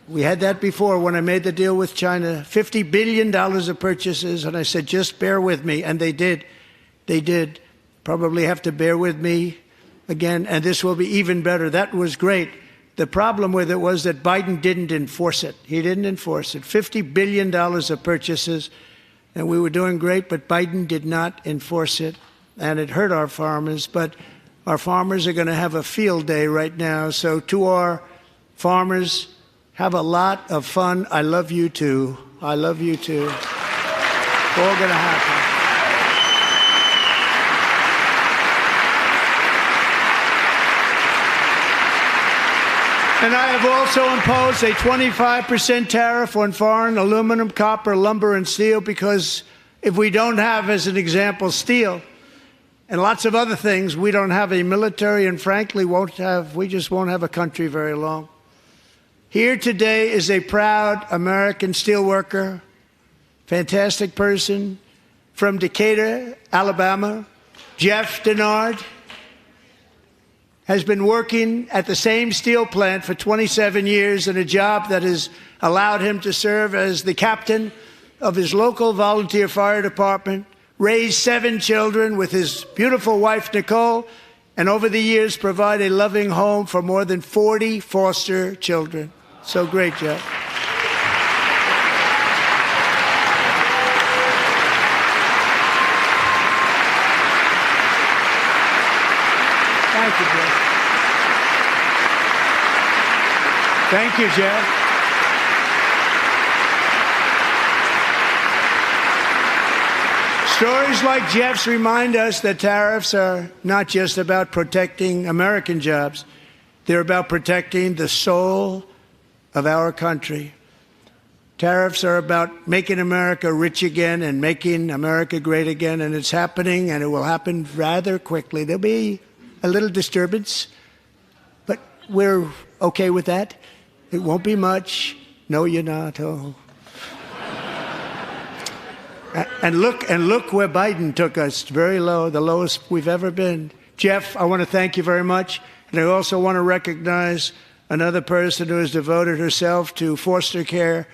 We had that before when I made the deal with China, $50 billion of purchases, and I said, just bear with me, and they did. They did. Probably have to bear with me again, and this will be even better. That was great. The problem with it was that Biden didn't enforce it. He didn't enforce it. $50 billion of purchases, and we were doing great, but Biden did not enforce it, and it hurt our farmers. But our farmers are going to have a field day right now. So to our farmers, have a lot of fun. I love you too. I love you too. All going to happen. And I have also imposed a 25% tariff on foreign aluminum, copper, lumber, and steel because If we don't have, as an example, steel and lots of other things, we don't have a military, and frankly, we just won't have a country very long. Here today is a proud American steelworker, fantastic person from Decatur, Alabama. Jeff Denard has been working at the same steel plant for 27 years in a job that has allowed him to serve as the captain of his local volunteer fire department, raise 7 children with his beautiful wife, Nicole, and over the years provide a loving home for more than 40 foster children. So great, Jeff. Thank you, Jeff. Thank you, Jeff. Stories like Jeff's remind us that tariffs are not just about protecting American jobs. They're about protecting the soul of our country. Tariffs are about making America rich again and making America great again, and it's happening, and it will happen rather quickly. There'll be a little disturbance, but we're okay with that. It won't be much. No, you're not. Oh. And look where Biden took us, very low, the lowest we've ever been. Jeff, I want to thank you very much. And I also want to recognize another person who has devoted herself to foster care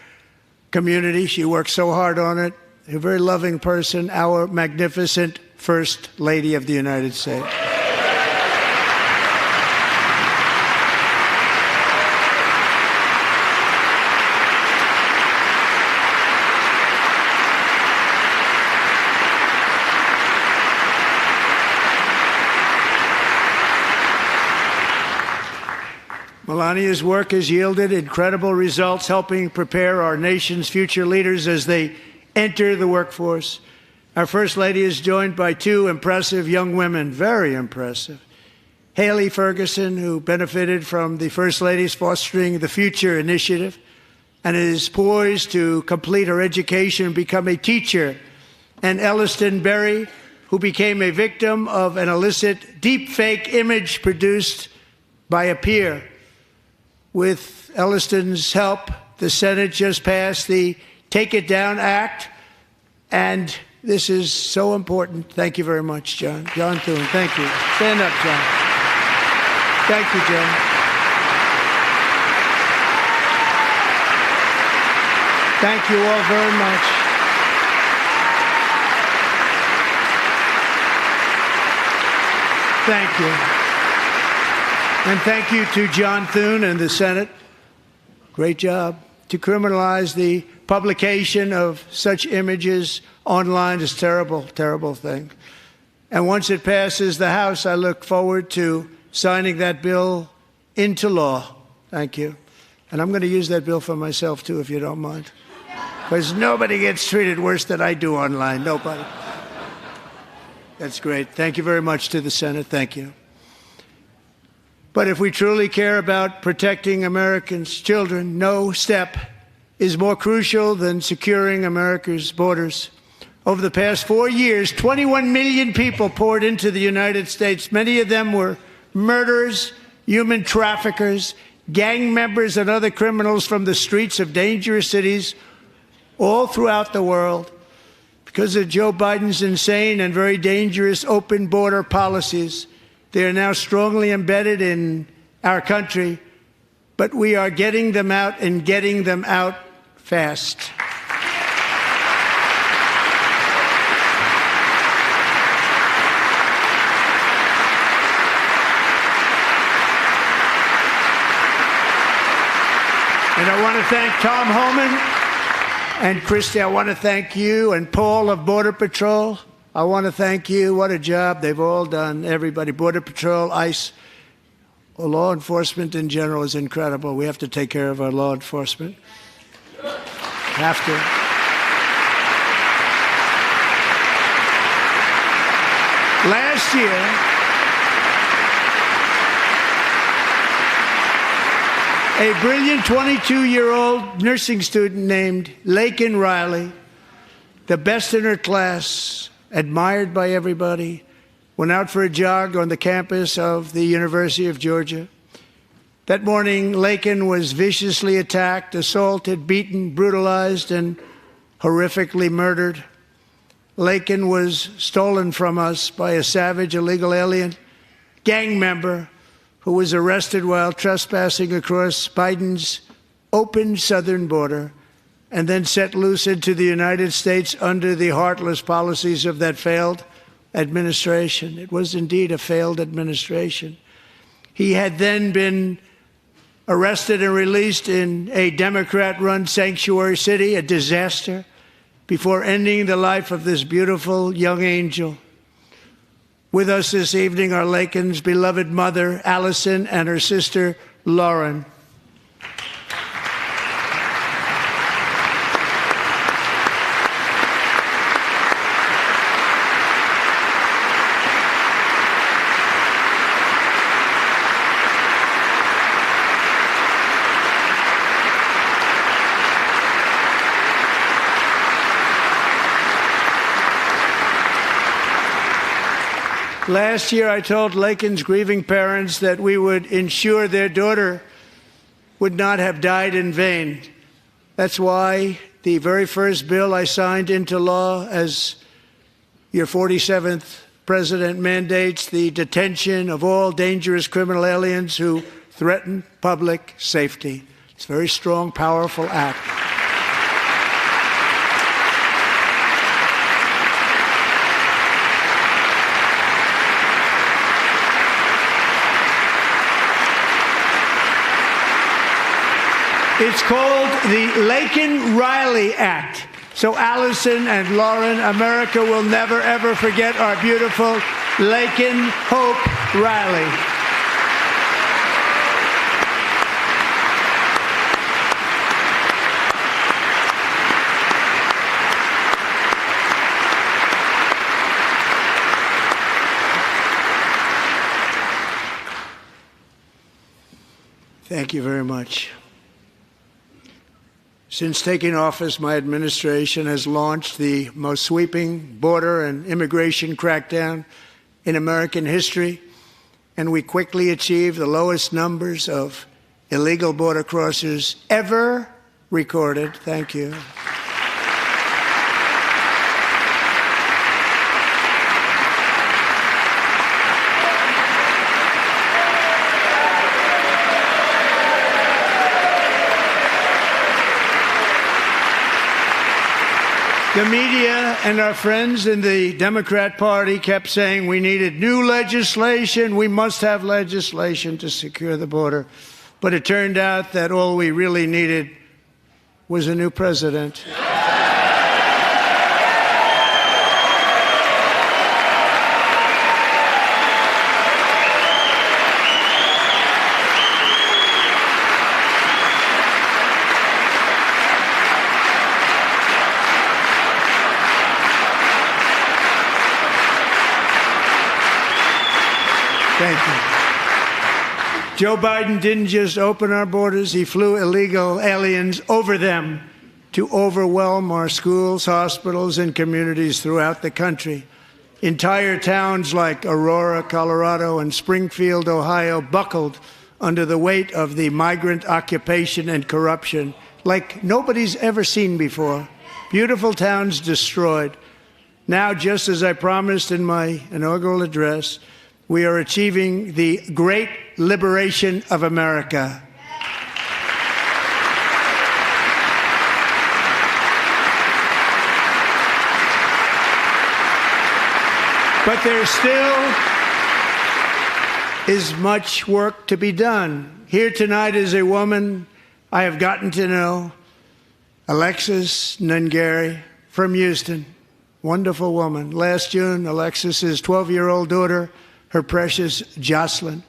community. She works so hard on it. A very loving person, our magnificent First Lady of the United States. Melania's work has yielded incredible results, helping prepare our nation's future leaders as they enter the workforce. Our First Lady is joined by 2 impressive young women, very impressive. Haley Ferguson, who benefited from the First Lady's Fostering the Future initiative and is poised to complete her education and become a teacher. And Elliston Berry, who became a victim of an illicit deepfake image produced by a peer. With Elliston's help, the Senate just passed the Take It Down Act, and this is so important. Thank you very much, John. John Thune, thank you. Stand up, John. Thank you, John. Thank you all very much. Thank you. And thank you to John Thune and the Senate. Great job. To criminalize the publication of such images online is a terrible, terrible thing. And once it passes the House, I look forward to signing that bill into law. Thank you. And I'm going to use that bill for myself, too, if you don't mind. Because nobody gets treated worse than I do online. Nobody. That's great. Thank you very much to the Senate. Thank you. But if we truly care about protecting Americans' children, no step is more crucial than securing America's borders. Over the past 4 years, 21 million people poured into the United States. Many of them were murderers, human traffickers, gang members, and other criminals from the streets of dangerous cities all throughout the world. Because of Joe Biden's insane and very dangerous open border policies, they are now strongly embedded in our country, but we are getting them out and getting them out fast. And I want to thank Tom Homan and Christy. I want to thank you and Paul of Border Patrol. I want to thank you. What a job they've all done. Everybody, Border Patrol, ICE, law enforcement in general is incredible. We have to take care of our law enforcement. Have to. Last year, a brilliant 22-year-old nursing student named Laken Riley the best in her class, admired by everybody, went out for a jog on the campus of the University of Georgia. That morning, Laken was viciously attacked, assaulted, beaten, brutalized, and horrifically murdered. Laken was stolen from us by a savage illegal alien gang member who was arrested while trespassing across Biden's open southern border and then set loose into the United States under the heartless policies of that failed administration. It was indeed a failed administration. He had then been arrested and released in a Democrat-run sanctuary city, a disaster, before ending the life of this beautiful young angel. With us this evening are Laken's beloved mother, Allison, and her sister, Lauren. Last year, I told Laken's grieving parents that we would ensure their daughter would not have died in vain. That's why the very first bill I signed into law as your 47th president mandates the detention of all dangerous criminal aliens who threaten public safety. It's a very strong, powerful act. It's called the Laken-Riley Act. So Allison and Lauren, America will never, ever forget our beautiful Laken Hope Riley. Thank you very much. Since taking office, my administration has launched the most sweeping border and immigration crackdown in American history, and we quickly achieved the lowest numbers of illegal border crossers ever recorded. Thank you. The media and our friends in the Democrat Party kept saying we needed new legislation, we must have legislation to secure the border. But it turned out that all we really needed was a new president. Thank you. Joe Biden didn't just open our borders, he flew illegal aliens over them to overwhelm our schools, hospitals, and communities throughout the country. Entire towns like Aurora, Colorado, and Springfield, Ohio, buckled under the weight of the migrant occupation and corruption like nobody's ever seen before. Beautiful towns destroyed. Now, just as I promised in my inaugural address, we are achieving the great liberation of America. But there still is much work to be done. Here tonight is a woman I have gotten to know, Alexis Nungari from Houston. Wonderful woman. Last June, Alexis's 12-year-old daughter, her precious Jocelyn,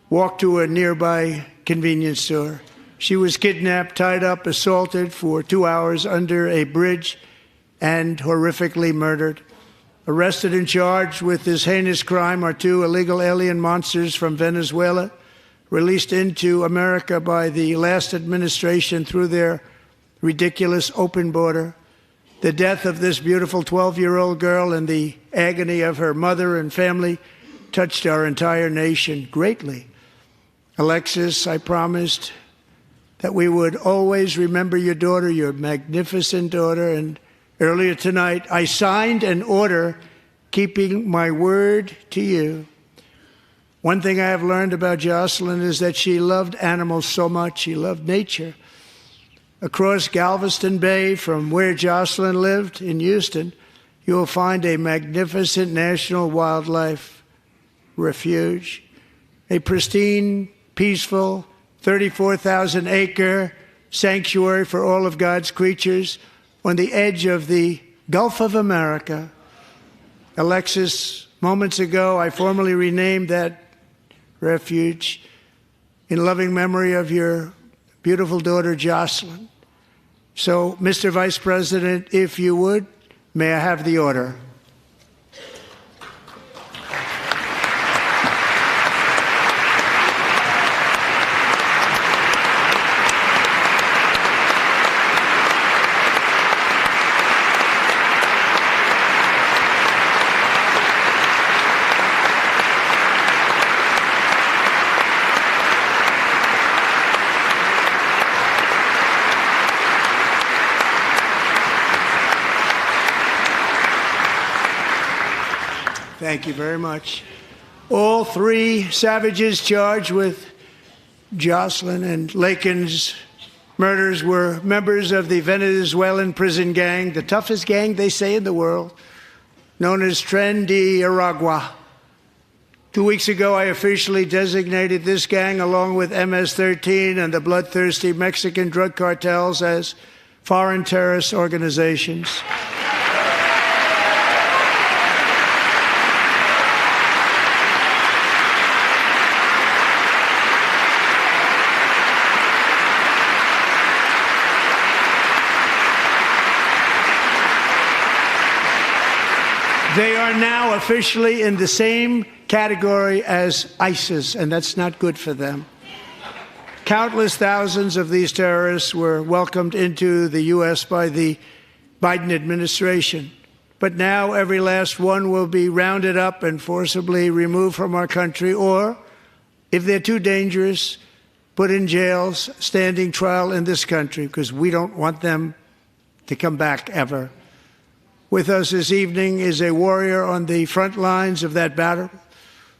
walked to a nearby convenience store. She was kidnapped, tied up, assaulted for 2 hours under a bridge, and horrifically murdered. Arrested and charged with this heinous crime are 2 illegal alien monsters from Venezuela, released into America by the last administration through their ridiculous open border. The death of this beautiful 12-year-old girl and the agony of her mother and family touched our entire nation greatly. Alexis, I promised that we would always remember your daughter, your magnificent daughter, and earlier tonight I signed an order keeping my word to you. One thing I have learned about Jocelyn is that she loved animals so much. She loved nature. Across Galveston Bay, from where Jocelyn lived in Houston, you will find a magnificent national wildlife refuge, a pristine, peaceful, 34,000-acre sanctuary for all of God's creatures on the edge of the Gulf of America. Alexis, moments ago, I formally renamed that refuge in loving memory of your beautiful daughter, Jocelyn. So, Mr. Vice President, if you would, may I have the order? Thank you very much. All three savages charged with Jocelyn and Lakin's murders were members of the Venezuelan prison gang, the toughest gang, they say, in the world, known as Tren de Aragua. 2 weeks ago, I officially designated this gang, along with MS-13 and the bloodthirsty Mexican drug cartels, as foreign terrorist organizations. They are now officially in the same category as ISIS, and that's not good for them. Countless thousands of these terrorists were welcomed into the U.S. by the Biden administration. But now every last one will be rounded up and forcibly removed from our country, or, if they're too dangerous, put in jails, standing trial in this country, because we don't want them to come back ever. With us this evening is a warrior on the front lines of that battle,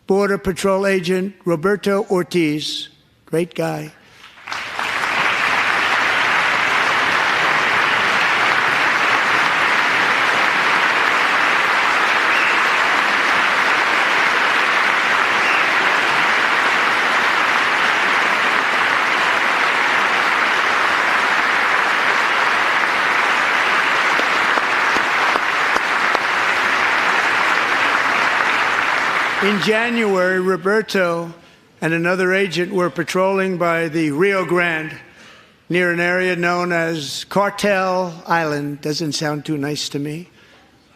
Border Patrol Agent Roberto Ortiz. Great guy. In January, Roberto and another agent were patrolling by the Rio Grande near an area known as Cartel Island. Doesn't sound too nice to me.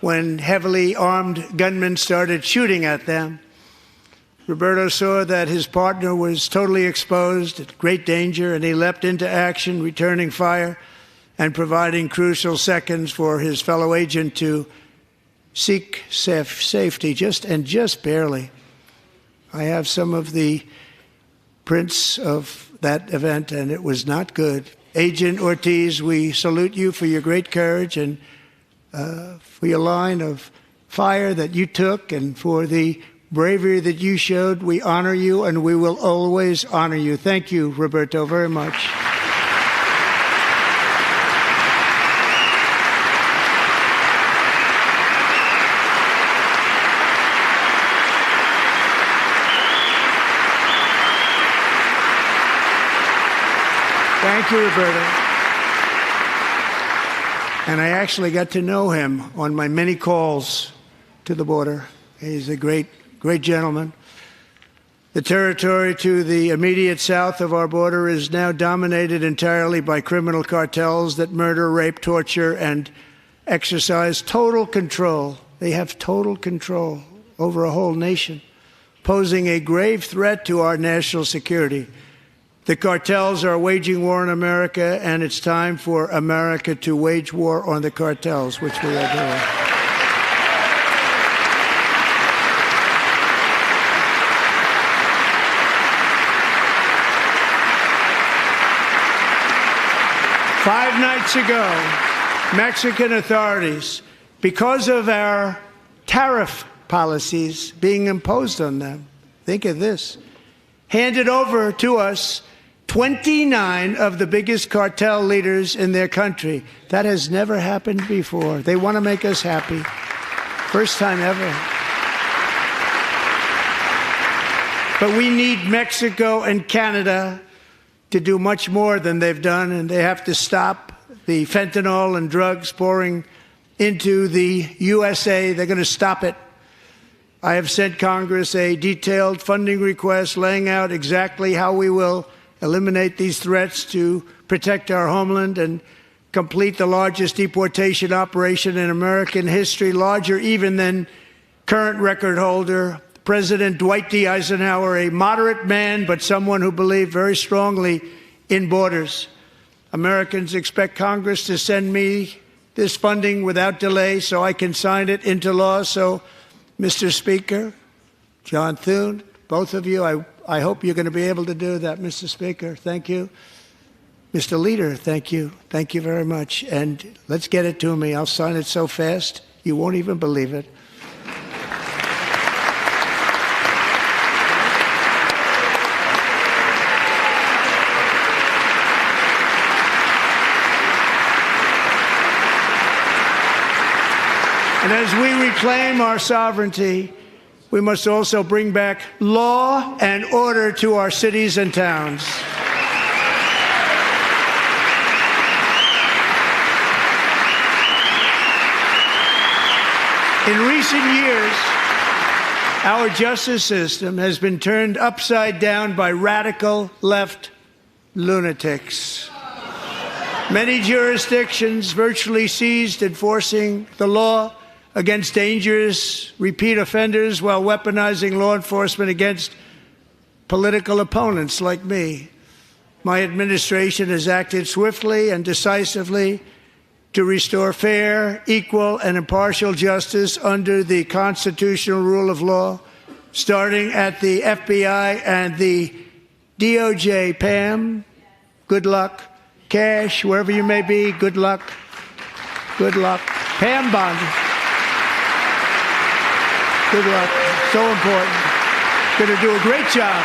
When heavily armed gunmen started shooting at them, Roberto saw that his partner was totally exposed, at great danger, and he leapt into action, returning fire and providing crucial seconds for his fellow agent to seek safety, just barely. I have some of the prints of that event, and it was not good. Agent Ortiz, we salute you for your great courage and for your line of fire that you took and for the bravery that you showed. We honor you, and we will always honor you. Thank you, Roberto, very much. Thank you, Roberto. And I actually got to know him on my many calls to the border. He's a great gentleman. The territory to the immediate south of our border is now dominated entirely by criminal cartels that murder, rape, torture, and exercise total control. They have total control over a whole nation, posing a grave threat to our national security. The cartels are waging war on America, and it's time for America to wage war on the cartels, which we are doing. Five nights ago, Mexican authorities, because of our tariff policies being imposed on them, think of this, handed over to us 29 of the biggest cartel leaders in their country. That has never happened before. They want to make us happy. First time ever. But we need Mexico and Canada to do much more than they've done, and they have to stop the fentanyl and drugs pouring into the USA. They're going to stop it. I have sent Congress a detailed funding request laying out exactly how we will eliminate these threats to protect our homeland and complete the largest deportation operation in American history, larger even than current record holder President Dwight D. Eisenhower, a moderate man, but someone who believed very strongly in borders. Americans expect Congress to send me this funding without delay so I can sign it into law. So, Mr. Speaker, John Thune, both of you, I hope you're going to be able to do that, Mr. Speaker. Thank you. Mr. Leader, thank you. Thank you very much. And let's get it to me. I'll sign it so fast, you won't even believe it. And as we reclaim our sovereignty, we must also bring back law and order to our cities and towns. In recent years, our justice system has been turned upside down by radical left lunatics. Many jurisdictions virtually ceased enforcing the law against dangerous repeat offenders while weaponizing law enforcement against political opponents like me. My administration has acted swiftly and decisively to restore fair, equal, and impartial justice under the constitutional rule of law, starting at the FBI and the DOJ. Pam, good luck. Cash, wherever you may be, good luck. Good luck. Pam Bondi. Good luck. So important. Going to do a great job.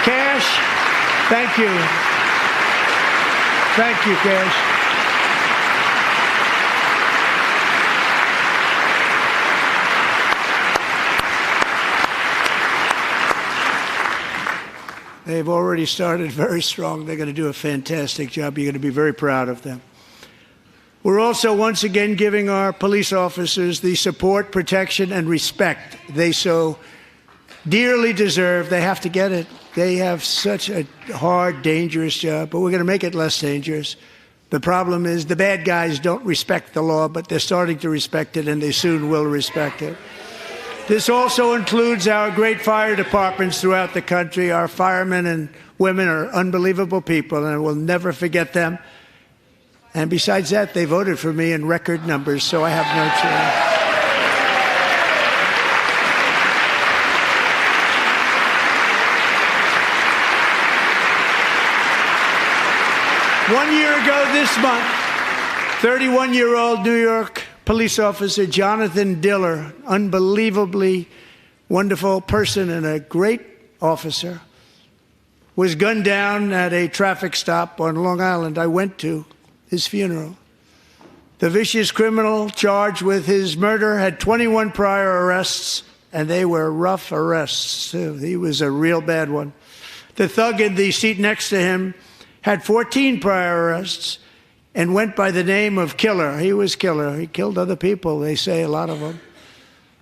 Cash, thank you. Thank you, Cash. They've already started very strong. They're going to do a fantastic job. You're going to be very proud of them. We're also once again giving our police officers the support, protection, and respect they so dearly deserve. They have to get it. They have such a hard, dangerous job, but we're going to make it less dangerous. The problem is the bad guys don't respect the law, but they're starting to respect it, and they soon will respect it. This also includes our great fire departments throughout the country. Our firemen and women are unbelievable people, and we'll never forget them. And besides that, they voted for me in record numbers, so I have no choice. One year ago this month, 31-year-old New York police officer Jonathan Diller, unbelievably wonderful person and a great officer, was gunned down at a traffic stop on Long Island. I went to his funeral. The vicious criminal charged with his murder had 21 prior arrests, and they were rough arrests, too. He was a real bad one. The thug in the seat next to him had 14 prior arrests and went by the name of Killer. He was Killer. He killed other people, they say, a lot of them.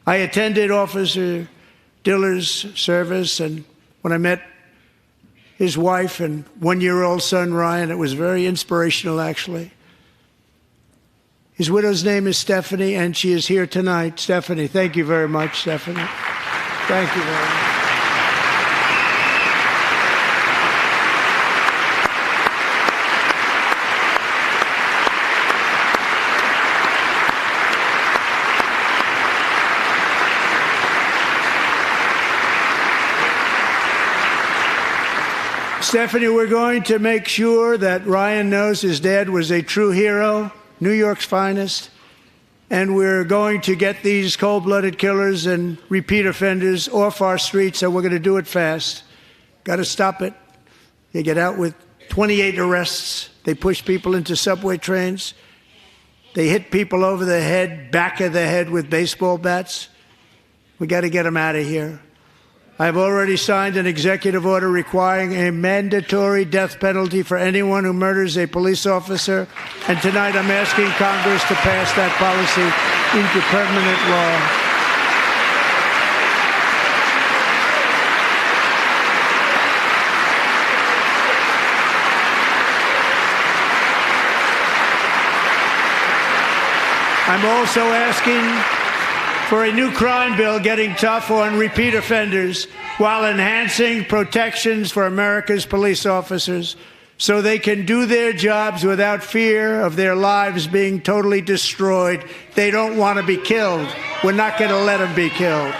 I attended Officer Diller's service, and when I met his wife and one-year-old son, Ryan, it was very inspirational, actually. His widow's name is Stephanie, and she is here tonight. Stephanie, thank you very much, Stephanie. Thank you very much. Stephanie, we're going to make sure that Ryan knows his dad was a true hero, New York's finest. And we're going to get these cold-blooded killers and repeat offenders off our streets, and we're going to do it fast. Got to stop it. They get out with 28 arrests. They push people into subway trains. They hit people over the head, back of the head with baseball bats. We got to get them out of here. I've already signed an executive order requiring a mandatory death penalty for anyone who murders a police officer. And tonight I'm asking Congress to pass that policy into permanent law. I'm also asking for a new crime bill getting tough on repeat offenders while enhancing protections for America's police officers so they can do their jobs without fear of their lives being totally destroyed. They don't want to be killed. We're not going to let them be killed.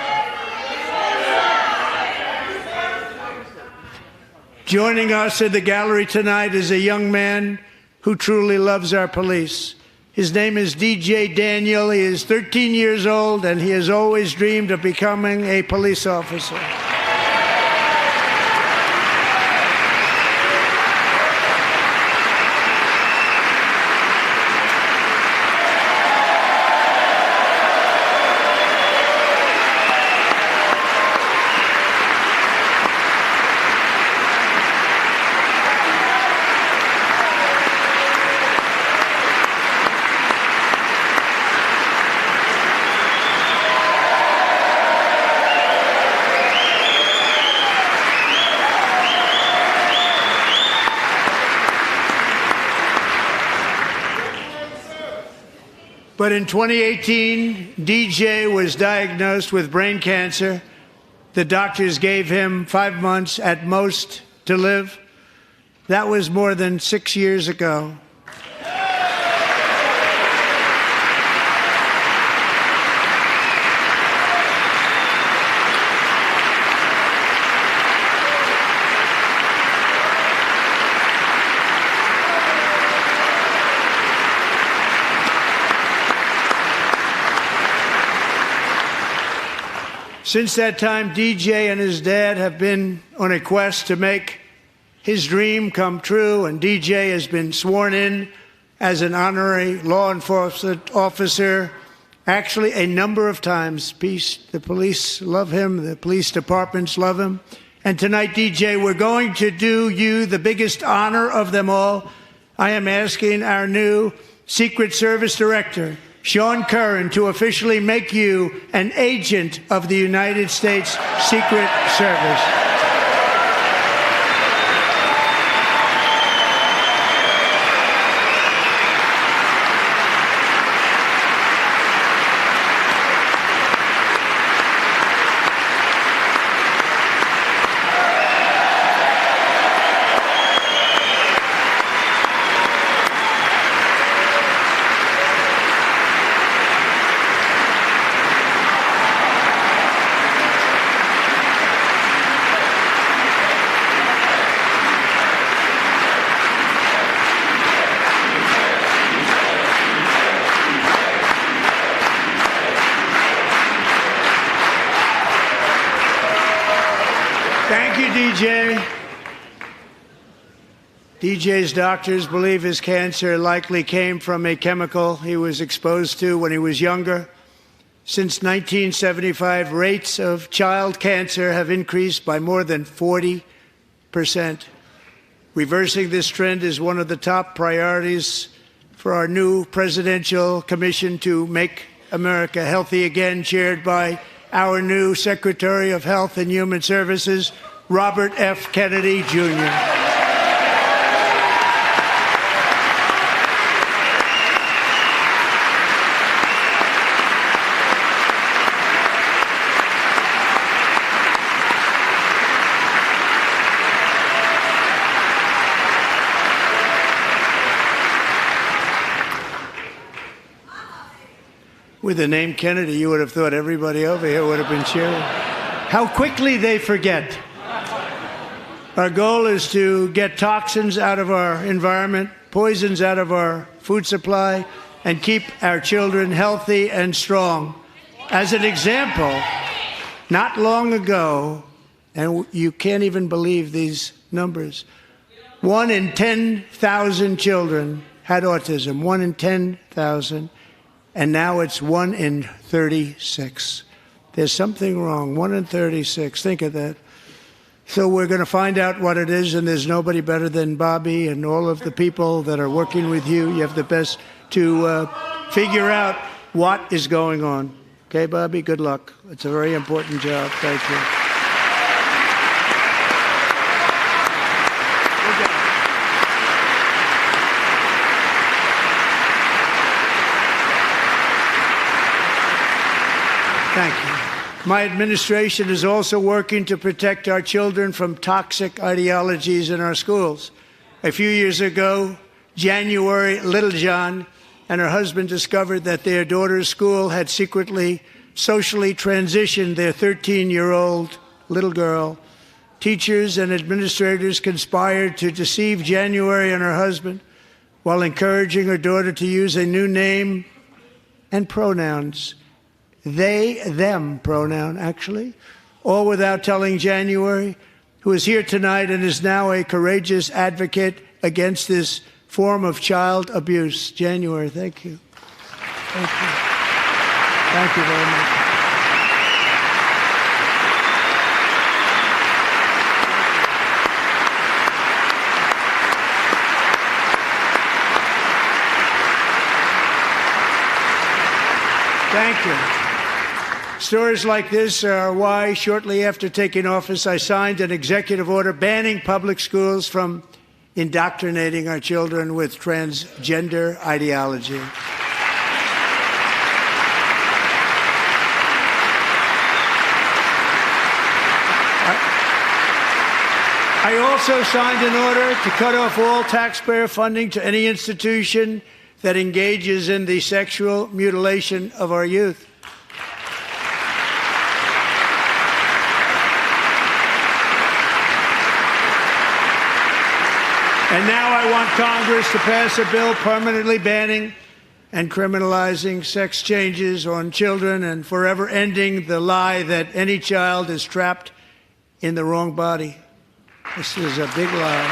Joining us in the gallery tonight is a young man who truly loves our police. His name is DJ Daniel. He is 13 years old, and he has always dreamed of becoming a police officer. But in 2018, DJ was diagnosed with brain cancer. The doctors gave him 5 months at most to live. That was more than 6 years ago. Since that time, DJ and his dad have been on a quest to make his dream come true, and DJ has been sworn in as an honorary law enforcement officer, actually a number of times. The police love him, the police departments love him. And tonight, DJ, we're going to do you the biggest honor of them all. I am asking our new Secret Service Director, Sean Curran, to officially make you an agent of the United States Secret Service. DJ. DJ's doctors believe his cancer likely came from a chemical he was exposed to when he was younger. Since 1975, rates of child cancer have increased by more than 40%. Reversing this trend is one of the top priorities for our new presidential commission to make America healthy again, chaired by our new Secretary of Health and Human Services, Robert F. Kennedy, Jr. With the name Kennedy, you would have thought everybody over here would have been cheering. How quickly they forget. Our goal is to get toxins out of our environment, poisons out of our food supply, and keep our children healthy and strong. As an example, not long ago, and you can't even believe these numbers, 1 in 10,000 children had autism, 1 in 10,000, and now it's 1 in 36. There's something wrong, 1 in 36, think of that. So we're going to find out what it is, and there's nobody better than Bobby and all of the people that are working with you. You have the best to figure out what is going on. Okay, Bobby, good luck. It's a very important job. Thank you. Thank you. My administration is also working to protect our children from toxic ideologies in our schools. A few years ago, January, Littlejohn and her husband discovered that their daughter's school had secretly, socially transitioned their 13-year-old little girl. Teachers and administrators conspired to deceive January and her husband while encouraging her daughter to use a new name and pronouns. They, them pronoun, actually, all without telling January, who is here tonight and is now a courageous advocate against this form of child abuse. January, thank you. Thank you. Thank you very much. Thank you. Stories like this are why, shortly after taking office, I signed an executive order banning public schools from indoctrinating our children with transgender ideology. I also signed an order to cut off all taxpayer funding to any institution that engages in the sexual mutilation of our youth. And now I want Congress to pass a bill permanently banning and criminalizing sex changes on children and forever ending the lie that any child is trapped in the wrong body. This is a big lie.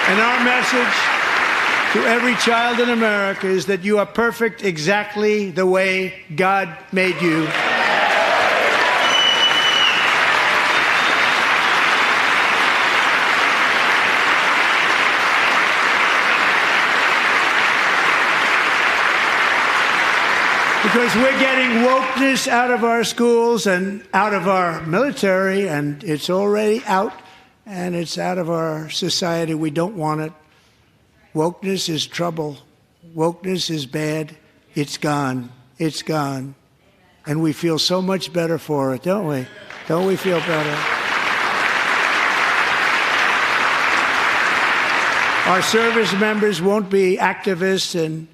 And our message to every child in America is that you are perfect exactly the way God made you. Because we're getting wokeness out of our schools and out of our military, and it's already out, and it's out of our society. We don't want it. Wokeness is trouble. Wokeness is bad. It's gone. It's gone. And we feel so much better for it, don't we? Don't we feel better? Our service members won't be activists and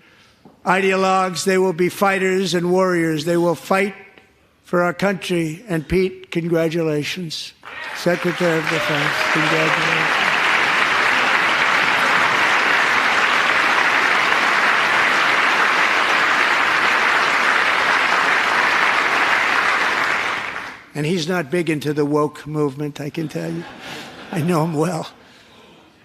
ideologues. They will be fighters and warriors. They will fight for our country. And Pete, congratulations. Secretary of Defense, congratulations. And he's not big into the woke movement, I can tell you. I know him well.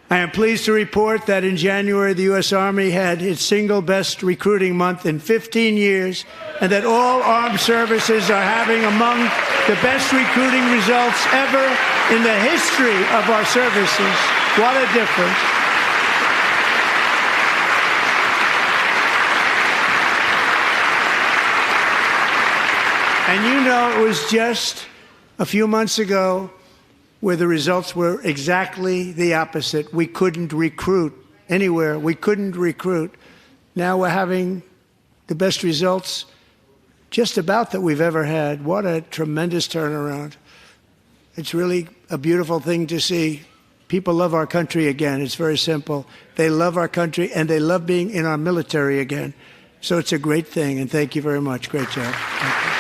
I am pleased to report that in January, the U.S. Army had its single best recruiting month in 15 years, and that all armed services are having among the best recruiting results ever in the history of our services. What a difference. And you know, it was just a few months ago where the results were exactly the opposite. We couldn't recruit anywhere. We couldn't recruit. Now we're having the best results just about that we've ever had. What a tremendous turnaround. It's really a beautiful thing to see. People love our country again. It's very simple. They love our country, and they love being in our military again. So it's a great thing, and thank you very much. Great job. Thank you.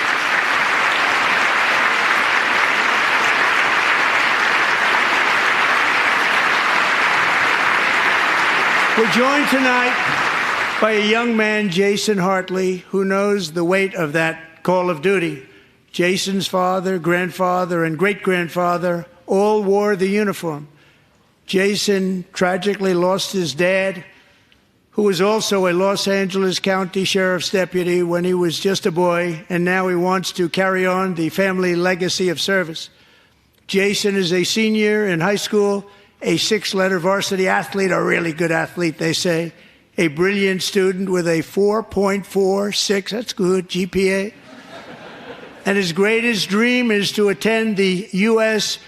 We're joined tonight by a young man, Jason Hartley, who knows the weight of that call of duty. Jason's father, grandfather, and great-grandfather all wore the uniform. Jason tragically lost his dad, who was also a Los Angeles County Sheriff's deputy when he was just a boy, and now he wants to carry on the family legacy of service. Jason is a senior in high school, a six-letter varsity athlete, a really good athlete, they say, a brilliant student with a 4.46, that's good, GPA. And his greatest dream is to attend the U.S.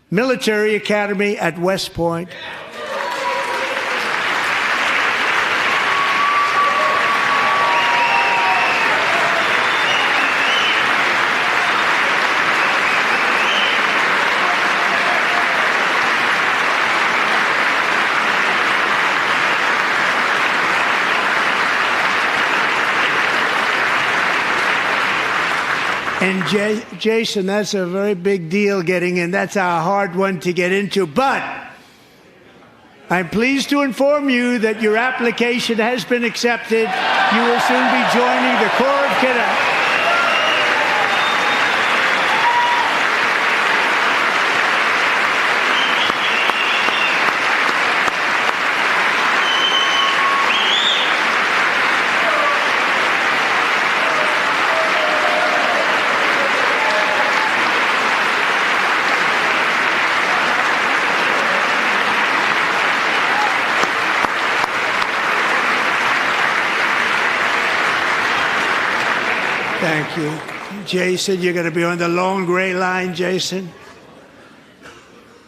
Military Academy at West Point. And Jason, that's a very big deal getting in. That's a hard one to get into. But I'm pleased to inform you that your application has been accepted. You will soon be joining the Corps of Cadets. Thank you. Jason, you're going to be on the long gray line, Jason.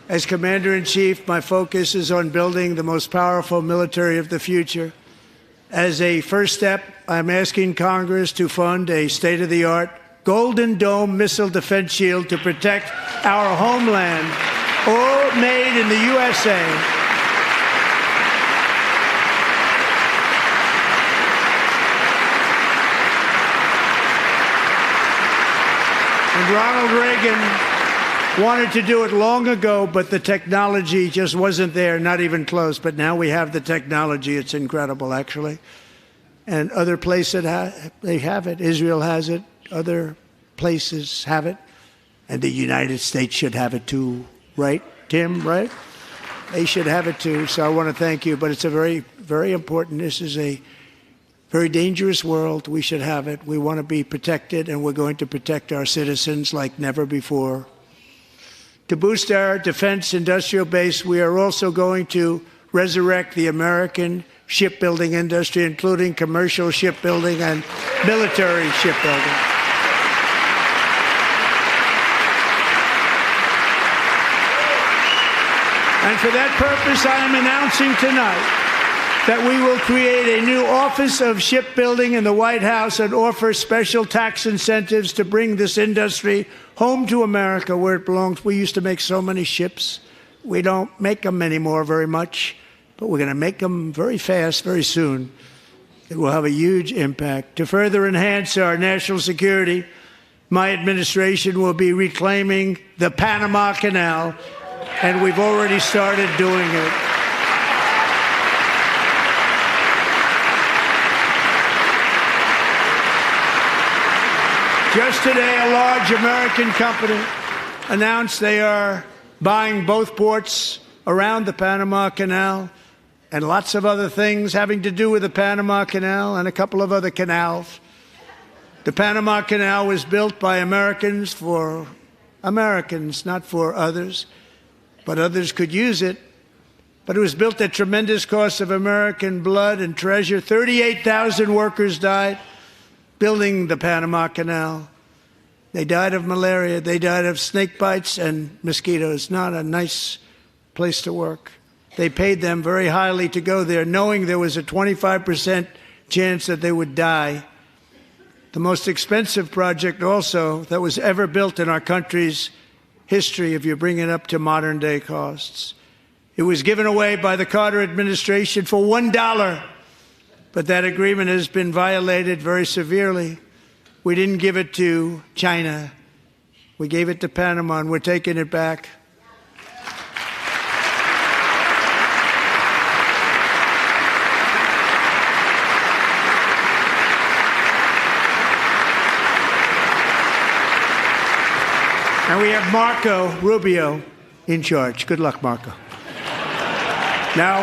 As Commander-in-Chief, my focus is on building the most powerful military of the future. As a first step, I'm asking Congress to fund a state-of-the-art Golden Dome missile defense shield to protect our homeland, all made in the USA. And Ronald Reagan wanted to do it long ago, but the technology just wasn't there, not even close. But now we have the technology. It's incredible, actually. And other places, they have it. Israel has it. Other places have it. And the United States should have it too, right, Tim, right? They should have it too. So I want to thank you. But it's a very, very important. This is a very dangerous world. We should have it. We want to be protected, and we're going to protect our citizens like never before. To boost our defense industrial base, we are also going to resurrect the American shipbuilding industry, including commercial shipbuilding and military shipbuilding. And for that purpose, I am announcing tonight that we will create a new Office of Shipbuilding in the White House and offer special tax incentives to bring this industry home to America where it belongs. We used to make so many ships. We don't make them anymore very much, but we're going to make them very fast, very soon. It will have a huge impact. To further enhance our national security, my administration will be reclaiming the Panama Canal, and we've already started doing it. Just today, a large American company announced they are buying both ports around the Panama Canal and lots of other things having to do with the Panama Canal and a couple of other canals. The Panama Canal was built by Americans for Americans, not for others, but others could use it. But it was built at tremendous cost of American blood and treasure. 38,000 workers died building the Panama Canal. They died of malaria. They died of snake bites and mosquitoes. Not a nice place to work. They paid them very highly to go there, knowing there was a 25% chance that they would die. The most expensive project also that was ever built in our country's history, if you bring it up to modern day costs. It was given away by the Carter administration for $1. But that agreement has been violated very severely. We didn't give it to China. We gave it to Panama, and we're taking it back. Now we have Marco Rubio in charge. Good luck, Marco. Now,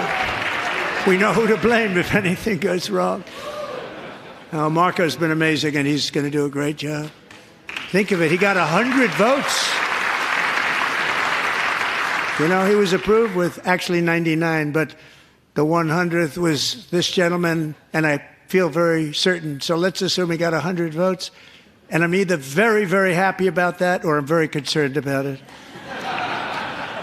we know who to blame if anything goes wrong. Now, Marco's been amazing, and he's going to do a great job. Think of it. He got 100 votes. You know, he was approved with actually 99, but the 100th was this gentleman, and I feel very certain. So let's assume he got 100 votes. And I'm either very, very happy about that or I'm very concerned about it.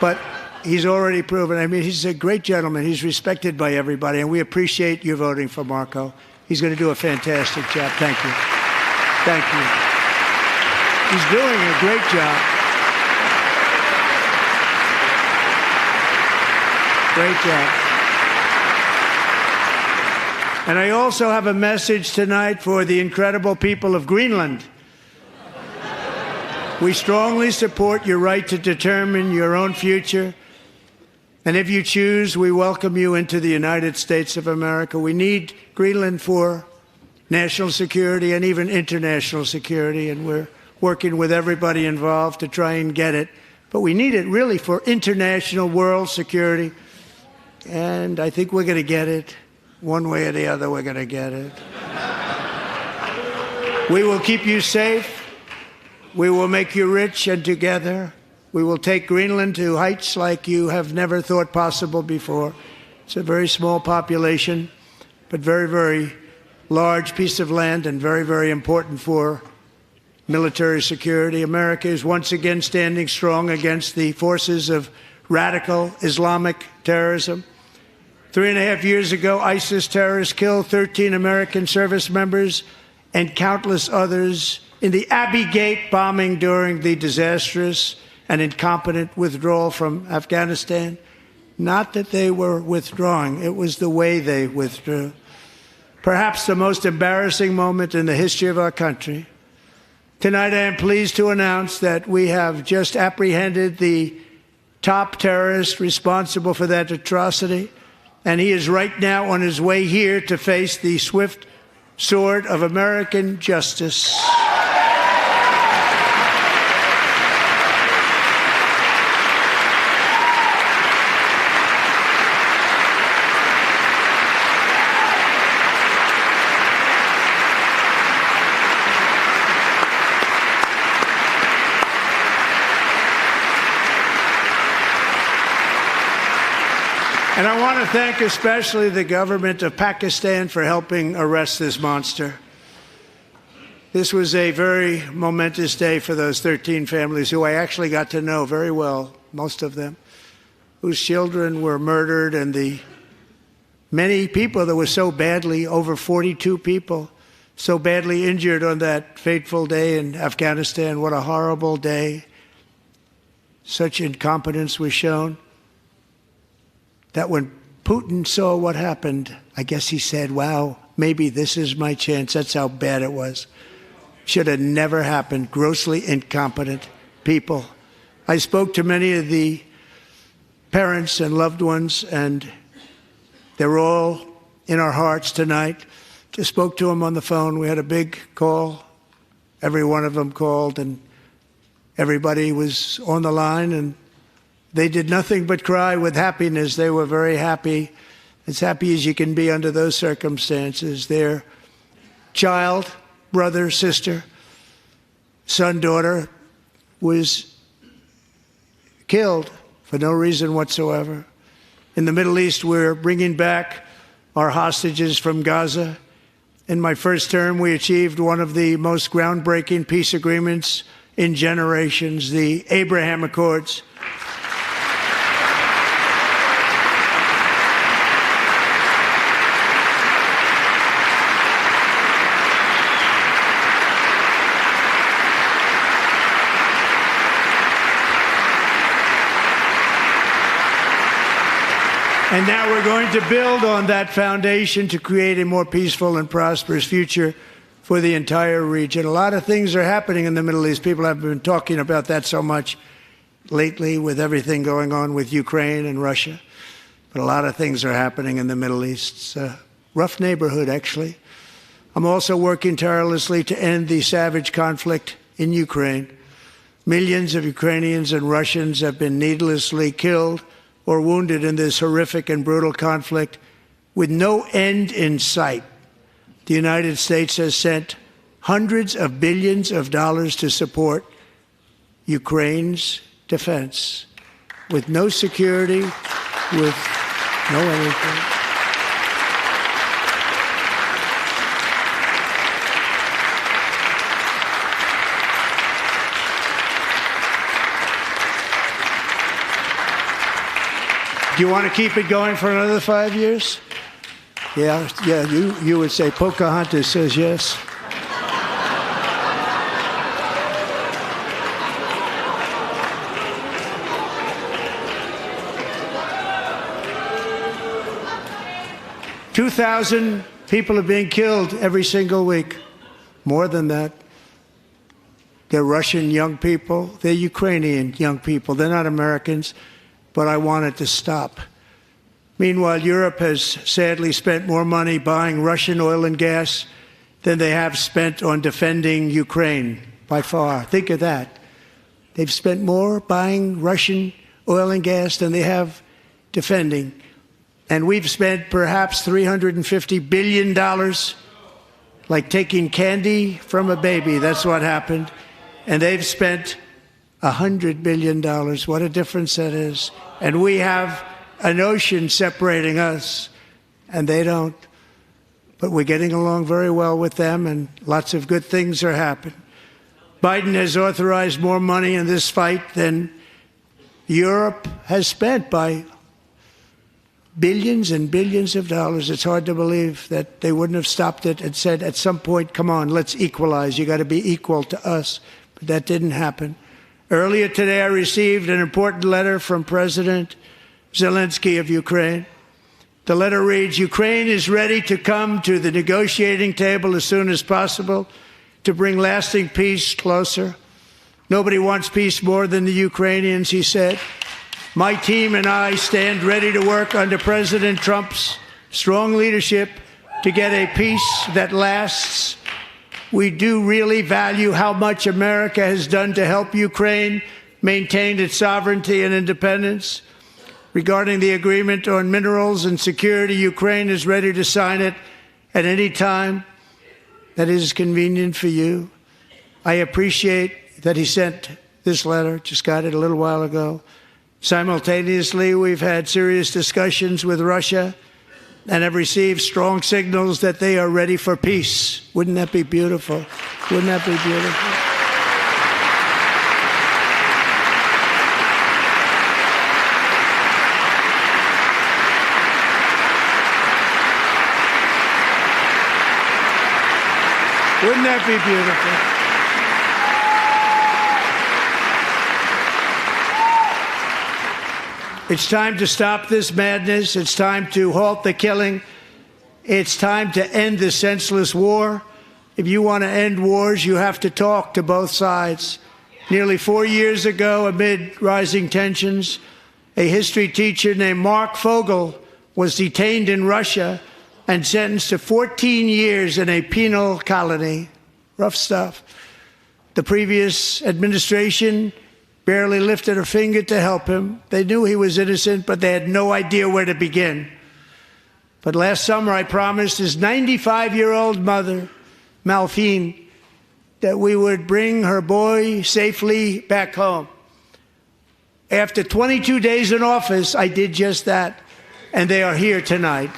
But he's already proven. I mean, he's a great gentleman. He's respected by everybody, and we appreciate you voting for Marco. He's going to do a fantastic job. Thank you. Thank you. He's doing a great job. Great job. And I also have a message tonight for the incredible people of Greenland. We strongly support your right to determine your own future. And if you choose, we welcome you into the United States of America. We need Greenland for national security and even international security, and we're working with everybody involved to try and get it. But we need it really for international world security, and I think we're going to get it. One way or the other, we're going to get it. We will keep you safe. We will make you rich, and together we will take Greenland to heights like you have never thought possible before. It's a very small population, but very, very large piece of land and very, very important for military security. America is once again standing strong against the forces of radical Islamic terrorism. 3.5 years ago, ISIS terrorists killed 13 American service members and countless others in the Abbey Gate bombing during the disastrous and incompetent withdrawal from Afghanistan. Not that they were withdrawing, it was the way they withdrew. Perhaps the most embarrassing moment in the history of our country. Tonight, I am pleased to announce that we have just apprehended the top terrorist responsible for that atrocity, and he is right now on his way here to face the swift sword of American justice. And I want to thank especially the government of Pakistan for helping arrest this monster. This was a very momentous day for those 13 families who I actually got to know very well, most of them, whose children were murdered, and the many people that were so badly, over 42 people, so badly injured on that fateful day in Afghanistan. What a horrible day. Such incompetence was shown. That when Putin saw what happened, I guess he said, wow, maybe this is my chance. That's how bad it was. Should have never happened. Grossly incompetent people. I spoke to many of the parents and loved ones, and they're all in our hearts tonight. Just spoke to them on the phone. We had a big call. Every one of them called, and everybody was on the line, and they did nothing but cry with happiness. They were very happy, as happy as you can be under those circumstances. Their child, brother, sister, son, daughter was killed for no reason whatsoever. In the Middle East, we're bringing back our hostages from Gaza. In my first term, we achieved one of the most groundbreaking peace agreements in generations, the Abraham Accords. And now we're going to build on that foundation to create a more peaceful and prosperous future for the entire region. A lot of things are happening in the Middle East. People have been talking about that so much lately with everything going on with Ukraine and Russia. But a lot of things are happening in the Middle East. It's a rough neighborhood, actually. I'm also working tirelessly to end the savage conflict in Ukraine. Millions of Ukrainians and Russians have been needlessly killed or wounded in this horrific and brutal conflict with no end in sight. The United States has sent hundreds of billions of dollars to support Ukraine's defense with no security, with no anything. Do you want to keep it going for another 5 years? Yeah, you would say Pocahontas says yes. $2,000 people are being killed every single week. More than that. They're Russian young people. They're Ukrainian young people. They're not Americans. But I want it to stop. Meanwhile, Europe has sadly spent more money buying Russian oil and gas than they have spent on defending Ukraine, by far. Think of that. They've spent more buying Russian oil and gas than they have defending. And we've spent perhaps $350 billion, like taking candy from a baby. That's what happened. And they've spent $100 billion. What a difference that is. And we have an ocean separating us, and they don't. But we're getting along very well with them, and lots of good things are happening. Biden has authorized more money in this fight than Europe has spent by billions and billions of dollars. It's hard to believe that they wouldn't have stopped it and said at some point, come on, let's equalize. You got to be equal to us. But that didn't happen. Earlier today, I received an important letter from President Zelensky of Ukraine. The letter reads, Ukraine is ready to come to the negotiating table as soon as possible to bring lasting peace closer. Nobody wants peace more than the Ukrainians, he said. My team and I stand ready to work under President Trump's strong leadership to get a peace that lasts. We do really value how much America has done to help Ukraine maintain its sovereignty and independence. Regarding the agreement on minerals and security, Ukraine is ready to sign it at any time that is convenient for you. I appreciate that he sent this letter, just got it a little while ago. Simultaneously, we've had serious discussions with Russia and have received strong signals that they are ready for peace. Wouldn't that be beautiful? Wouldn't that be beautiful? Wouldn't that be beautiful? It's time to stop this madness. It's time to halt the killing. It's time to end the senseless war. If you want to end wars, you have to talk to both sides. Nearly 4 years ago, amid rising tensions, a history teacher named Mark Fogel was detained in Russia and sentenced to 14 years in a penal colony. Rough stuff. The previous administration barely lifted a finger to help him. They knew he was innocent, but they had no idea where to begin. But last summer, I promised his 95-year-old mother, Malphine, that we would bring her boy safely back home. After 22 days in office, I did just that, and they are here tonight.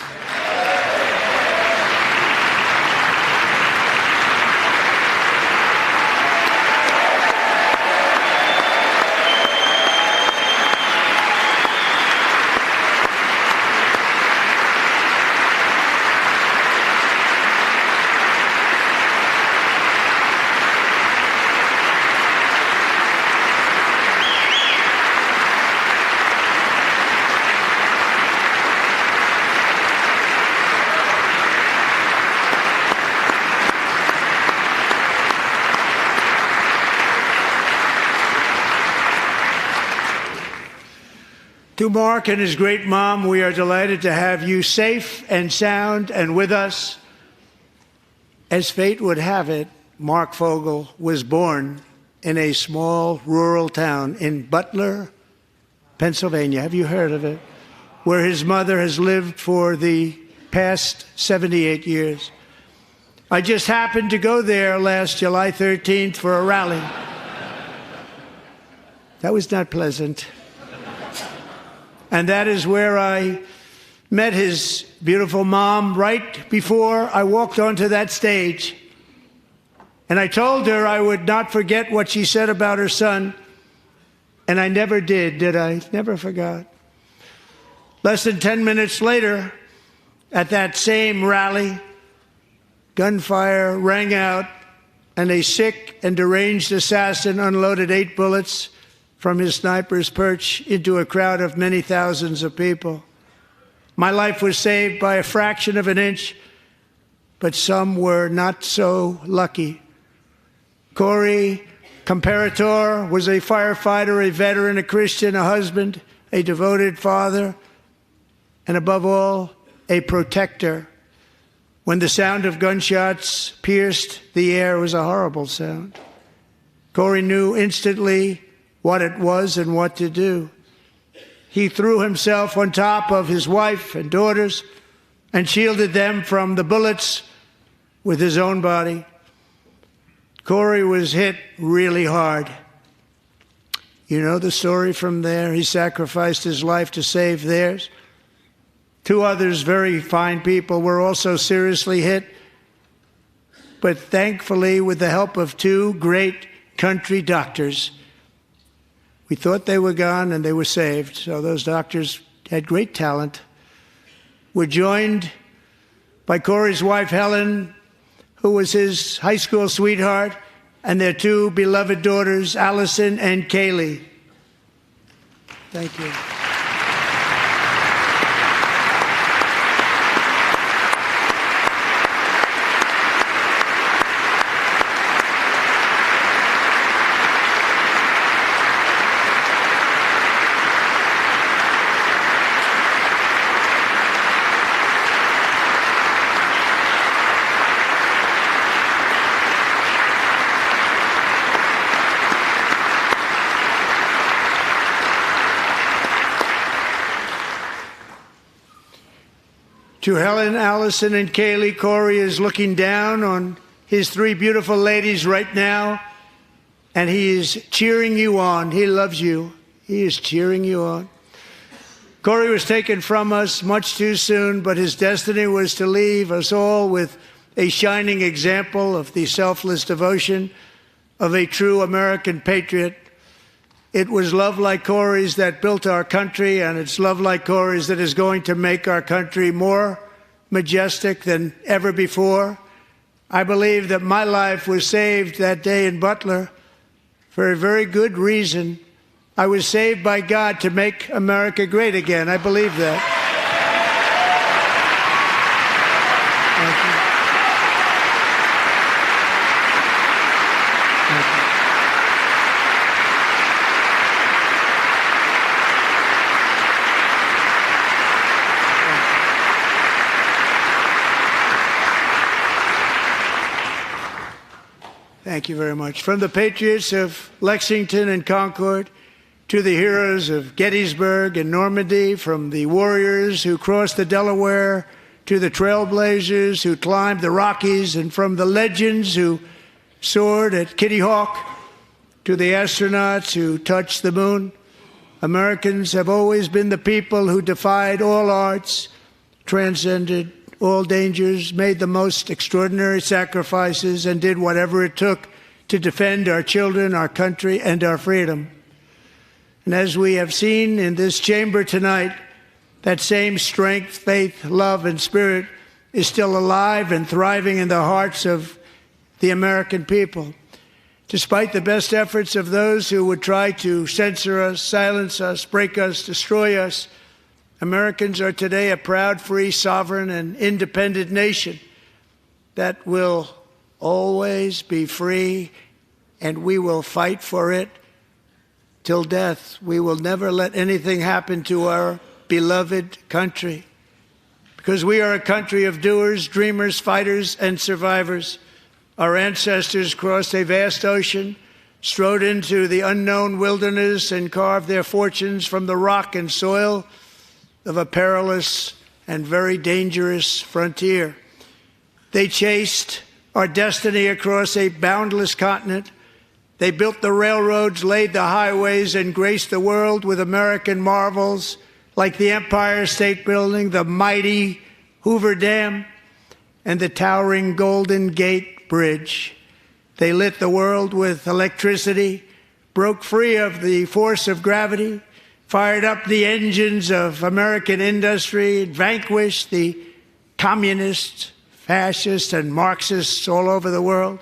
To Mark and his great mom, we are delighted to have you safe and sound and with us. As fate would have it, Mark Fogel was born in a small rural town in Butler, Pennsylvania. Have you heard of it? Where his mother has lived for the past 78 years. I just happened to go there last July 13th for a rally. That was not pleasant. And that is where I met his beautiful mom right before I walked onto that stage. And I told her I would not forget what she said about her son. And I never did I? Never forgot. Less than 10 minutes later, at that same rally, gunfire rang out, and a sick and deranged assassin unloaded 8 bullets from his sniper's perch into a crowd of many thousands of people. My life was saved by a fraction of an inch, but some were not so lucky. Corey Comparator was a firefighter, a veteran, a Christian, a husband, a devoted father, and above all, a protector. When the sound of gunshots pierced the air, it was a horrible sound. Corey knew instantly what it was and what to do. He threw himself on top of his wife and daughters and shielded them from the bullets with his own body. Corey was hit really hard. You know the story from there. He sacrificed his life to save theirs. 2 others, very fine people, were also seriously hit. But thankfully, with the help of 2 great country doctors, we thought they were gone and they were saved. So those doctors had great talent. We're joined by Corey's wife, Helen, who was his high school sweetheart, and their 2 beloved daughters, Allison and Kaylee. Thank you. To Helen, Allison, and Kaylee, Corey is looking down on his 3 beautiful ladies right now, and he is cheering you on. He loves you. He is cheering you on. Corey was taken from us much too soon, but his destiny was to leave us all with a shining example of the selfless devotion of a true American patriot. It was love like Corey's that built our country, and it's love like Corey's that is going to make our country more majestic than ever before. I believe that my life was saved that day in Butler for a very good reason. I was saved by God to make America great again. I believe that. Thank you. Thank you very much. From the patriots of Lexington and Concord to the heroes of Gettysburg and Normandy, from the warriors who crossed the Delaware to the trailblazers who climbed the Rockies, and from the legends who soared at Kitty Hawk to the astronauts who touched the moon, Americans have always been the people who defied all odds, transcended all dangers, made the most extraordinary sacrifices, and did whatever it took to defend our children, our country, and our freedom. And as we have seen in this chamber tonight, that same strength, faith, love, and spirit is still alive and thriving in the hearts of the American people. Despite the best efforts of those who would try to censor us, silence us, break us, destroy us, Americans are today a proud, free, sovereign, and independent nation that will always be free, and we will fight for it till death. We will never let anything happen to our beloved country, because we are a country of doers, dreamers, fighters, and survivors. Our ancestors crossed a vast ocean, strode into the unknown wilderness and carved their fortunes from the rock and soil of a perilous and very dangerous frontier. They chased our destiny across a boundless continent. They built the railroads, laid the highways, and graced the world with American marvels like the Empire State Building, the mighty Hoover Dam, and the towering Golden Gate Bridge. They lit the world with electricity, broke free of the force of gravity, fired up the engines of American industry, vanquished the communists, fascists, and Marxists all over the world,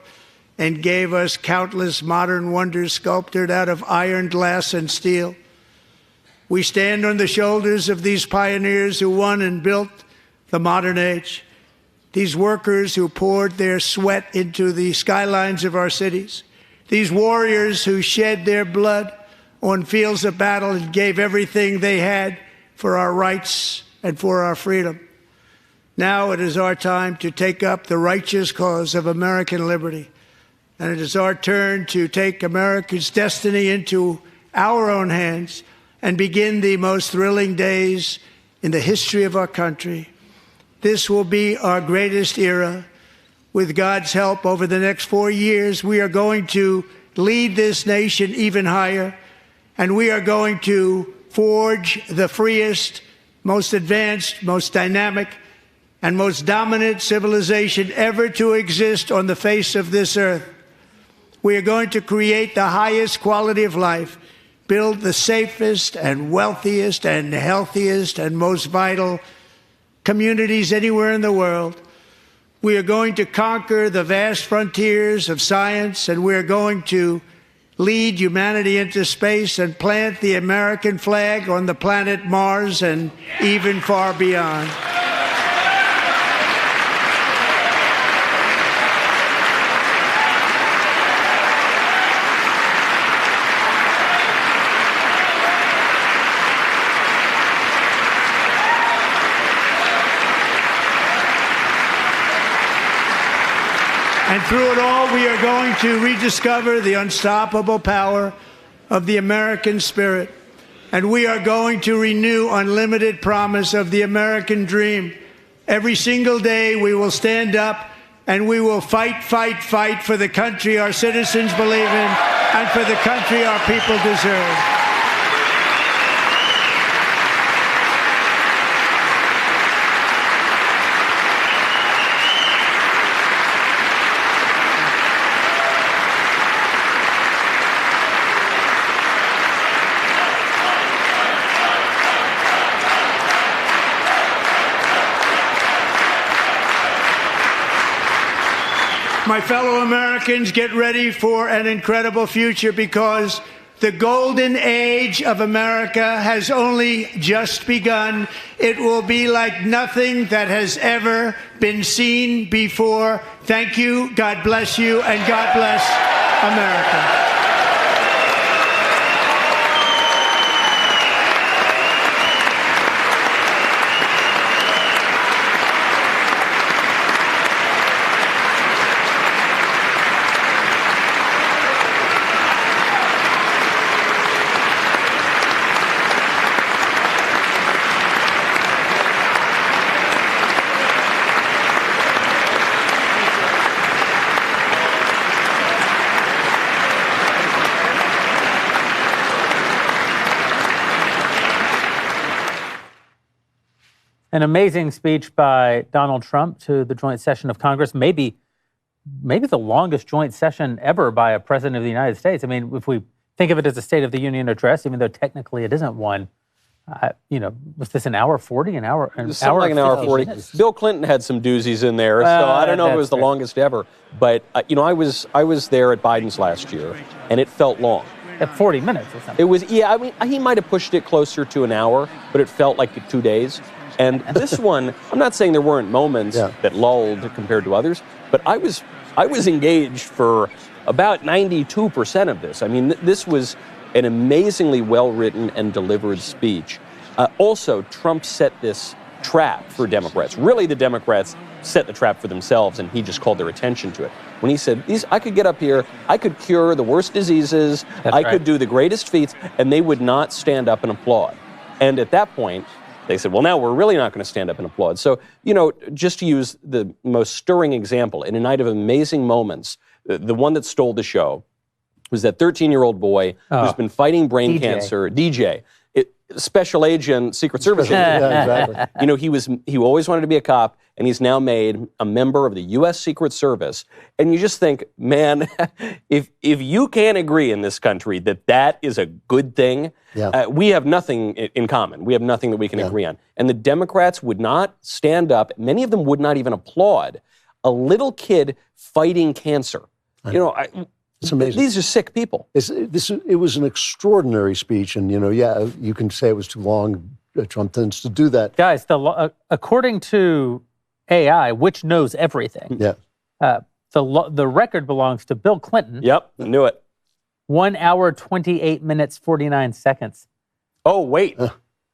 and gave us countless modern wonders sculptured out of iron, glass, and steel. We stand on the shoulders of these pioneers who won and built the modern age, these workers who poured their sweat into the skylines of our cities, these warriors who shed their blood on fields of battle and gave everything they had for our rights and for our freedom. Now it is our time to take up the righteous cause of American liberty. And it is our turn to take America's destiny into our own hands and begin the most thrilling days in the history of our country. This will be our greatest era. With God's help, over the next 4 years, we are going to lead this nation even higher, and we are going to forge the freest, most advanced, most dynamic, and most dominant civilization ever to exist on the face of this earth. We are going to create the highest quality of life, build the safest and wealthiest and healthiest and most vital communities anywhere in the world. We are going to conquer the vast frontiers of science, and we are going to lead humanity into space and plant the American flag on the planet Mars and even far beyond. And through it all, we are going to rediscover the unstoppable power of the American spirit. And we are going to renew unlimited promise of the American dream. Every single day, we will stand up and we will fight, fight, fight for the country our citizens believe in and for the country our people deserve. My fellow Americans, get ready for an incredible future, because the golden age of America has only just begun. It will be like nothing that has ever been seen before. Thank you, God bless you, and God bless America. An amazing speech by Donald Trump to the joint session of Congress, maybe the longest joint session ever by a president of the United States. I mean, if we think of it as a State of the Union address, even though technically it isn't one, was this an hour 40, an hour? It was something like an hour 40. Minutes. Bill Clinton had some doozies in there, so I don't know if it was the longest ever. But, I was there at Biden's last year, and it felt long. At 40 minutes or something. It was, he might have pushed it closer to an hour, but it felt like 2 days. And this one, I'm not saying there weren't moments that lulled compared to others, but I was engaged for about 92% of this. I mean, this was an amazingly well-written and delivered speech. Also, Trump set this trap for Democrats. Really, the Democrats set the trap for themselves, and he just called their attention to it. When he said, I could get up here, I could cure the worst diseases, I could do the greatest feats, and they would not stand up and applaud. And at that point, they said, well, now we're really not going to stand up and applaud. So, just to use the most stirring example, in a night of amazing moments, the one that stole the show was that 13-year-old boy who's been fighting brain cancer, DJ. Special agent, Secret Service agent. Yeah, exactly. He always wanted to be a cop, and he's now made a member of the U.S. Secret Service. And you just think, man, if you can't agree in this country that is a good thing, we have nothing in common. We have nothing that we can agree on. And the Democrats would not stand up. Many of them would not even applaud a little kid fighting cancer. It's amazing. These are sick people. It was an extraordinary speech, and you can say it was too long. Trump tends to do that. Guys, according to AI, which knows everything, the record belongs to Bill Clinton. Yep, I knew it. 1 hour, 28 minutes, 49 seconds. Oh, wait.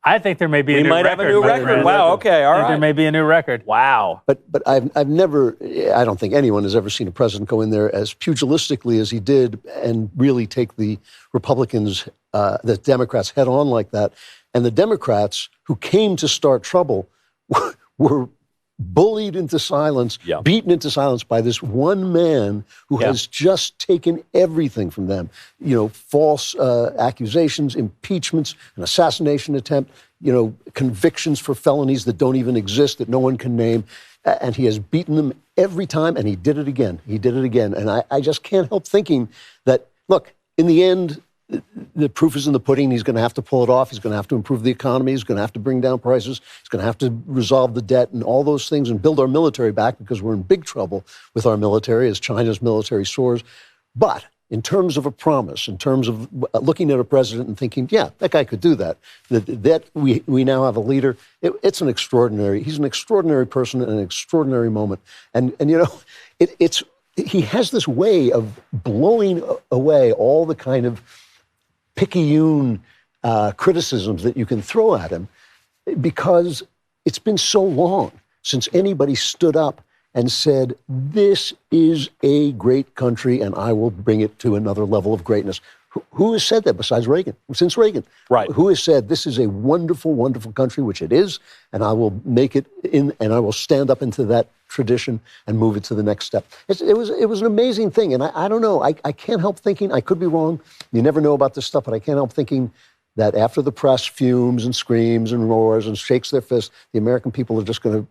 I think there may be a new record. We might have a new record. Wow, okay, all right. There may be a new record. Wow. But I've never, I don't think anyone has ever seen a president go in there as pugilistically as he did and really take the Republicans, the Democrats head on like that. And the Democrats who came to start trouble were bullied into silence, beaten into silence by this one man who has just taken everything from them. False accusations, impeachments, an assassination attempt, convictions for felonies that don't even exist, that no one can name. And he has beaten them every time, and he did it again. He did it again. And I just can't help thinking that, look, in the end, the proof is in the pudding. He's going to have to pull it off. He's going to have to improve the economy. He's going to have to bring down prices. He's going to have to resolve the debt and all those things and build our military back, because we're in big trouble with our military as China's military soars. But in terms of a promise, in terms of looking at a president and thinking, yeah, that guy could do that, that we now have a leader, he's an extraordinary person and an extraordinary moment. And he has this way of blowing away all the kind of picayune criticisms that you can throw at him, because it's been so long since anybody stood up and said, this is a great country and I will bring it to another level of greatness. Who has said that besides Reagan? Since Reagan. Right. Who has said this is a wonderful, wonderful country, which it is, and I will make it in, and I will stand up into that tradition and move it to the next step. It was an amazing thing, and I don't know. I can't help thinking, I could be wrong. You never know about this stuff, but I can't help thinking that after the press fumes and screams and roars and shakes their fists, the American people are just going to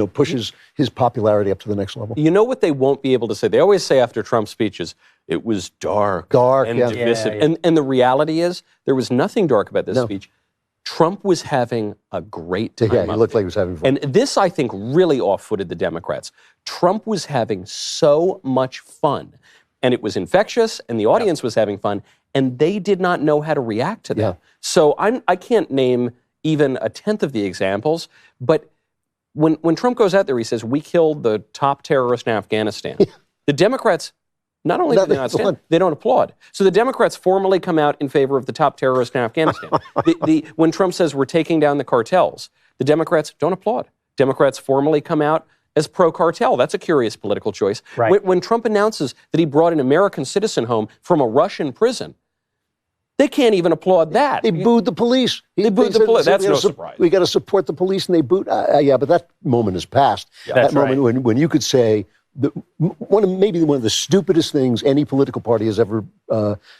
pushes his popularity up to the next level. You know what they won't be able to say? They always say after Trump speeches, it was dark and divisive. Yeah. And the reality is, there was nothing dark about this speech. Trump was having a great time. Yeah, he looked like he was having fun. And this, I think, really off-footed the Democrats. Trump was having so much fun, and it was infectious, and the audience was having fun, and they did not know how to react to that. Yeah. So I can't name even a tenth of the examples, but when Trump goes out there, he says, we killed the top terrorist in Afghanistan. The Democrats, not only do they not stand, they don't applaud. So the Democrats formally come out in favor of the top terrorist in Afghanistan. When Trump says we're taking down the cartels, the Democrats don't applaud. Democrats formally come out as pro-cartel. That's a curious political choice. Right. When Trump announces that he brought an American citizen home from a Russian prison, they can't even applaud that. They booed the police. They booed the police. That's no surprise. We got to support the police, and they booed. But that moment is past. Yeah, that moment when you could say maybe one of the stupidest things any political party has ever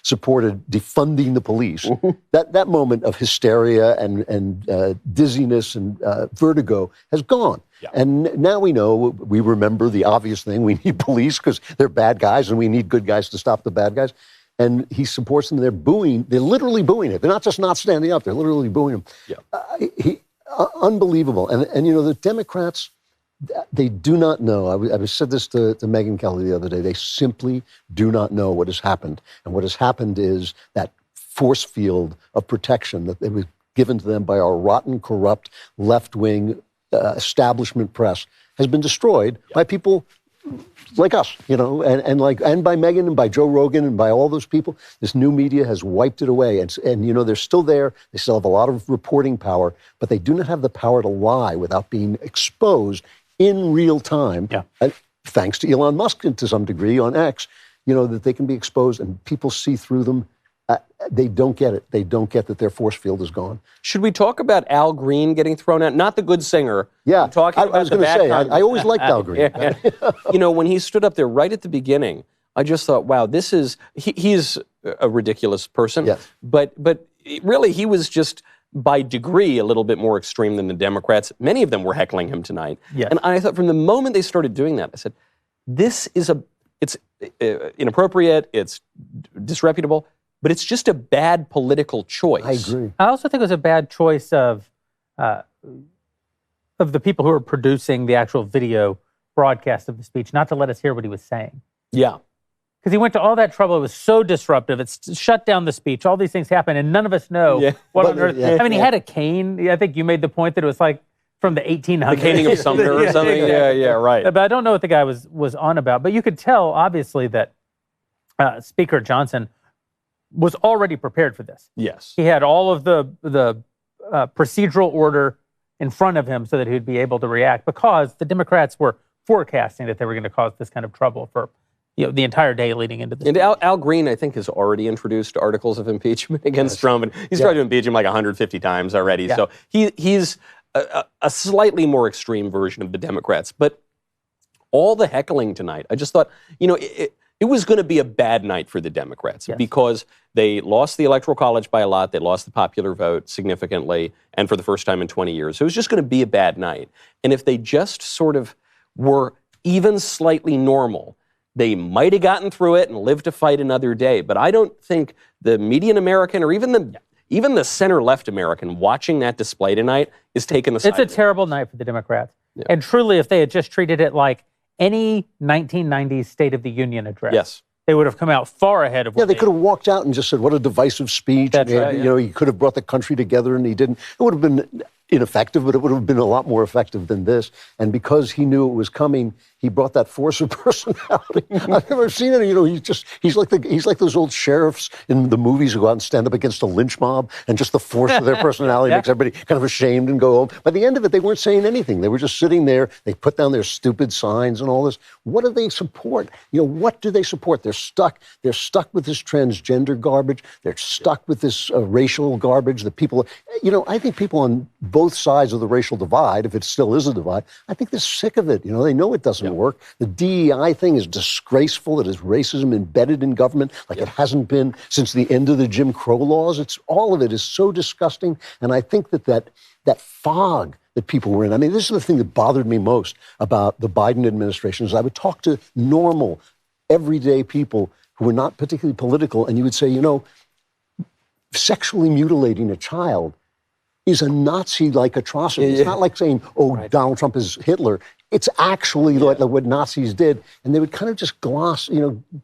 supported, defunding the police. That moment of hysteria and dizziness and vertigo has gone. Yeah. And now we remember the obvious thing. We need police because they're bad guys, and we need good guys to stop the bad guys. And he supports them. They're booing. They're literally booing it. They're not just not standing up. They're literally booing him. Yeah. Unbelievable. And the Democrats, they do not know. I said this to Megyn Kelly the other day. They simply do not know what has happened. And what has happened is that force field of protection that was given to them by our rotten, corrupt, left-wing establishment press has been destroyed by people like us, and by Megyn and by Joe Rogan and by all those people. This new media has wiped it away. And they're still there. They still have a lot of reporting power, but they do not have the power to lie without being exposed in real time, thanks to Elon Musk to some degree on X, that they can be exposed and people see through them. They don't get it. They don't get that their force field is gone. Should we talk about Al Green getting thrown out? Not the good singer. Yeah, I'm talking about I was going to say, I always liked Al Green. When he stood up there right at the beginning, I just thought, wow, he's a ridiculous person. Yes. But really, he was just, by degree, a little bit more extreme than the Democrats. Many of them were heckling him tonight. Yes. And I thought from the moment they started doing that, I said, this is it's inappropriate, it's disreputable, but it's just a bad political choice. I agree. I also think it was a bad choice of the people who were producing the actual video broadcast of the speech, not to let us hear what he was saying. Yeah. Because he went to all that trouble. It was so disruptive. It's shut down the speech. All these things happen, and none of us know what on earth. I mean, he had a cane. I think you made the point that it was like from the 1800s. The caning of Sumner or something? Exactly. Yeah, right. But I don't know what the guy was on about. But you could tell, obviously, that Speaker Johnson was already prepared for this. Yes. He had all of the procedural order in front of him so that he'd be able to react, because the Democrats were forecasting that they were going to cause this kind of trouble for the entire day leading into this. And Al Green, I think, has already introduced articles of impeachment against Trump, and he's tried to impeach him like 150 times already. Yeah. So he's a slightly more extreme version of the Democrats. But all the heckling tonight, I just thought, it was going to be a bad night for the Democrats because they lost the Electoral College by a lot. They lost the popular vote significantly and for the first time in 20 years. So it was just going to be a bad night. And if they just sort of were even slightly normal, they might have gotten through it and lived to fight another day. But I don't think the median American or even the center-left American watching that display tonight is taking the side. It's a terrible night for the Democrats. Yeah. And truly, if they had just treated it like any 1990s State of the Union address, they would have come out far ahead of what they could have walked out and just said, what a divisive speech. That's right, he could have brought the country together, and he didn't. It would have been ineffective, but it would have been a lot more effective than this. And because he knew it was coming, he brought that force of personality. I've never seen it. He's like those old sheriffs in the movies who go out and stand up against a lynch mob, and just the force of their personality makes everybody kind of ashamed and go home. By the end of it, they weren't saying anything. They were just sitting there. They put down their stupid signs and all this. What do they support? What do they support? They're stuck. They're stuck with this transgender garbage. They're stuck with this racial garbage that people, I think people on both sides of the racial divide, if it still is a divide, I think they're sick of it. They know it doesn't work. The DEI thing is disgraceful. It is racism embedded in government like it hasn't been since the end of the Jim Crow laws. All of it is so disgusting. And I think that fog that people were in. I mean, this is the thing that bothered me most about the Biden administration is I would talk to normal, everyday people who were not particularly political, and you would say, sexually mutilating a child is a Nazi-like atrocity. It's not like saying, Donald Trump is Hitler. It's actually like what Nazis did. And they would kind of just gloss,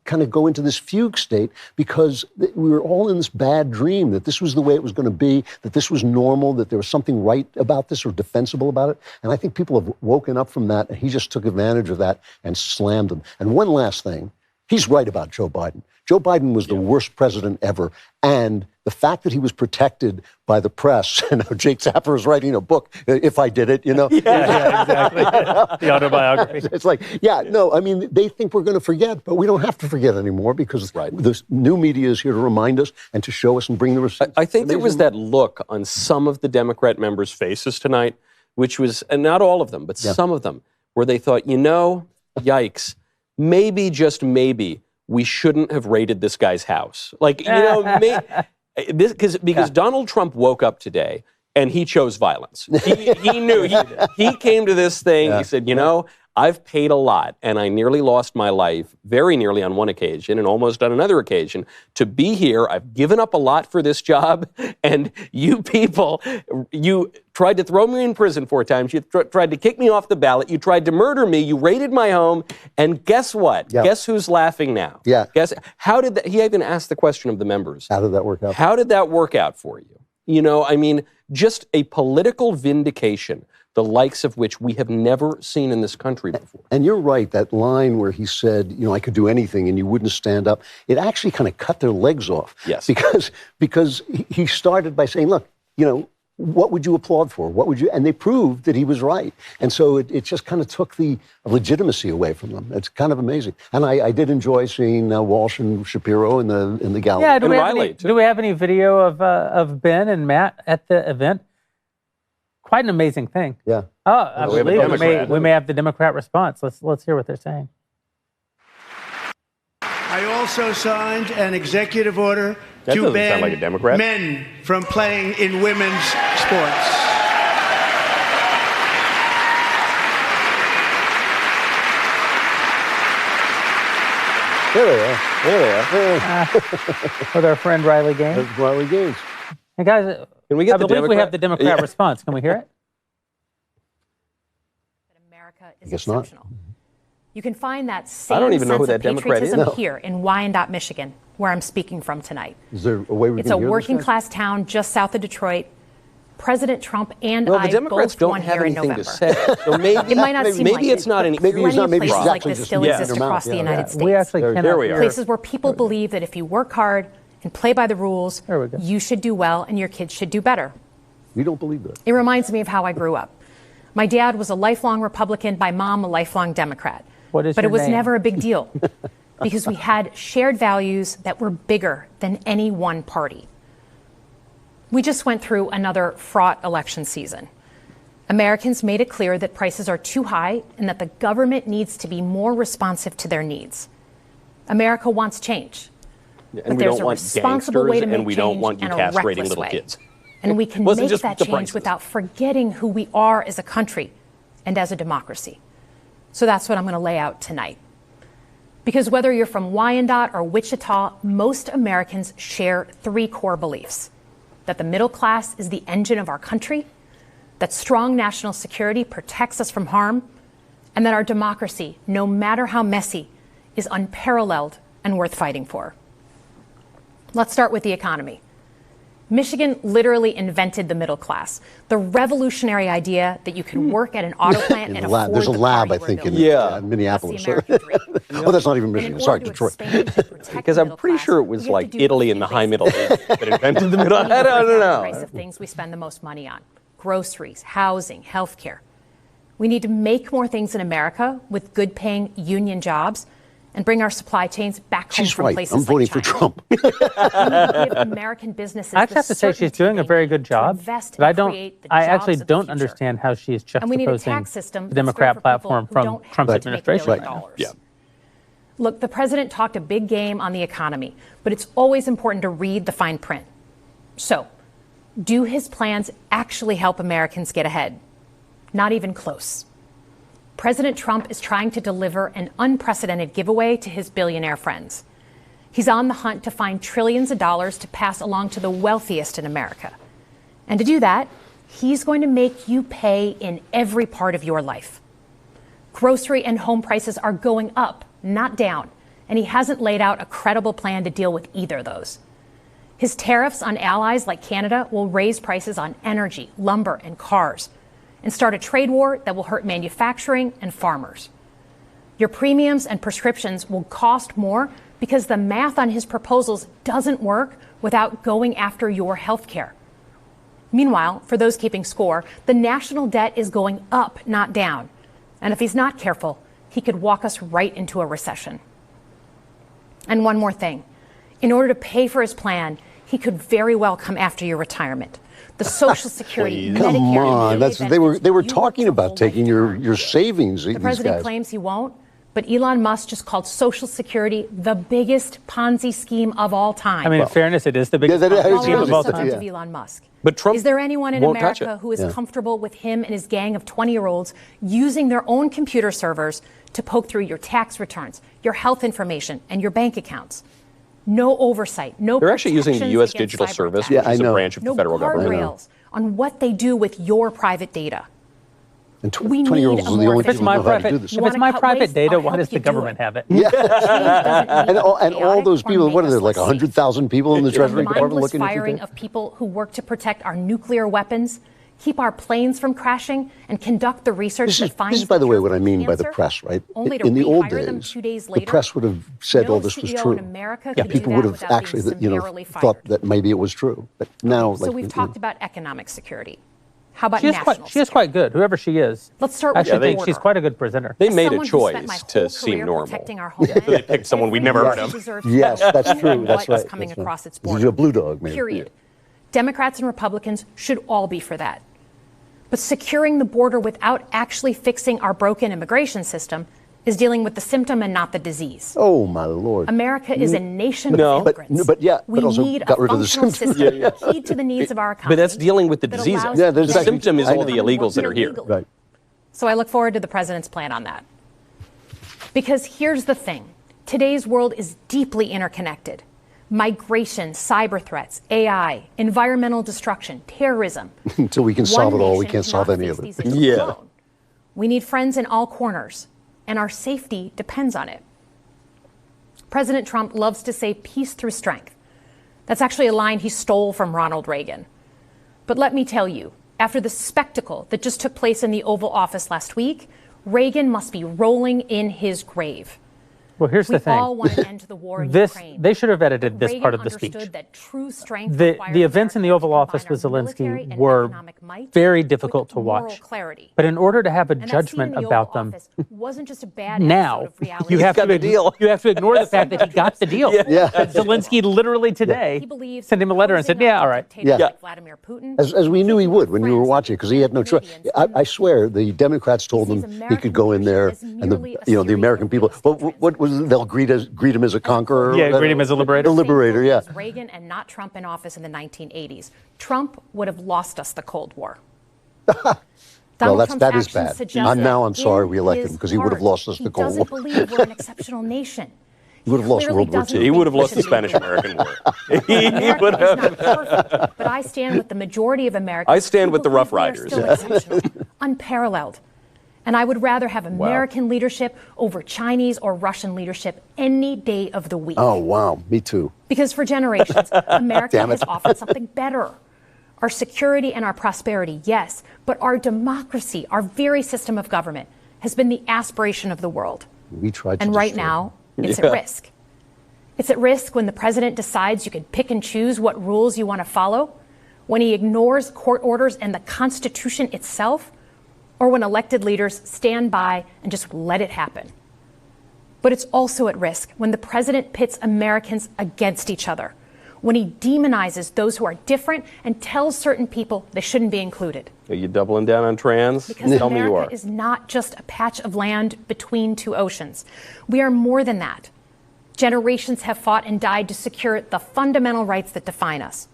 kind of go into this fugue state because we were all in this bad dream that this was the way it was going to be, that this was normal, that there was something right about this or defensible about it. And I think people have woken up from that, and he just took advantage of that and slammed them. And one last thing, he's right about Joe Biden. Joe Biden was the worst president ever. And the fact that he was protected by the press, Jake Tapper is writing a book, If I Did It, Yeah, exactly. The autobiography. It's like, they think we're going to forget, but we don't have to forget anymore because the new media is here to remind us and to show us and bring the receipts. I think there was that look on some of the Democrat members' faces tonight, which was, and not all of them, but some of them, where they thought, yikes, maybe, just maybe, we shouldn't have raided this guy's house. Because Donald Trump woke up today and he chose violence. He knew. He came to this thing. He said, I've paid a lot, and I nearly lost my life, very nearly on one occasion, and almost on another occasion, to be here. I've given up a lot for this job, and you people, you tried to throw me in prison 4 times. You tried to kick me off the ballot. You tried to murder me. You raided my home, and guess what? Yeah. Guess who's laughing now? Yeah. Guess how did that? He even asked the question of the members. How did that work out? How did that work out for you? Just a political vindication, the likes of which we have never seen in this country before. And you're right, that line where he said, I could do anything and you wouldn't stand up, it actually kind of cut their legs off. Yes. Because he started by saying, look, what would you applaud for? What would you? And they proved that he was right. And so it just kind of took the legitimacy away from them. It's kind of amazing. And I did enjoy seeing Walsh and Shapiro in the gallery. Yeah, Riley, do we have any video of Ben and Matt at the event? Quite an amazing thing. Yeah. Oh, I we have a believe Democrat. we may have the Democrat response. Let's hear what they're saying. I also signed an executive order That to doesn't ban sound like a Democrat. men from playing in women's sports. There they are. With our friend Riley Gaines. There's Riley Gaines. Hey guys, Can we get I the believe we have Democrat? the Democrat Yeah. response. Can we hear it? America is Guess not. exceptional. You can find that same I don't even know who sense of that Democrat is. patriotism No. here in Wyandotte, Michigan, where I'm speaking from tonight. Is there a way we It's can a hear this, working guys? class town just south of Detroit. President Trump and Well, the I Democrats both don't won have here in anything November. to say. So maybe It might not seem maybe like it's it, not but any. Maybe he's plenty not. of Maybe places he's like actually this just still using exist their across mouth. the Yeah. United States. We actually There cannot we hear. are. Places where people believe that if you work hard and play by the rules, There we go. you should do well and your kids should do better. We don't believe that. It reminds me of how I grew up. My dad was a lifelong Republican, my mom a lifelong Democrat. What is but your it was name? never a big deal because we had shared values that were bigger than any one party. We just went through another fraught election season. Americans made it clear that prices are too high and that the government needs to be more responsive to their needs. America wants change. And But we there's don't a want responsible way to gangsters, make and we don't change want you and a castrating reckless little way. kids. And we can Wasn't make just that the change prices. without forgetting who we are as a country and as a democracy. So that's what I'm going to lay out tonight. Because whether you're from Wyandotte or Wichita, most Americans share three core beliefs: that the middle class is the engine of our country, that strong national security protects us from harm, and that our democracy, no matter how messy, is unparalleled and worth fighting for. Let's start with the economy. Michigan literally invented the middle class. The revolutionary idea that you can work at an auto plant and afford There's a the lab, party I where think, no in one Yeah. Minneapolis. That's the American dream. Oh, that's not even And in Michigan. order Sorry, to Detroit. expand and protect Because the I'm middle pretty class, sure it was we have like to do Italy a in the few High Middle basic Ages that invented the middle. We need to I don't break down the know. price of things we spend the most money on: groceries, housing, healthcare. We need to make more things in America with good-paying union jobs and bring our supply chains back home She's from right. places I'm voting like for China. Trump. We need to give American businesses I actually the have to say she's certainty doing a they very need good to job. invest But I and don't. create the I jobs actually of the don't future. understand how she is And we need a juxtaposing tax system the that's Democrat fair for platform people who from don't have Trump's to make administration $1 right billion. now. Yeah. Look, the president talked a big game on the economy, but it's always important to read the fine print. So, do his plans actually help Americans get ahead? Not even close. President Trump is trying to deliver an unprecedented giveaway to his billionaire friends. He's on the hunt to find trillions of dollars to pass along to the wealthiest in America. And to do that, he's going to make you pay in every part of your life. Grocery and home prices are going up, not down, and he hasn't laid out a credible plan to deal with either of those. His tariffs on allies like Canada will raise prices on energy, lumber, and cars, and start a trade war that will hurt manufacturing and farmers. Your premiums and prescriptions will cost more because the math on his proposals doesn't work without going after your health care. Meanwhile, for those keeping score, the national debt is going up, not down. And if he's not careful, he could walk us right into a recession. And one more thing. In order to pay for his plan, he could very well come after your retirement. The Social Security, Medicare, Come on, and that's VA they were benefits talking you about whole taking lifetime. your savings. The These president guys. claims he won't, but Elon Musk just called Social Security the biggest Ponzi scheme of all time. I mean, in fairness, it is the biggest that is- Ponzi While scheme we're on of the all subject time. of Elon Musk, But Trump is there anyone in won't touch America it. who is comfortable with him and his gang of 20-year-olds using their own computer servers to poke through your tax returns, your health information, and your bank accounts? No oversight, no They're actually using the protections U.S. against Digital cyber Service, attacks. Yeah, which I is a know. branch of No the federal government. guardrails on what they do with your private data. And We 20-year-olds need are a the more only If it's people my who know how to do private, this. if You it's wanna my cut private waste? data, I'll why help does the you do government it. have it? And all those people, what are there, like 100,000 people in the Treasury The Department mindless looking at firing you? of people who work to protect our nuclear weapons keep our planes from crashing, and conduct the research that finds This is, by the way, what I cure mean for by the cancer, press, right? only to In the old rehire them days, 2 days the later? press would have said No all this was CEO true. in America Yeah, could do people that would have without being actually, summarily thought fired. that maybe it was true. But now, So we've talked about economic security. How about national She is quite good, whoever she is. Let's start I with actually the think border. she's quite a good presenter. They made a Someone who spent my choice to whole seem career normal. protecting our homeland, They picked someone we'd never heard of. deserves to Yes, know that's true. what That's is right. coming That's right. across its She's border. a blue dog, man. Period. Democrats and Republicans should all be for that. But securing the border without actually fixing our broken immigration system is dealing with the symptom and not the disease. Oh, my Lord. America is a nation No. of immigrants. but also we need got a rid of the functional symptom. system keyed to the needs of our economy. But that's dealing with the that disease. allows Yeah, there's The actually- symptom is I all the know. illegals that are here. Illegally. Right. So I look forward to the president's plan on that. Because here's the thing. Today's world is deeply interconnected. Migration, cyber threats, AI, environmental destruction, terrorism. Until we can solve One it all, we nation can't solve cannot any of face it. these issues Yeah. alone. We need friends in all corners, and our safety depends on it. President Trump loves to say peace through strength. That's actually a line he stole from Ronald Reagan. But let me tell you, after the spectacle that just took place in the Oval Office last week, Reagan must be rolling in his grave. Well, here's We the thing. all want an end to the war in This Ukraine. they should have edited this Reagan part of the speech. understood that true strength The required events in the Americans Oval to Office combine with our military Zelensky and were economic might very with difficult to moral watch. clarity. But in order to have a And that scene in judgment the about Oval them, Office wasn't just a bad now episode of reality. you have got to the deal. you have to ignore the fact that he got the deal. Yeah. That Zelensky literally today He believes sent him a letter and said, closing "Yeah, up all to right." dictators Yeah. like Vladimir Putin, As we knew he would when you were friends watching, because he had no choice. Canadians. I swear, the Democrats told He him sees he could go in there, American and leadership as the merely a the American series people. of real estate What was it? They'll greet him as a conqueror. Yeah, greet him as a liberator. A liberator, yeah. It was Reagan and not Trump in office in the 1980s. Trump would have lost us the Cold War. Well, Donald that Trump's is actions bad. suggest I'm that sorry in we elected his him because he would have heart, lost us the Cold He War. doesn't believe we're an exceptional nation. He would have lost clearly World War doesn't II. He would have think lost we the should be Spanish-American War. He America would is have. not perfect, but I stand with the majority of Americans. I stand who with the believe Rough we are Riders. still exceptional, unparalleled. And I would rather have American leadership over Chinese or Russian leadership any day of the week. Oh, wow. Me too. Because for generations, America Damn it. has offered something better. Our security and our prosperity, yes, but our democracy, our very system of government, has been the aspiration of the world. We tried to And right destroy now, it's Yeah. at risk. It's at risk when the president decides you can pick and choose what rules you want to follow, when he ignores court orders and the Constitution itself, or when elected leaders stand by and just let it happen. But it's also at risk when the president pits Americans against each other, when he demonizes those who are different and tells certain people they shouldn't be included. Are you doubling down on trans? Because Tell me you are. America is not just a patch of land between two oceans. We are more than that. Generations have fought and died to secure the fundamental rights that define us.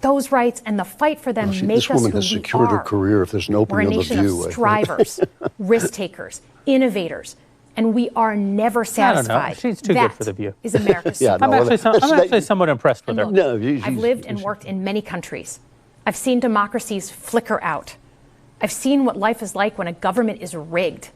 Those rights and the fight for them make This us woman who has we secured her are. career if there's an We're a opening on the nation View. of strivers, risk takers, innovators, and we are never satisfied. She's too good for the View. Is America's Yeah, superpower. no, I'm actually somewhat impressed with her. Look, No, I've lived and worked in many countries. I've seen democracies flicker out. I've seen what life is like when a government is rigged.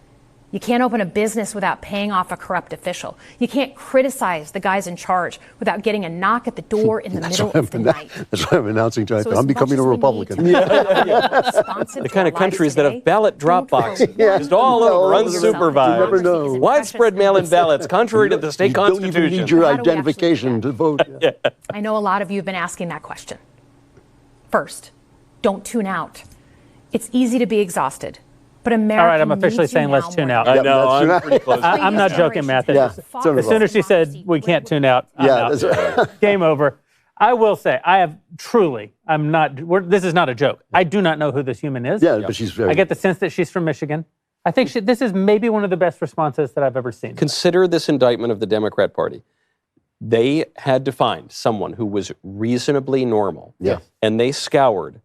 You can't open a business without paying off a corrupt official. You can't criticize the guys in charge without getting a knock at the door in the middle of the night. That's why I'm announcing tonight So that as I'm becoming a much as we Republican. need to be responsive The to kind our of countries lives that today, have ballot drop don't boxes forget just all over, No, unsupervised. you never know. Widespread mail-in ballots, contrary to the state You don't constitution. even need your How do we actually identification do to vote. Yeah. I know a lot of you have been asking that question. First, don't tune out. It's easy to be exhausted, but America All right, I'm officially needs you saying let's now tune more out. than I know, that's I'm right. pretty close. I'm not joking, Matt. Yeah, so As soon as she said we can't tune out, I'm Yeah, out. that's right. Game over. I will say, I'm not, this is not a joke. I do not know who this human is. Yeah, but she's very. I get the sense that she's from Michigan. I think this is maybe one of the best responses that I've ever seen. Consider this indictment of the Democrat Party. They had to find someone who was reasonably normal. Yeah. And they scoured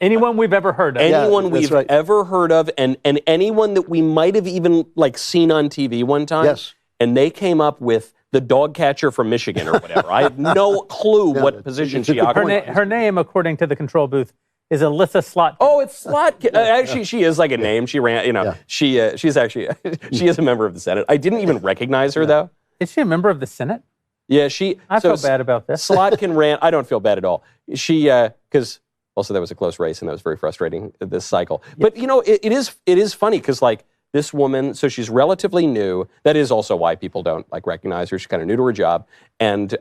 Anyone we've ever heard of. anyone that's we've right. ever heard of and anyone that we might have even seen on TV one time. Yes. And they came up with the dog catcher from Michigan or whatever. I have no clue what position she occupied. Her name, according to the control booth, is Alyssa Slot. Oh, it's Slot. Actually, she is like a name. She ran, she's actually, she is a member of the Senate. I didn't even recognize her, though. Is she a member of the Senate? Yeah, I feel bad about this. Slotkin ran. I don't feel bad at all. She, because, Also, that was a close race, and that was very frustrating this cycle. But, you know, it is funny because, like, this woman, so she's relatively new. That is also why people don't, like, recognize her. She's kind of new to her job. And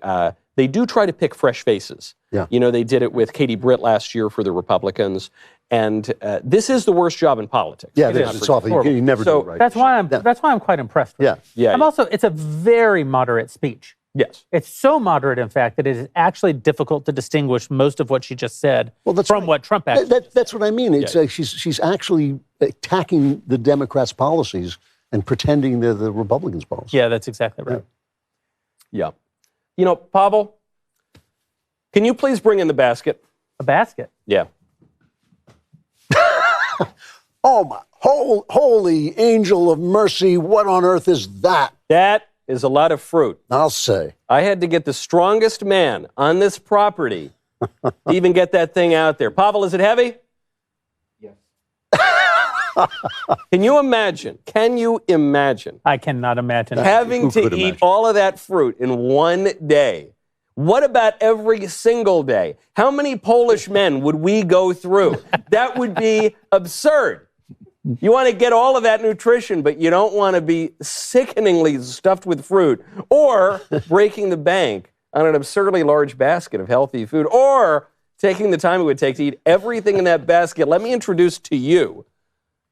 they do try to pick fresh faces. Yeah. You know, they did it with Katie Britt last year for the Republicans. And this is the worst job in politics. Yeah, it's awful. You never do it right. That's why I'm quite impressed with it. Yeah. It's a very moderate speech. Yes. It's so moderate, in fact, that it is actually difficult to distinguish most of what she just said from what Trump actually That's what I mean. It's she's actually attacking the Democrats' policies and pretending they're the Republicans' policies. Yeah, that's exactly right. Yeah. You know, Pavel, can you please bring in the basket? A basket? Yeah. Oh, my holy angel of mercy, what on earth is that? That is a lot of fruit. I'll say. I had to get the strongest man on this property to even get that thing out there. Pavel, is it heavy? Yes. Can you imagine? I cannot imagine. Having to eat all of that fruit in one day. What about every single day? How many Polish men would we go through? That would be absurd. You want to get all of that nutrition, but you don't want to be sickeningly stuffed with fruit or breaking the bank on an absurdly large basket of healthy food or taking the time it would take to eat everything in that basket. Let me introduce to you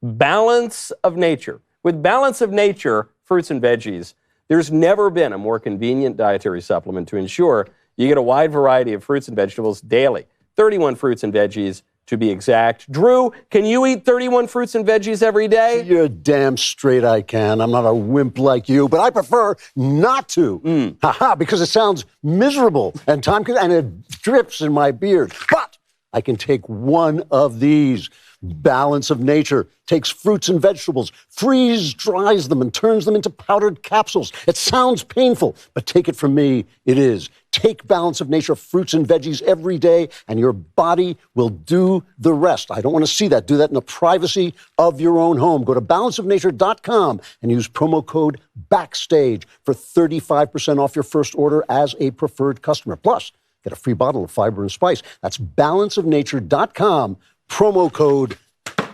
Balance of Nature. With Balance of Nature, fruits and veggies, there's never been a more convenient dietary supplement to ensure you get a wide variety of fruits and vegetables daily. 31 fruits and veggies to be exact. Drew, can you eat 31 fruits and veggies every day? You're damn straight I can. I'm not a wimp like you, but I prefer not to. Because it sounds miserable and and it drips in my beard. But I can take one of these. Balance of Nature takes fruits and vegetables, freeze-dries them, and turns them into powdered capsules. It sounds painful, but take it from me, it is. Take Balance of Nature fruits and veggies every day, and your body will do the rest. I don't want to see that. Do that in the privacy of your own home. Go to balanceofnature.com and use promo code BACKSTAGE for 35% off your first order as a preferred customer. Plus, get a free bottle of fiber and spice. That's balanceofnature.com. Promo code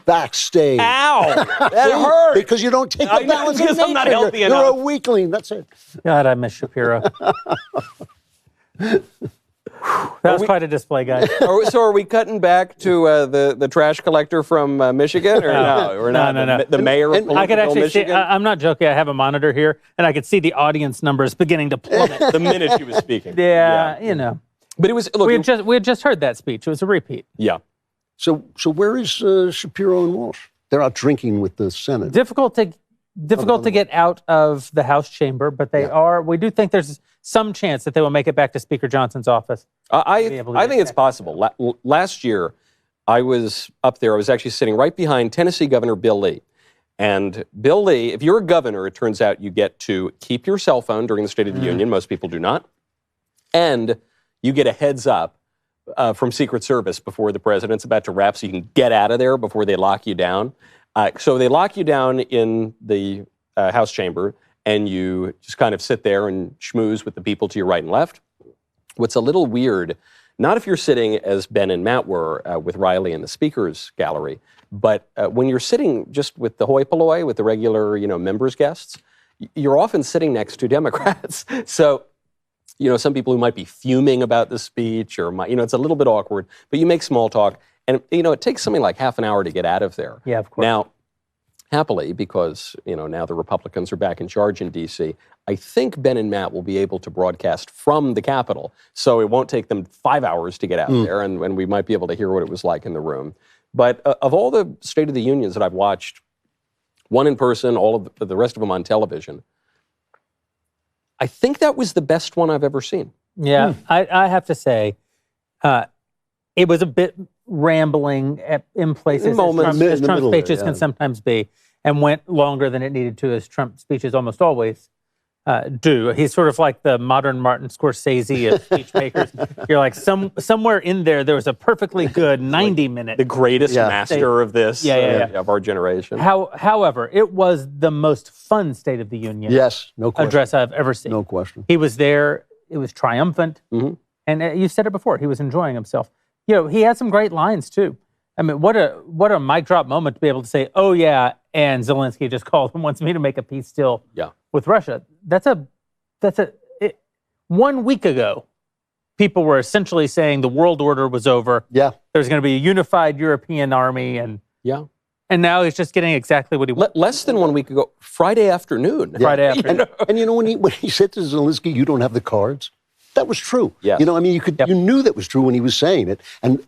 Backstage. Ow! That hurt. Because you don't take the Balance of Nature. I'm not healthy enough. You're a weakling. That's it. God, I miss Shapiro. That was quite a display, guys. So are we cutting back to the trash collector from Michigan? Or no, we're not. No. The mayor of I could actually Michigan? see, I'm not joking, I have a monitor here, and I could see the audience numbers beginning to plummet. The minute she was speaking. Yeah, you know. But it was, look. We had just heard that speech. It was a repeat. Yeah. So where is Shapiro and Walsh? They're out drinking with the Senate. Difficult to get out of the House chamber, but they are. We do think there's some chance that they will make it back to Speaker Johnson's office. I think it's possible. Last year, I was up there. I was actually sitting right behind Tennessee Governor Bill Lee. And Bill Lee, if you're a governor, it turns out you get to keep your cell phone during the State of the Union. Most people do not. And you get a heads up from Secret Service before the president's about to wrap, so you can get out of there before they lock you down. So they lock you down in the House chamber, and you just kind of sit there and schmooze with the people to your right and left. What's a little weird, not if you're sitting as Ben and Matt were with Riley in the speakers gallery, but when you're sitting just with the hoi polloi, with the regular, members' guests, you're often sitting next to Democrats. So some people who might be fuming about the speech or, it's a little bit awkward, but you make small talk. And, it takes something like half an hour to get out of there. Yeah, of course. Now, happily, because, now the Republicans are back in charge in D.C., I think Ben and Matt will be able to broadcast from the Capitol. So it won't take them 5 hours to get out there, and we might be able to hear what it was like in the room. But of all the State of the Unions that I've watched, one in person, all of the rest of them on television, I think that was the best one I've ever seen. Yeah, I have to say, it was a bit rambling in places, as Trump speeches can sometimes be, and went longer than it needed to, as Trump speeches almost always do. He's sort of like the modern Martin Scorsese of speech makers. You're like, somewhere in there was a perfectly good 90-minute. The greatest master of this, of our generation. However, it was the most fun State of the Union address I've ever seen. No question. He was there. It was triumphant. Mm-hmm. And you said it before. He was enjoying himself. he had some great lines too. I mean, what a mic drop moment to be able to say, "Oh yeah," and Zelensky just called and wants me to make a peace deal with Russia. 1 week ago, people were essentially saying the world order was over. Yeah, there's going to be a unified European army, and now he's just getting exactly what he wants. Less than 1 week ago, Friday afternoon. Friday afternoon, and when he said to Zelensky, "You don't have the cards." That was true. Yes. I mean, you knew that was true when he was saying it, and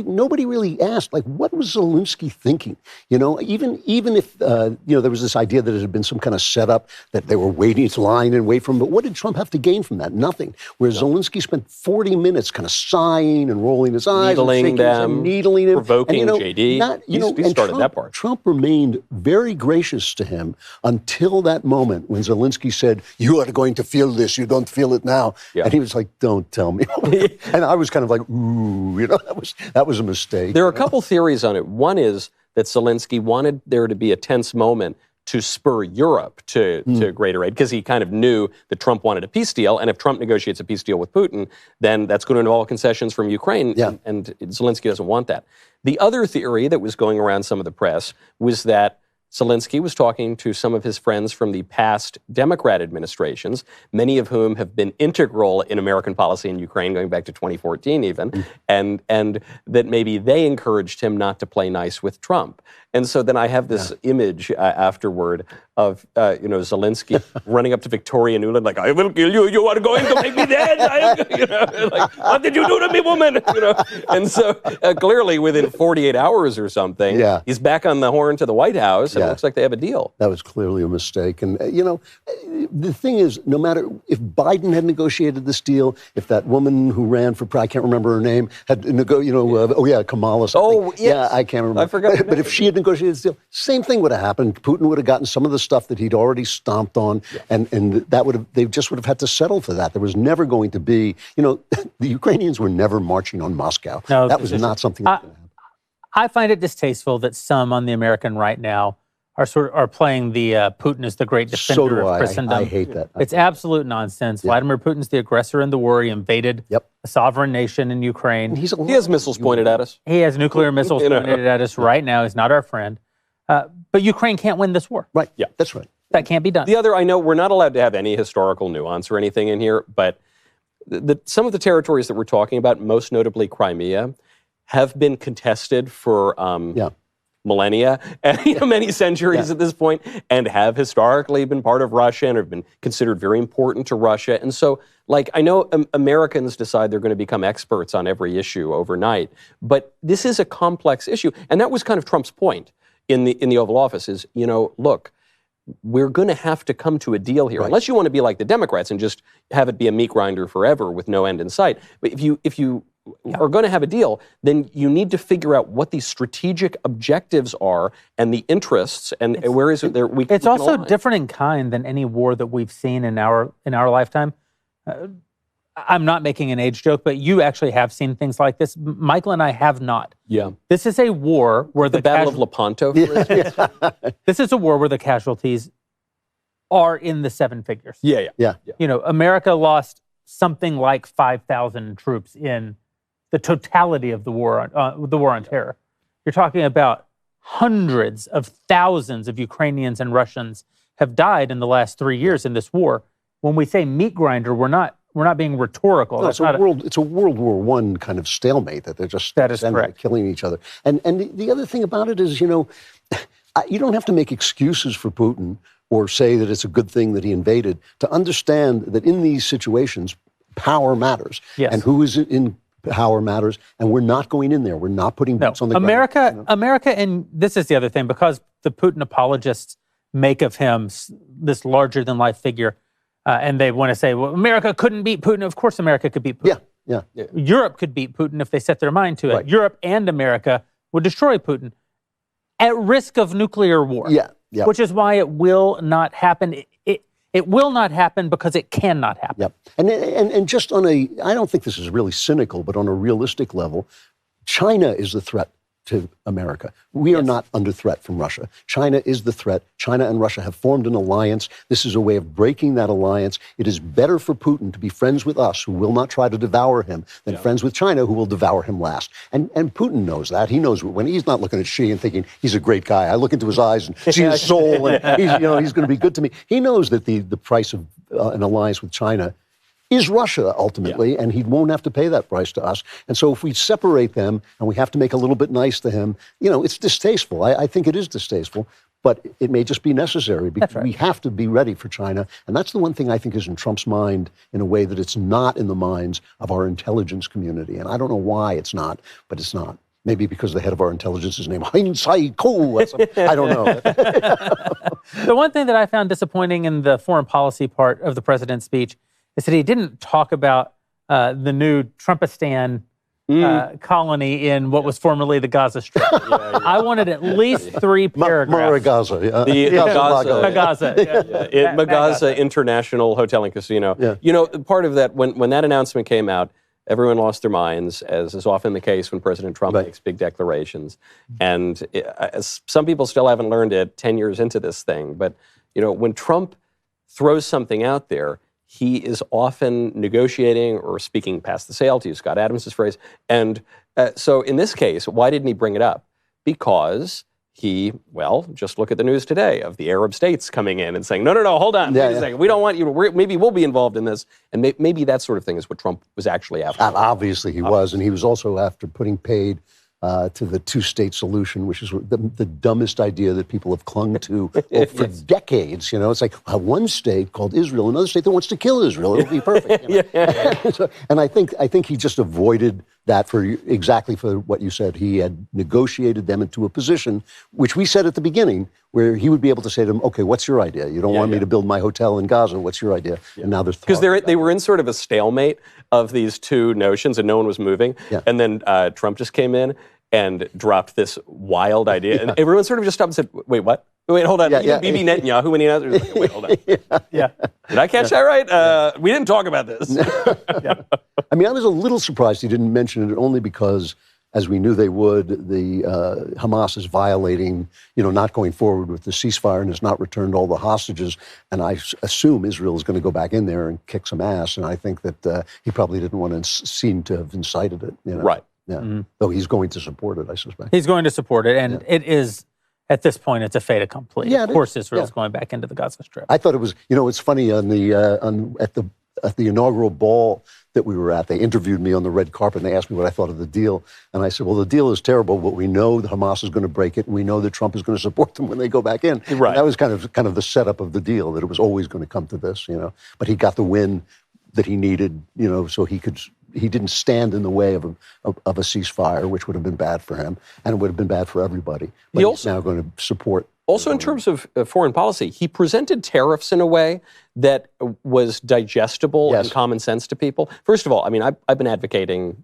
nobody really asked, like, what was Zelensky thinking? Even if there was this idea that it had been some kind of setup that they were waiting to line and wait for him. But what did Trump have to gain from that? Nothing. Whereas Zelensky spent 40 minutes kind of sighing and rolling his eyes, needling them, needling him, provoking JD. He started that part. Trump remained very gracious to him until that moment when Zelensky said, "You are going to feel this. You don't feel it now." And he was like, "Don't tell me." And I was kind of like, "Ooh," that was a mistake. There are a couple theories on it. One is that Zelensky wanted there to be a tense moment to spur Europe to greater aid, because he kind of knew that Trump wanted a peace deal, and if Trump negotiates a peace deal with Putin, then that's going to involve concessions from Ukraine, and Zelensky doesn't want that. The other theory that was going around some of the press was that Zelensky was talking to some of his friends from the past Democrat administrations, many of whom have been integral in American policy in Ukraine, going back to 2014 even, and that maybe they encouraged him not to play nice with Trump. And so then I have this image afterward of Zelensky running up to Victoria Nuland like, "I will kill you. You are going to make me dead. Like, what did you do to me, woman?" And so clearly within 48 hours or something, he's back on the horn to the White House, and it looks like they have a deal. That was clearly a mistake. And the thing is, no matter if Biden had negotiated this deal, if that woman who ran for, I can't remember her name, had Kamala. Oh, yes. Yeah, I can't remember. I forgot. But if she had negotiated this deal, same thing would have happened. Putin would have gotten some of the stuff that he'd already stomped on, and they just would have had to settle for that. There was never going to be, the Ukrainians were never marching on Moscow. No, that was not something that could happen. I find it distasteful that some on the American right now are playing the Putin is the great defender of Christendom. I hate that. It's absolute nonsense. Vladimir Putin's the aggressor in the war. He invaded a sovereign nation in Ukraine. He has missiles pointed at us. He has nuclear missiles pointed at us right now. He's not our friend. But Ukraine can't win this war. Right. Yeah, that's right. That can't be done. The other, I know we're not allowed to have any historical nuance or anything in here, but some of the territories that we're talking about, most notably Crimea, have been contested for millennia and many centuries at this point, and have historically been part of Russia and have been considered very important to Russia. And so, I know Americans decide they're going to become experts on every issue overnight, but this is a complex issue, and that was kind of Trump's point in the Oval Office. Is look, we're going to have to come to a deal here, unless you want to be like the Democrats and just have it be a meat grinder forever with no end in sight. But if you are going to have a deal, then you need to figure out what the strategic objectives are and the interests, and where is it there. It's also different in kind than any war that we've seen in our lifetime. I'm not making an age joke, but you actually have seen things like this. Michael and I have not. Yeah. This is a war where the Battle of Lepanto, for instance. This is a war where the casualties are in the seven figures. Yeah. America lost something like 5,000 troops in the totality of the war on terror. You're talking about hundreds of thousands of Ukrainians and Russians have died in the last 3 years in this war. When we say meat grinder, we're not being rhetorical. No, it's a World War I kind of stalemate that they're just killing each other. And the other thing about it is, you don't have to make excuses for Putin or say that it's a good thing that he invaded to understand that in these situations, power matters. Yes. And who is in power matters, and we're not going in there. We're not putting boots on the ground. America, and this is the other thing, because the Putin apologists make of him this larger-than-life figure, and they want to say, well, America couldn't beat Putin. Of course America could beat Putin. Yeah. Europe could beat Putin if they set their mind to it. Right. Europe and America would destroy Putin at risk of nuclear war. Yeah. Which is why it will not happen. It will not happen because it cannot happen. Yep. And just on I don't think this is really cynical, but on a realistic level, China is the threat to America. We are not under threat from Russia. China is the threat. China and Russia have formed an alliance. This is a way of breaking that alliance. It is better for Putin to be friends with us, who will not try to devour him, than friends with China, who will devour him last. And Putin knows that. He knows when he's not looking at Xi and thinking he's a great guy. I look into his eyes and see his soul, and he's going to be good to me. He knows that the price of an alliance with China is Russia, ultimately, and he won't have to pay that price to us. And so if we separate them and we have to make a little bit nice to him, it's distasteful. I think it is distasteful, but it may just be necessary because we have to be ready for China. And that's the one thing I think is in Trump's mind in a way that it's not in the minds of our intelligence community. And I don't know why it's not, but it's not. Maybe because the head of our intelligence is named Heinz Ko. I don't know. The one thing that I found disappointing in the foreign policy part of the president's speech is that he didn't talk about the new Trumpistan colony in what was formerly the Gaza Strip. I wanted at least 3 paragraphs. Gaza, Magaza International Hotel and Casino. Yeah. Part of that, when that announcement came out, everyone lost their minds, as is often the case when President Trump makes big declarations. And some people still haven't learned it 10 years into this thing. But, when Trump throws something out there, he is often negotiating or speaking past the sale, to use Scott Adams' phrase. And so in this case, why didn't he bring it up? Because just look at the news today of the Arab states coming in and saying, no, hold on, wait a second. We don't want you to, maybe we'll be involved in this. And maybe that sort of thing is what Trump was actually after. Obviously he was. And he was also after putting paid to the two-state solution, which is the dumbest idea that people have clung to for decades. It's like one state called Israel, another state that wants to kill Israel. It'll be perfect. And I think he just avoided that for what you said. He had negotiated them into a position, which we said at the beginning, where he would be able to say to them, okay, what's your idea? You don't want me to build my hotel in Gaza. What's your idea? And now there's... Because they were in sort of a stalemate of these two notions and no one was moving. And then Trump just came in and dropped this wild idea. And everyone sort of just stopped and said, wait, what? Wait, hold on. Bibi Netanyahu, when he announced it, was like, wait, hold on. Did I catch that right? We didn't talk about this. I mean, I was a little surprised he didn't mention it, only because, as we knew they would, the Hamas is violating, not going forward with the ceasefire and has not returned all the hostages. And I assume Israel is going to go back in there and kick some ass. And I think that he probably didn't want to seem to have incited it. Right. Yeah. Mm-hmm. Though he's going to support it, I suspect. He's going to support it, and it is, at this point, it's a fait accompli. Of course, Israel's going back into the Gaza Strip. I thought it was, it's funny at the inaugural ball that we were at, they interviewed me on the red carpet and they asked me what I thought of the deal. And I said, well, the deal is terrible, but we know that Hamas is going to break it, and we know that Trump is going to support them when they go back in. Right. And that was kind of the setup of the deal, that it was always going to come to this, But he got the win that he needed, so he didn't stand in the way of a ceasefire, which would have been bad for him, and it would have been bad for everybody. But he's now going to support. Also, in terms of foreign policy, he presented tariffs in a way that was digestible and common sense to people. First of all, I mean, I've been advocating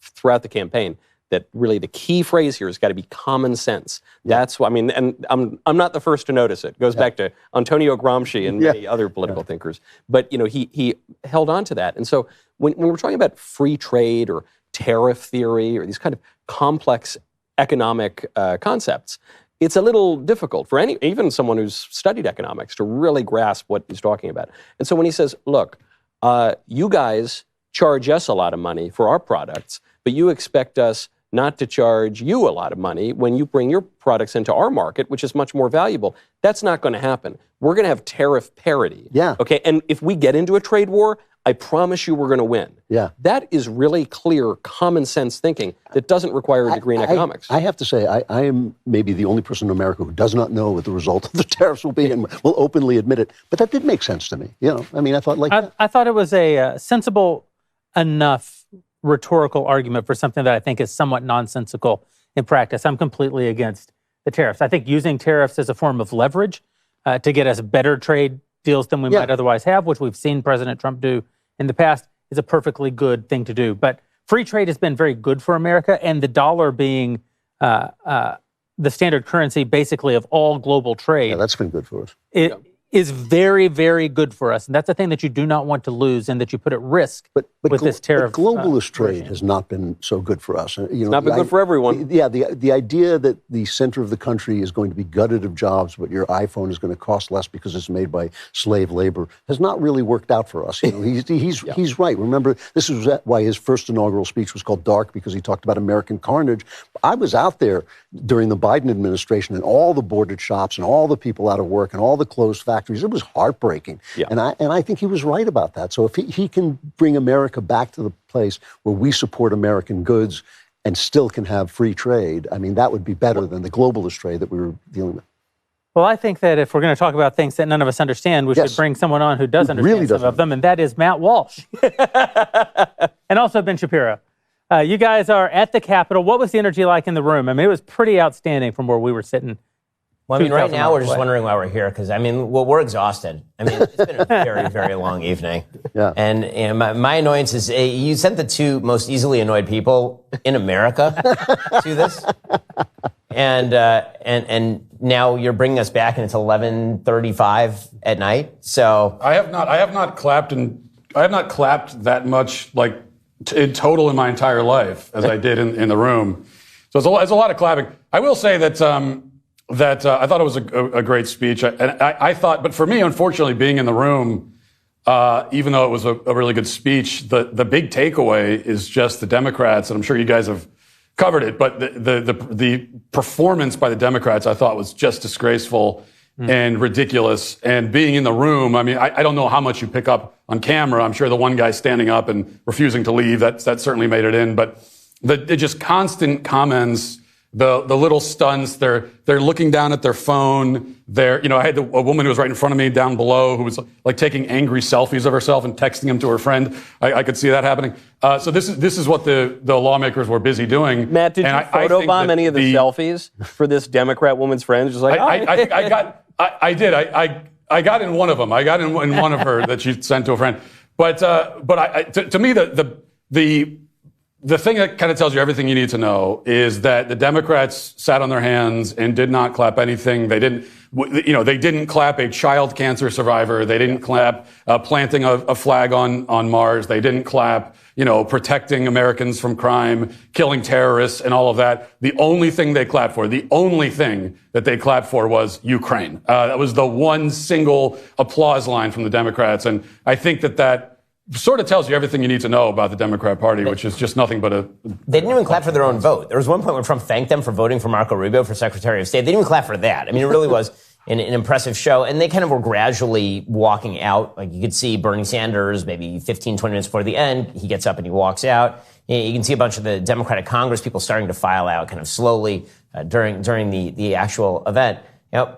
throughout the campaign that really the key phrase here has got to be common sense. That's what, and I'm not the first to notice it. It goes back to Antonio Gramsci and many other political thinkers. But, he held on to that. And so when we're talking about free trade or tariff theory or these kind of complex economic concepts, it's a little difficult for even someone who's studied economics to really grasp what he's talking about. And so when he says, look, you guys charge us a lot of money for our products, but you expect us not to charge you a lot of money when you bring your products into our market, which is much more valuable. That's not going to happen. We're going to have tariff parity. Yeah. Okay. And if we get into a trade war, I promise you we're going to win. Yeah. That is really clear, common sense thinking that doesn't require a degree in economics. I have to say, I am maybe the only person in America who does not know what the result of the tariffs will be and will openly admit it. But that did make sense to me. I thought I thought it was a sensible enough rhetorical argument for something that I think is somewhat nonsensical in practice. I'm completely against the tariffs. I think using tariffs as a form of leverage to get us better trade deals than we might otherwise have, which we've seen President Trump do in the past, is a perfectly good thing to do. But free trade has been very good for America, and the dollar being the standard currency basically of all global trade. Yeah, that's been good for us. is very, very good for us. And that's a thing that you do not want to lose and that you put at risk with this tariff. But globalist trade has not been so good for us. It's not been good for everyone. The idea that the center of the country is going to be gutted of jobs, but your iPhone is going to cost less because it's made by slave labor has not really worked out for us. He's right. Remember, this is why his first inaugural speech was called Dark, because he talked about American carnage. I was out there during the Biden administration, and all the boarded shops and all the people out of work and all the closed factories. It was heartbreaking. Yeah. And I think he was right about that. So if he can bring America back to the place where we support American goods and still can have free trade, I mean, that would be better than the globalist trade that we were dealing with. Well, I think that if we're going to talk about things that none of us understand, we should bring someone on who does understand some of them, and that is Matt Walsh. And also Ben Shapiro. You guys are at the Capitol. What was the energy like in the room? I mean, it was pretty outstanding from where we were sitting. Well, I mean, right now we're just wondering why we're here because, I mean, we're exhausted. I mean, it's been a very, very long evening. Yeah. And my annoyance is you sent the two most easily annoyed people in America to this. And now you're bringing us back and it's 11:35 at night. So I have not clapped that much in total in my entire life as I did in the room. So it's a lot of clapping. I will say that I thought it was a great speech. I thought, but for me, unfortunately, being in the room, even though it was a really good speech, the big takeaway is just the Democrats, and I'm sure you guys have covered it, but the performance by the Democrats I thought was just disgraceful and ridiculous. And being in the room, I mean, I don't know how much you pick up on camera. I'm sure the one guy standing up and refusing to leave, that certainly made it in. But the just constant comments, the little stunts, they're looking down at their phone. I had a woman who was right in front of me down below who was like taking angry selfies of herself and texting them to her friend. I could see that happening. So this is what the lawmakers were busy doing. Matt, did you photobomb any of the selfies for this Democrat woman's friends? Just like I did. I got in one of them. I got in one of her that she sent to a friend. But to me the thing that kind of tells you everything you need to know is that the Democrats sat on their hands and did not clap anything. They didn't clap a child cancer survivor. They didn't clap planting a flag on Mars. They didn't clap, protecting Americans from crime, killing terrorists, and all of that. The only thing they clapped for, was Ukraine. That was the one single applause line from the Democrats, and I think that sort of tells you everything you need to know about the Democrat Party, which is just nothing but They didn't even clap for their own vote. There was one point where Trump thanked them for voting for Marco Rubio for Secretary of State. They didn't even clap for that. I mean, it really was an impressive show. And they kind of were gradually walking out. Like you could see Bernie Sanders maybe 15, 20 minutes before the end. He gets up and he walks out. You can see a bunch of the Democratic Congress people starting to file out kind of slowly during the actual event.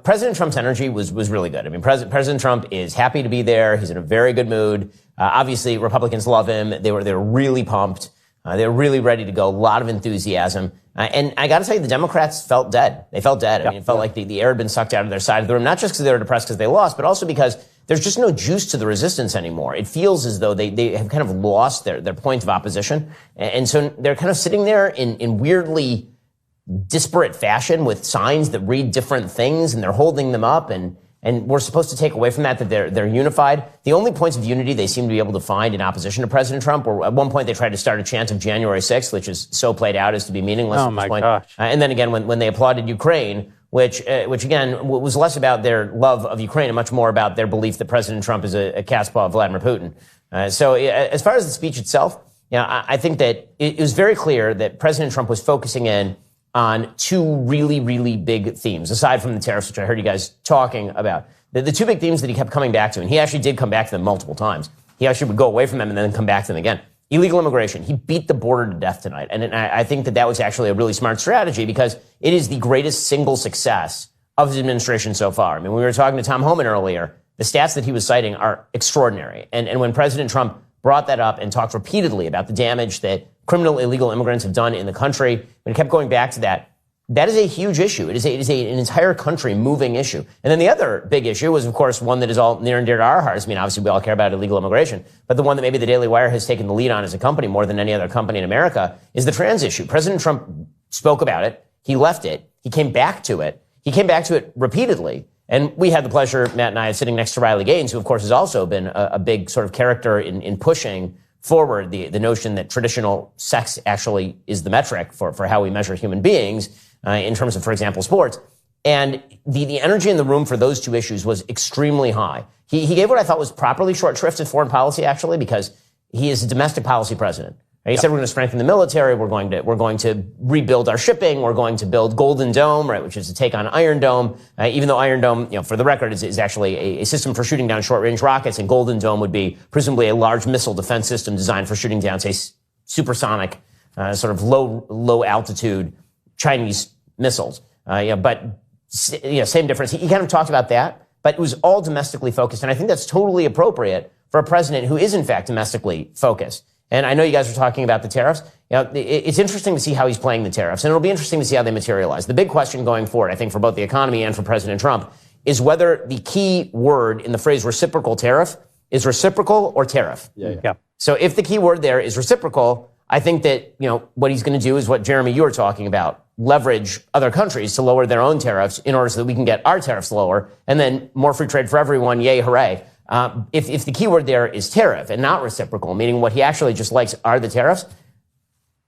President Trump's energy was really good. I mean, President Trump is happy to be there. He's in a very good mood. Obviously, Republicans love him. They were really pumped. They were really ready to go. A lot of enthusiasm. And I got to tell you, the Democrats felt dead. They felt dead. I mean, it felt like the air had been sucked out of their side of the room, not just because they were depressed because they lost, but also because there's just no juice to the resistance anymore. It feels as though they have kind of lost their point of opposition. And so they're kind of sitting there in weirdly disparate fashion with signs that read different things, and they're holding them up, and we're supposed to take away from that they're unified. The only points of unity they seem to be able to find in opposition to President Trump were, at one point, they tried to start a chant of January 6th, which is so played out as to be meaningless at this point. Gosh. And then again, when they applauded Ukraine, which again was less about their love of Ukraine and much more about their belief that President Trump is a cat's paw of Vladimir Putin. So as far as the speech itself, I think that it was very clear that President Trump was focusing in on two really, really big themes, aside from the tariffs, which I heard you guys talking about. The two big themes that he kept coming back to, and he actually did come back to them multiple times. He actually would go away from them and then come back to them again. Illegal immigration. He beat the border to death tonight. And I think that was actually a really smart strategy because it is the greatest single success of his administration so far. I mean, we were talking to Tom Homan earlier. The stats that he was citing are extraordinary. And when President Trump brought that up and talked repeatedly about the damage that criminal illegal immigrants have done in the country, when he kept going back to that is a huge issue. It is an entire country moving issue. And then the other big issue was, of course, one that is all near and dear to our hearts. I mean, obviously, we all care about illegal immigration, but the one that maybe the DailyWire has taken the lead on as a company more than any other company in America is the trans issue. President Trump spoke about it. He left it. He came back to it. He came back to it repeatedly. And we had the pleasure, Matt and I, of sitting next to Riley Gaines, who, of course, has also been a big sort of character in pushing forward the notion that traditional sex actually is the metric for how we measure human beings in terms of, for example, sports. And the energy in the room for those two issues was extremely high. He gave what I thought was properly short shrifted foreign policy, actually, because he is a domestic policy president. He said we're going to strengthen the military, we're going to rebuild our shipping, we're going to build Golden Dome, right, which is a take on Iron Dome, even though Iron Dome, for the record, is actually a system for shooting down short-range rockets, and Golden Dome would be presumably a large missile defense system designed for shooting down, say, supersonic, sort of low-altitude Chinese missiles. But same difference. He kind of talked about that, but it was all domestically focused, and I think that's totally appropriate for a president who is, in fact, domestically focused. And I know you guys are talking about the tariffs. It's interesting to see how he's playing the tariffs, and it'll be interesting to see how they materialize. The big question going forward, I think, for both the economy and for President Trump, is whether the key word in the phrase reciprocal tariff is reciprocal or tariff. Yeah. So if the key word there is reciprocal, I think that, what he's going to do is what, Jeremy, you were talking about, leverage other countries to lower their own tariffs in order so that we can get our tariffs lower, and then more free trade for everyone, yay, hooray. If the key word there is tariff and not reciprocal, meaning what he actually just likes are the tariffs,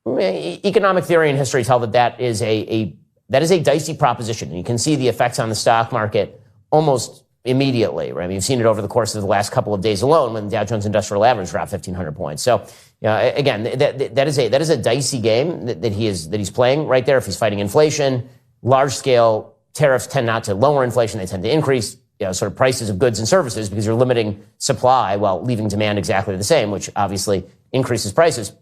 economic theory and history tell that is a dicey proposition. And you can see the effects on the stock market almost immediately, right? I mean, you've seen it over the course of the last couple of days alone when the Dow Jones Industrial Average dropped 1,500 points. So, again, that is a dicey game that he's playing right there. If he's fighting inflation, large scale tariffs tend not to lower inflation; they tend to increase sort of prices of goods and services because you're limiting supply while leaving demand exactly the same, which obviously increases prices.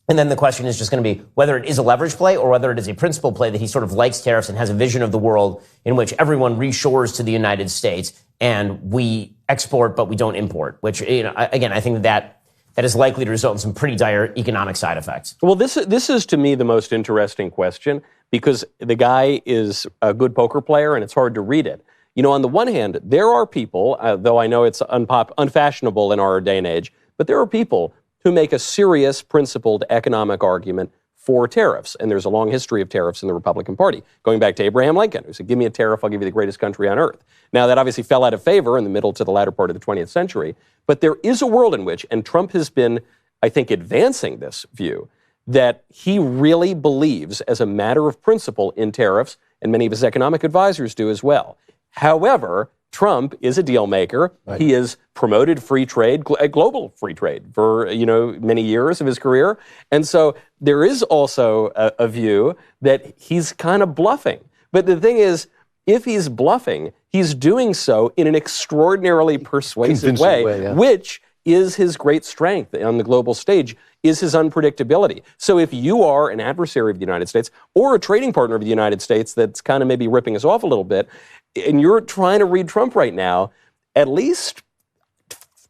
And then the question is just going to be whether it is a leverage play or whether it is a principal play that he sort of likes tariffs and has a vision of the world in which everyone reshores to the United States and we export but we don't import, which, again, I think that is likely to result in some pretty dire economic side effects. Well, this is to me the most interesting question because the guy is a good poker player and it's hard to read it. On the one hand, there are people, though I know it's unfashionable in our day and age, but there are people who make a serious principled economic argument for tariffs. And there's a long history of tariffs in the Republican Party, going back to Abraham Lincoln, who said, give me a tariff, I'll give you the greatest country on earth. Now, that obviously fell out of favor in the middle to the latter part of the 20th century. But there is a world in which, and Trump has been, I think, advancing this view, that he really believes as a matter of principle in tariffs, and many of his economic advisors do as well. However, Trump is a deal maker. Right. He has promoted free trade, global free trade for, many years of his career. And so there is also a view that he's kind of bluffing. But the thing is, if he's bluffing, he's doing so in an extraordinarily persuasive way, which is his great strength on the global stage, is his unpredictability. So if you are an adversary of the United States or a trading partner of the United States that's kind of maybe ripping us off a little bit, and you're trying to read Trump right now, at least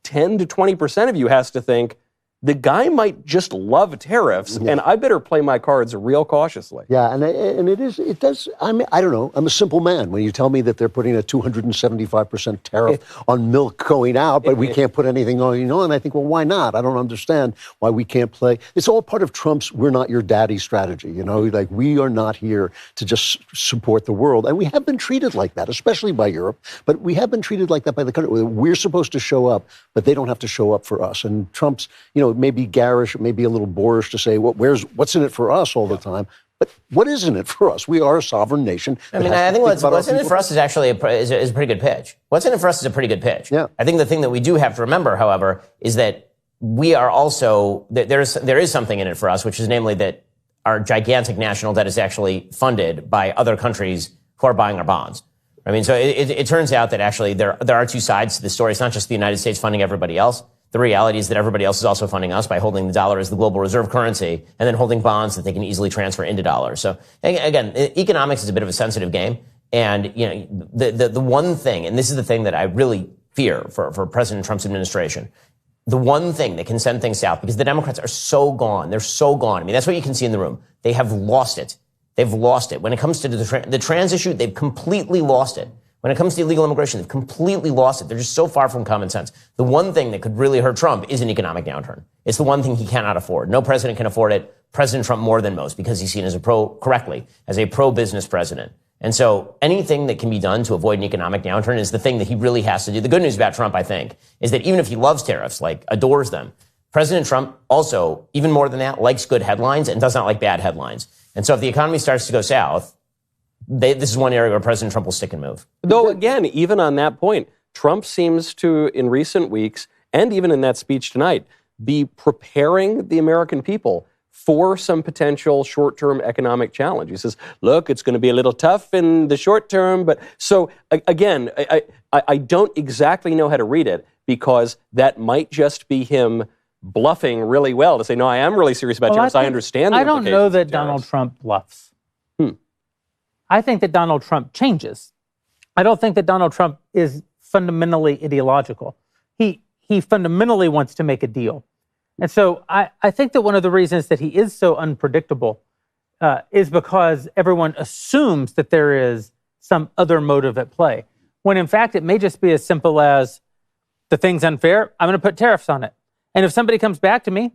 10 to 20% of you has to think, the guy might just love tariffs, and I better play my cards real cautiously. Yeah, and it does. I don't know. I'm a simple man. When you tell me that they're putting a 275% tariff on milk going out, but we can't put anything on, I think, well, why not? I don't understand why we can't play. It's all part of Trump's "we're not your daddy" strategy. Like we are not here to just support the world, and we have been treated like that, especially by Europe. But we have been treated like that by the country. We're supposed to show up, but they don't have to show up for us. And Trump's, it may be garish, it may be a little boorish to say, what's in it for us all the time? But what is in it for us? We are a sovereign nation. I think what's in it for us is actually a pretty good pitch. What's in it for us is a pretty good pitch. Yeah. I think the thing that we do have to remember, however, is that we are also, there is something in it for us, which is namely that our gigantic national debt is actually funded by other countries who are buying our bonds. I mean, so it turns out that actually there are two sides to the story. It's not just the United States funding everybody else. The reality is that everybody else is also funding us by holding the dollar as the global reserve currency and then holding bonds that they can easily transfer into dollars. So again, economics is a bit of a sensitive game. And, the one thing, and this is the thing that I really fear for President Trump's administration, the one thing that can send things south, because the Democrats are so gone. They're so gone. I mean, that's what you can see in the room. They have lost it. They've lost it. When it comes to the trans issue, they've completely lost it. When it comes to illegal immigration, they've completely lost it. They're just so far from common sense. The one thing that could really hurt Trump is an economic downturn. It's the one thing he cannot afford. No president can afford it. President Trump more than most because he's seen as a pro-business president. And so anything that can be done to avoid an economic downturn is the thing that he really has to do. The good news about Trump, I think, is that even if he loves tariffs, like adores them, President Trump also, even more than that, likes good headlines and does not like bad headlines. And so if the economy starts to go south, this is one area where President Trump will stick and move. Though, again, even on that point, Trump seems to, in recent weeks, and even in that speech tonight, be preparing the American people for some potential short-term economic challenge. He says, look, it's going to be a little tough in the short term. But so, again, I don't exactly know how to read it, because that might just be him bluffing really well to say, no, I am really serious about tariffs. I understand the implications. I don't know that Donald Trump bluffs. I think that Donald Trump changes. I don't think that Donald Trump is fundamentally ideological. He fundamentally wants to make a deal. And so I think that one of the reasons that he is so unpredictable is because everyone assumes that there is some other motive at play, when in fact it may just be as simple as, the thing's unfair, I'm going to put tariffs on it. And if somebody comes back to me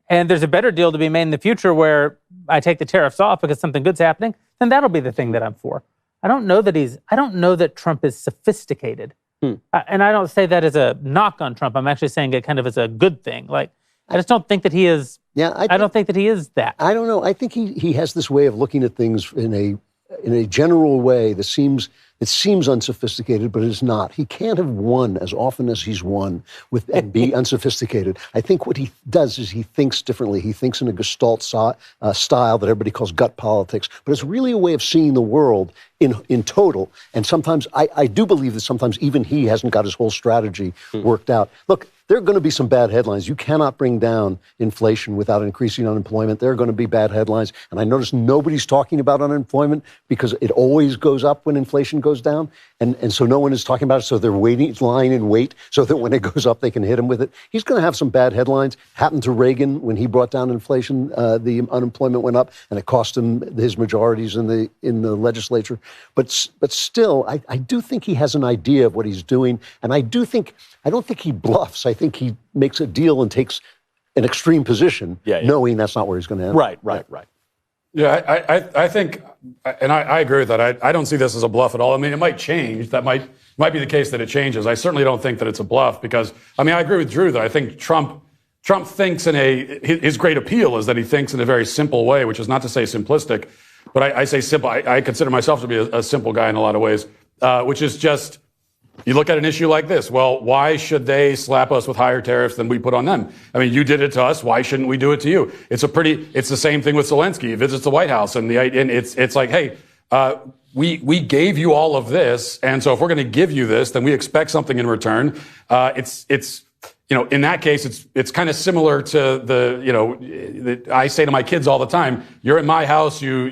and there's a better deal to be made in the future where I take the tariffs off because something good's happening, then that'll be the thing that I'm for. I don't know that Trump is sophisticated. And I don't say that as a knock on Trump. I'm actually saying it kind of as a good thing. Like, I just don't think that he is. Yeah, I don't think that he is that. I don't know. I think he has this way of looking at things in a general way that seems unsophisticated, but is not. He can't have won as often as he's won and be unsophisticated. I think what he does is he thinks differently. He thinks in a Gestalt style that everybody calls gut politics, but it's really a way of seeing the world in total. And sometimes I do believe that sometimes even he hasn't got his whole strategy worked out. Look, there are going to be some bad headlines. You cannot bring down inflation without increasing unemployment. There are going to be bad headlines. And I notice nobody's talking about unemployment because it always goes up when inflation goes down. And so no one is talking about it. So they're lying in wait so that when it goes up, they can hit him with it. He's going to have some bad headlines. Happened to Reagan when he brought down inflation. The unemployment went up and it cost him his majorities in the legislature. But still, I do think he has an idea of what he's doing. And I don't think he bluffs. I think he makes a deal and takes an extreme position, knowing that's not where he's going to end. Right. Yeah, I think, and I agree with that. I don't see this as a bluff at all. I mean, it might change. That might be the case that it changes. I certainly don't think that it's a bluff because, I mean, I agree with Drew that I think Trump thinks his great appeal is that he thinks in a very simple way, which is not to say simplistic, but I say simple. I consider myself to be a simple guy in a lot of ways, which is just, you look at an issue like this. Well, why should they slap us with higher tariffs than we put on them? I mean, you did it to us. Why shouldn't we do it to you? It's the same thing with Zelensky. He visits the White House and it's like, hey, we gave you all of this. And so if we're going to give you this, then we expect something in return. In that case, it's kind of similar to I say to my kids all the time, you're in my house. You're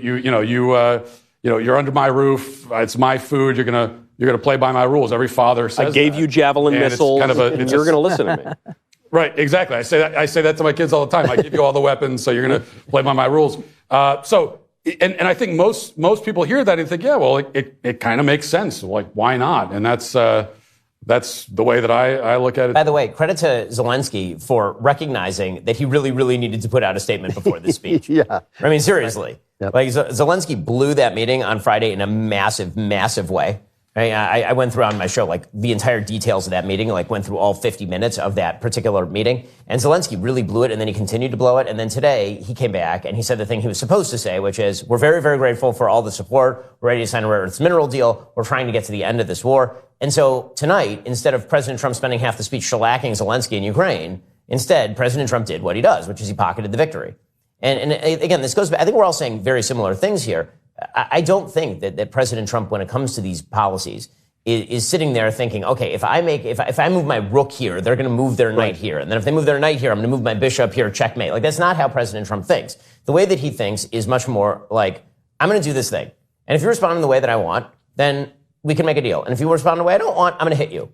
under my roof. It's my food. You're going to play by my rules. Every father says I gave you javelin missiles, and you're going to listen to me. Right, exactly. I say that to my kids all the time. I give you all the weapons, so you're going to play by my rules. And I think most people hear that and think, yeah, well, it kind of makes sense. Like, why not? And that's the way that I look at it. By the way, credit to Zelensky for recognizing that he really, really needed to put out a statement before this speech. Yeah. I mean, seriously. Yep. Like, Zelensky blew that meeting on Friday in a massive, massive way. I went through on my show, like, the entire details of that meeting, like, went through all 50 minutes of that particular meeting. And Zelensky really blew it, and then he continued to blow it. And then today, he came back, and he said the thing he was supposed to say, which is, we're very, very grateful for all the support. We're ready to sign a rare earths mineral deal. We're trying to get to the end of this war. And so tonight, instead of President Trump spending half the speech shellacking Zelensky in Ukraine, instead, President Trump did what he does, which is he pocketed the victory. And again, this goes back, I think we're all saying very similar things here. I don't think that President Trump, when it comes to these policies, is sitting there thinking, okay, if I move my rook here, they're going to move their knight here. And then if they move their knight here, I'm going to move my bishop here, checkmate. Like, that's not how President Trump thinks. The way that he thinks is much more like, I'm going to do this thing. And if you respond in the way that I want, then we can make a deal. And if you respond in the way I don't want, I'm going to hit you.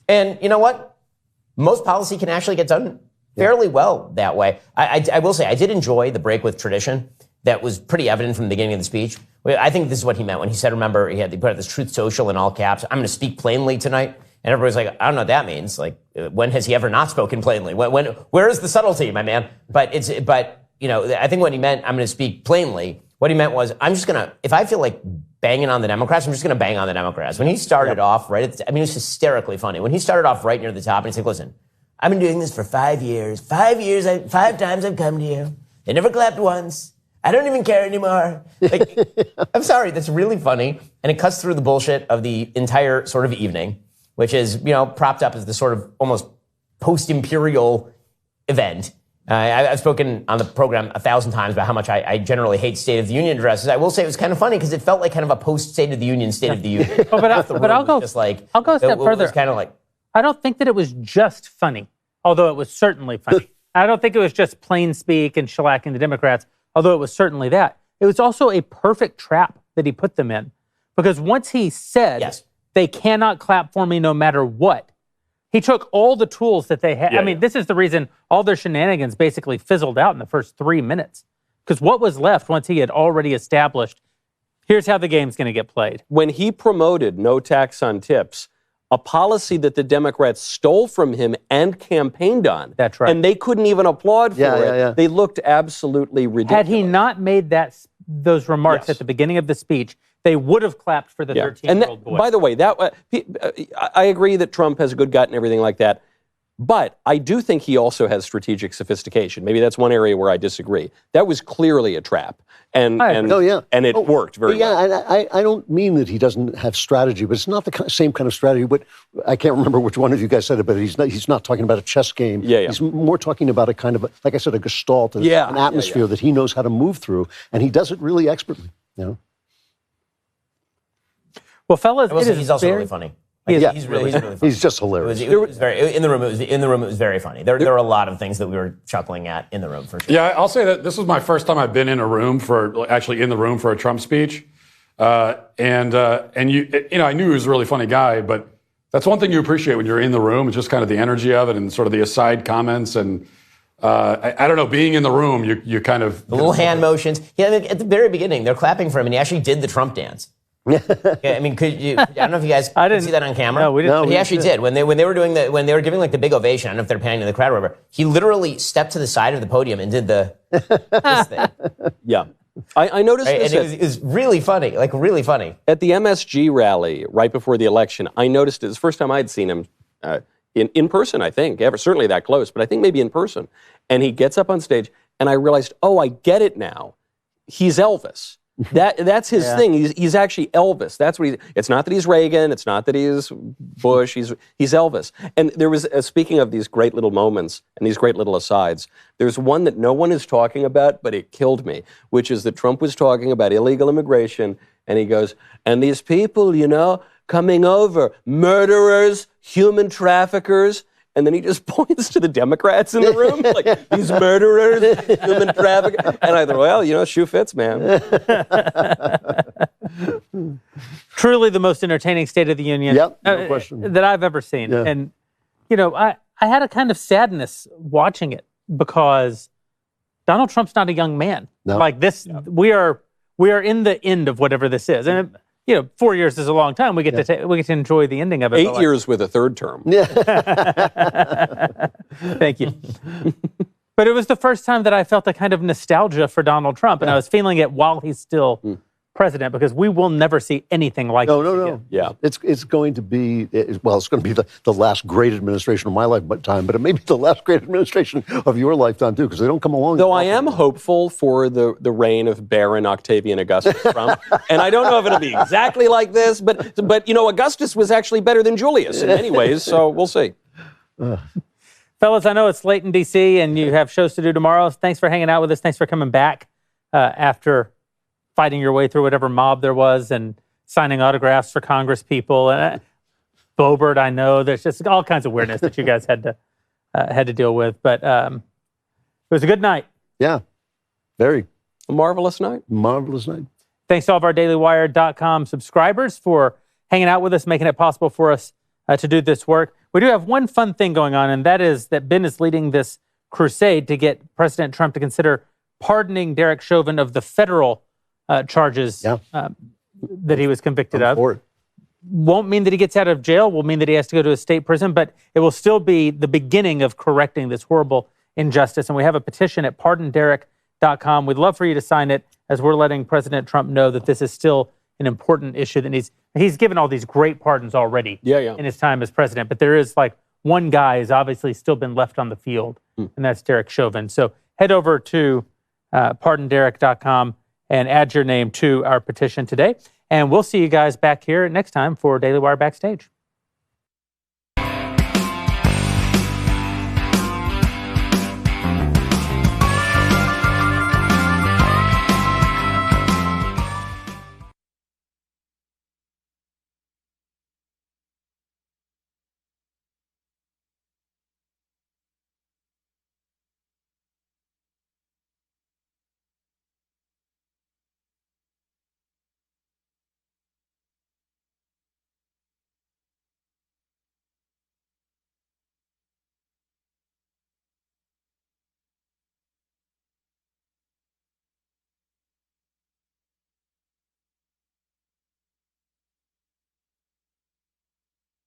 And you know what? Most policy can actually get done fairly well that way. I will say, I did enjoy the break with tradition. That was pretty evident from the beginning of the speech. I think this is what he ment when he said, remember, he put out this Truth Social in all caps. I'm going to speak plainly tonight. And everybody's like, I don't know what that means. Like, when has he ever not spoken plainly? Where is the subtlety, my man? But I think what he meant, I'm going to speak plainly, What he meant was, if I feel like banging on the Democrats, I'm just going to bang on the Democrats. When he started off it was hysterically funny. When he started off right near the top and he's like, listen, I've been doing this for 5 years. 5 years, 5 times I've come to you. They never clapped once. I don't even care anymore. Like, I'm sorry, that's really funny. And it cuts through the bullshit of the entire sort of evening, which is, propped up as the sort of almost post-imperial event. I've spoken on the program 1,000 times about how much I generally hate State of the Union addresses. I will say it was kind of funny because it felt like kind of a post-State of the Union State of the Union. But I'll go a step further. Kind of like, I don't think that it was just funny, although it was certainly funny. I don't think it was just plain speak and shellacking the Democrats, although it was certainly that. It was also a perfect trap that he put them in. Because once he said, they cannot clap for me no matter what, he took all the tools that they had. This is the reason all their shenanigans basically fizzled out in the first 3 minutes. Because what was left once he had already established, here's how the game's going to get played. When he promoted no tax on tips, a policy that the Democrats stole from him and campaigned on. That's right. And they couldn't even applaud for it. They looked absolutely ridiculous. Had he not made those remarks at the beginning of the speech, they would have clapped for the 13-year-old boy. By the way, I agree that Trump has a good gut and everything like that. But I do think he also has strategic sophistication. Maybe that's one area where I disagree. That was clearly a trap. And it worked very well. Yeah, I don't mean that he doesn't have strategy, but it's not the same kind of strategy. But I can't remember which one of you guys said it, but he's not talking about a chess game. He's more talking about a kind of, like I said, a gestalt, an atmosphere that he knows how to move through, and he does it really expertly. Well, fellas, he's also really funny. He's really funny. He's just hilarious. It was very in the room. It was very funny. There are a lot of ththings that we were chuckling at in the room for sure. Yeah, I'll say that this was my first time I've been in a room for a Trump speech, and I knew he was a really funny guy, but that's one thing you appreciate when you're in the room. It's just kind of the energy of it and sort of the aside comments and. I don't know, being in the room, you kind of... The little hand motions. Yeah, at the very beginning, they're clapping for him, and he actually did the Trump dance. I don't know if you guys could see that on camera. No, we didn't. But he actually did. When they were giving like the big ovation, I don't know if they're panning to the crowd or whatever, he literally stepped to the side of the podium and did this thing. Yeah. I noticed this. And it was really funny, like really funny. At the MSG rally right before the election, I noticed it was the first time I'd seen him in person, I think, certainly that close, but I think maybe in person. And he gets up on stage, and I realized, I get it now. He's Elvis. That's his thing. He's actually Elvis. That's what it's not that he's Reagan. It's not that he's Bush. He's Elvis. And there was, speaking of these great little moments and these great little asides, there's one that no one is talking about, but it killed me, which is that Trump was talking about illegal immigration, and he goes, and these people, coming over, murderers, human traffickers. And then he just points to the Democrats in the room, like, these murderers, human traffickers. And I thought, well, shoe fits, man. Truly the most entertaining State of the Union no question. That I've ever seen. Yeah. And, I had a kind of sadness watching it because Donald Trump's not a young man. No. Like this, we are in the end of whatever this is. And 4 years is a long time. We get to enjoy the ending of it. 8 years with a third term. Yeah. Thank you. But it was the first time that I felt a kind of nostalgia for Donald Trump, and I was feeling it while he's still president, because we will never see anything like this again. Yeah, it's going to be the last great administration of my lifetime, but it may be the last great administration of your lifetime too, because they don't come along. Though I am hopeful for the reign of Baron Octavian Augustus Trump, and I don't know if it'll be exactly like this, but Augustus was actually better than Julius in many ways, so we'll see. Fellas, I know it's late in D.C. and you have shows to do tomorrow. Thanks for hanging out with us. Thanks for coming back after fighting your way through whatever mob there was and signing autographs for Congress people. And Boebert, I know. There's just all kinds of weirdness that you guys had to deal with. But it was a good night. Yeah, very. A marvelous night. Marvelous night. Thanks to all of our DailyWire.com subscribers for hanging out with us, making it possible for us to do this work. We do have one fun thing going on, and that is that Ben is leading this crusade to get President Trump to consider pardoning Derek Chauvin of the federal charges that he was convicted of. Won't mean that he gets out of jail, will mean that he has to go to a state prison, but it will still be the beginning of correcting this horrible injustice. And we have a petition at pardonderek.com. We'd love for you to sign it as we're letting President Trump know that this is still an important issue that he's given all these great pardons already in his time as president, but there is like one guy has obviously still been left on the field, and that's Derek Chauvin. So head over to pardonderek.com and add your name to our petition today. And we'll see you guys back here next time for Daily Wire Backstage.